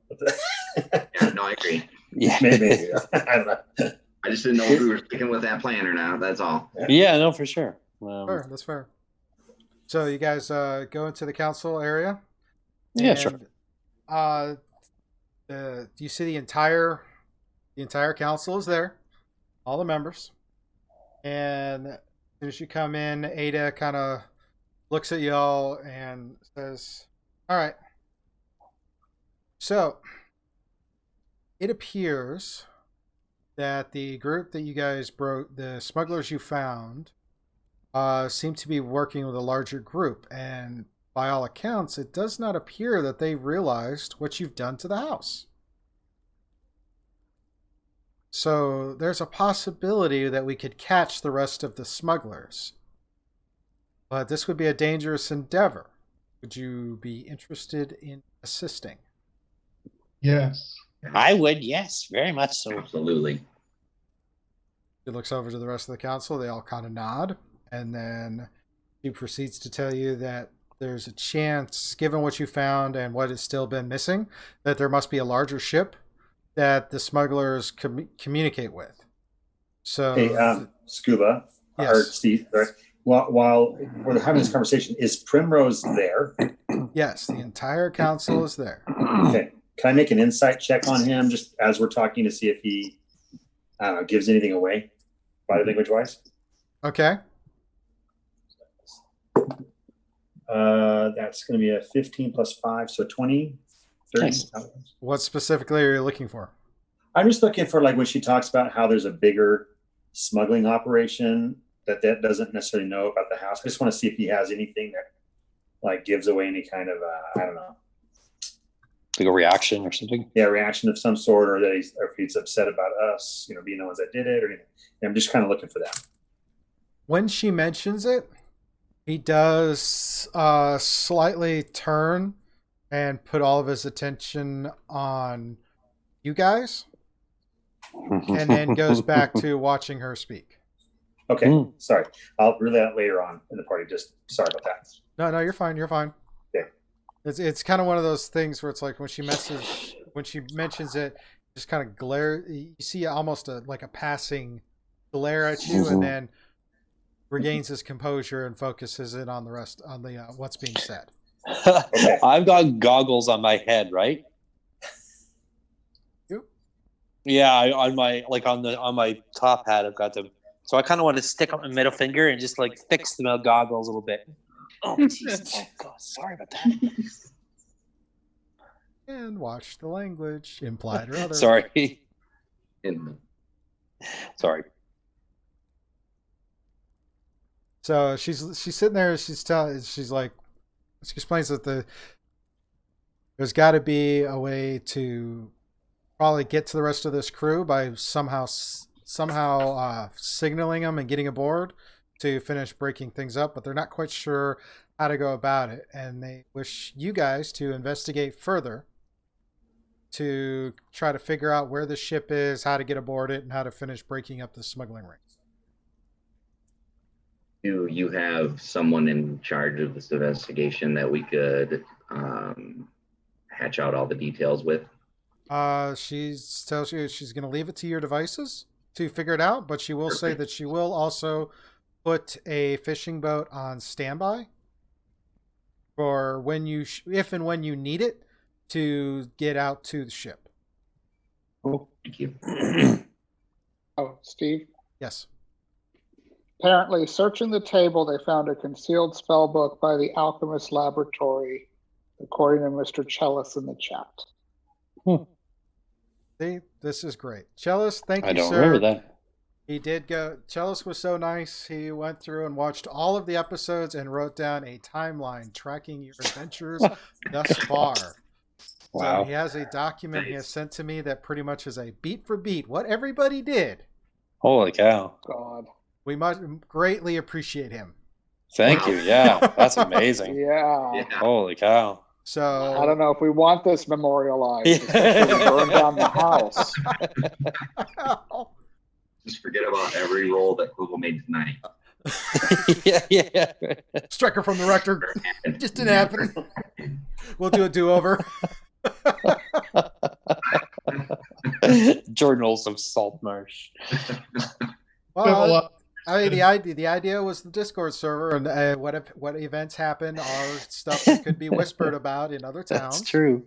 Yeah, no, I agree. Yeah. Maybe. I don't know. I just didn't know if we were sticking with that plan or not. That's all. Yeah, no, for sure. Sure, that's fair. So you guys go into the council area. Yeah, sure. You see the entire council is there, all the members, and as soon as you come in, Ada kind of looks at y'all and says, "All right. So it appears that the group that you guys broke, the smugglers you found, seem to be working with a larger group, and by all accounts, it does not appear that they realized what you've done to the house. So there's a possibility that we could catch the rest of the smugglers. But this would be a dangerous endeavor. Would you be interested in assisting?" Yes. I would, yes, very much so. Absolutely. She looks over to the rest of the council. They all kind of nod. And then she proceeds to tell you that there's a chance, given what you found and what has still been missing, that there must be a larger ship that the smugglers communicate with. So, Hey, Scuba, Yes. or Steve, right? While we're having this conversation, is Primrose there? yes, the entire council is there. Okay. Can I make an insight check on him just as we're talking to see if he, I don't know, gives anything away, body language wise? Okay. That's going to be a 15 plus 5, so 20, 30. Nice. What specifically are you looking for? I'm just looking for, like, when she talks about how there's a bigger smuggling operation that doesn't necessarily know about the house. I just want to see if he has anything that, like, gives away any kind of, I don't know. Like a reaction or something? Yeah, reaction of some sort, or that or if he's upset about us, being the ones that did it, or anything. I'm just kind of looking for that. When she mentions it, he does slightly turn and put all of his attention on you guys, and then goes back to watching her speak. Okay, sorry. I'll relay that later on in the party. Just sorry about that. No, you're fine. You're fine. Okay. It's kind of one of those things where it's like when she mentions it, just kind of glare. You see almost like a passing glare at you, and then regains his composure and focuses in on the rest on the what's being said. Okay. I've got goggles on my head, right? You? Yeah, on my top hat, I've got them. So I kind of want to stick up my middle finger and just like fix the goggles a little bit. Oh, Jesus. Oh, God. Sorry about that. And watch the language, implied or other. Sorry. Sorry. So she's sitting there. She explains that there's got to be a way to probably get to the rest of this crew by somehow signaling them and getting aboard to finish breaking things up, but they're not quite sure how to go about it, and they wish you guys to investigate further to try to figure out where the ship is, how to get aboard it, and how to finish breaking up the smuggling ring. Do you have someone in charge of this investigation that we could hatch out all the details with? She tells you she's going to leave it to your devices to figure it out, but she will say that she will also put a fishing boat on standby for when if and when you need it to get out to the ship. Cool. Thank you. Oh, Steve. Yes. Apparently, searching the table, they found a concealed spell book by the Alchemist Laboratory, according to Mr. Chellis in the chat. See, this is great. Chellis, thank you, I don't sir. remember that. He did go. Chellis was so nice. He went through and watched all of the episodes and wrote down a timeline tracking your adventures thus far. Wow. So he has a document he has sent to me that pretty much is a beat for beat what everybody did. Holy cow. God. We must greatly appreciate him. Thank you. Yeah, that's amazing. Yeah. Holy cow. So I don't know if we want this memorialized. Especially when we burn down the house. Just forget about every roll that Google made tonight. yeah. Striker from the rector. Just didn't happen. We'll do a do-over. Journals of Saltmarsh. Well, I mean, the idea was the Discord server, and what events happen are stuff that could be whispered about in other towns. That's true.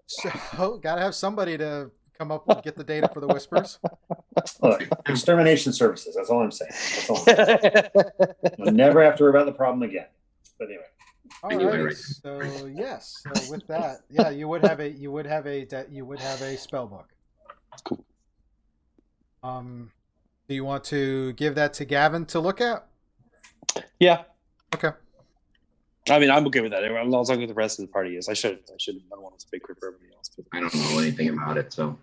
So, gotta have somebody to come up with get the data for the whispers. Look, extermination services. That's all I'm saying. That's all I'm saying. You'll never have to worry about the problem again. But anyway. All right. So yes. So with that, yeah, you would have a spell book. Cool. Do you want to give that to Gavin to look at? Yeah. Okay. I mean, I'm okay with that. I'm not talking with the rest of the party is. I don't want to speak for everybody else. But. I don't know anything about it, so.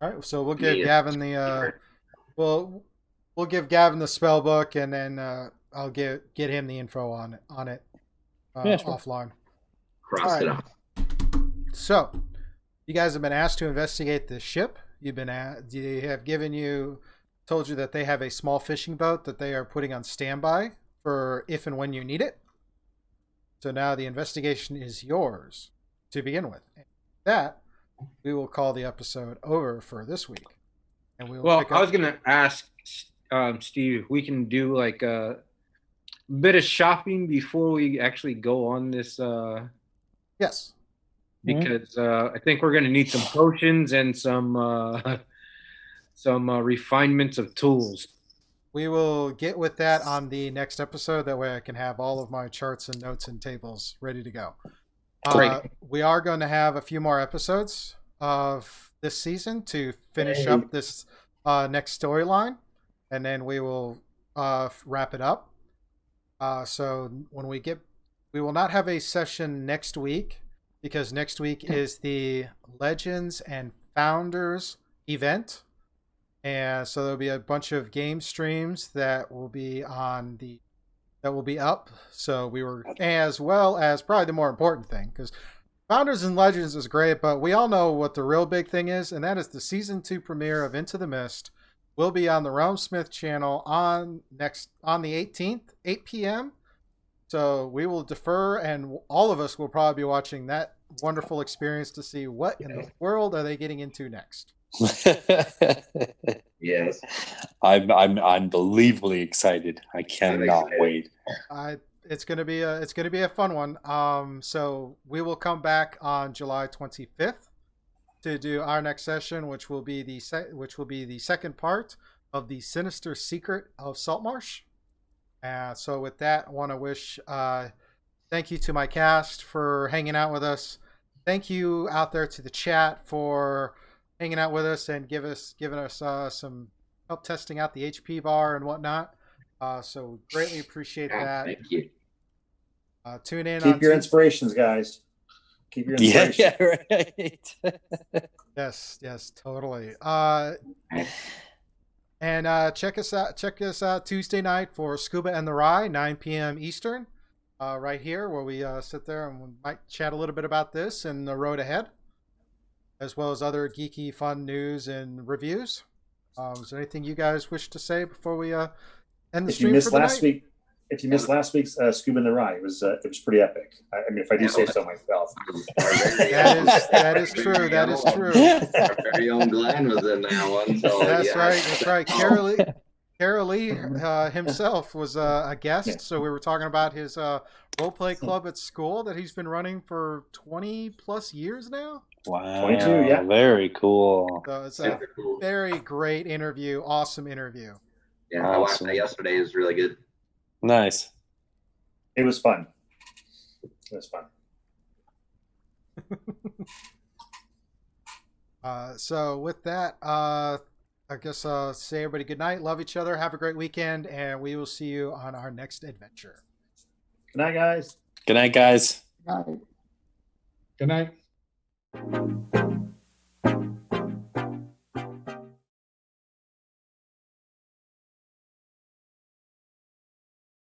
All right. So we'll give Gavin the we'll give Gavin the spell book, and then I'll get him the info on it offline. Cross it off. So, you guys have been asked to investigate the ship. They have told you that they have a small fishing boat that they are putting on standby for if and when you need it. So now the investigation is yours to begin with. That we will call the episode over for this week, and we will. Well, I was gonna ask Steve if we can do like a bit of shopping before we actually go on this. Yes. Because I think we're going to need some potions and some refinements of tools. We will get with that on the next episode. That way I can have all of my charts and notes and tables ready to go. Great. We are going to have a few more episodes of this season to finish up this next storyline, and then we will wrap it up. So when we will not have a session next week, because next week is the Legends and Founders event. And so there'll be a bunch of game streams that will be up. So as well as probably the more important thing, because Founders and Legends is great, but we all know what the real big thing is, and that is the season 2 premiere of Into the Mist will be on the Realmsmith channel on the 18th, 8 p.m. So we will defer, and all of us will probably be watching that wonderful experience to see what in the world are they getting into next. Yes. I'm unbelievably excited. I cannot wait. It's gonna be a fun one. So we will come back on July 25th to do our next session, which will be the second part of the Sinister Secret of Saltmarsh. So with that, I want to wish thank you to my cast for hanging out with us. Thank you out there to the chat for hanging out with us and giving us some help testing out the HP bar and whatnot. So greatly appreciate that. Thank you. Tune in. Keep your inspirations, guys. Keep your inspirations. Yeah, right. Yes, totally. And check us out Tuesday night for Scuba and the Rye, 9 p.m. Eastern, right here, where we sit there and we might chat a little bit about this and the road ahead, as well as other geeky, fun news and reviews. Is there anything you guys wish to say before we end the stream for the night? If you missed last week's Scuba and the Rye, it was pretty epic. I mean, if I do say so myself. That is true. That is true. Our very own Glenn was in that one. So That's right. Carol Lee himself was a guest. Yeah. So we were talking about his role-play club at school that he's been running for 20 plus years now. Wow. 22, yeah. Very cool. So it's a very great interview. Awesome interview. Yeah, I watched that yesterday. It was really good. Nice. It was fun. So with that, I guess say everybody good night. Love each other. Have a great weekend, and we will see you on our next adventure. Good night, guys. Good night, guys. Night. Good night.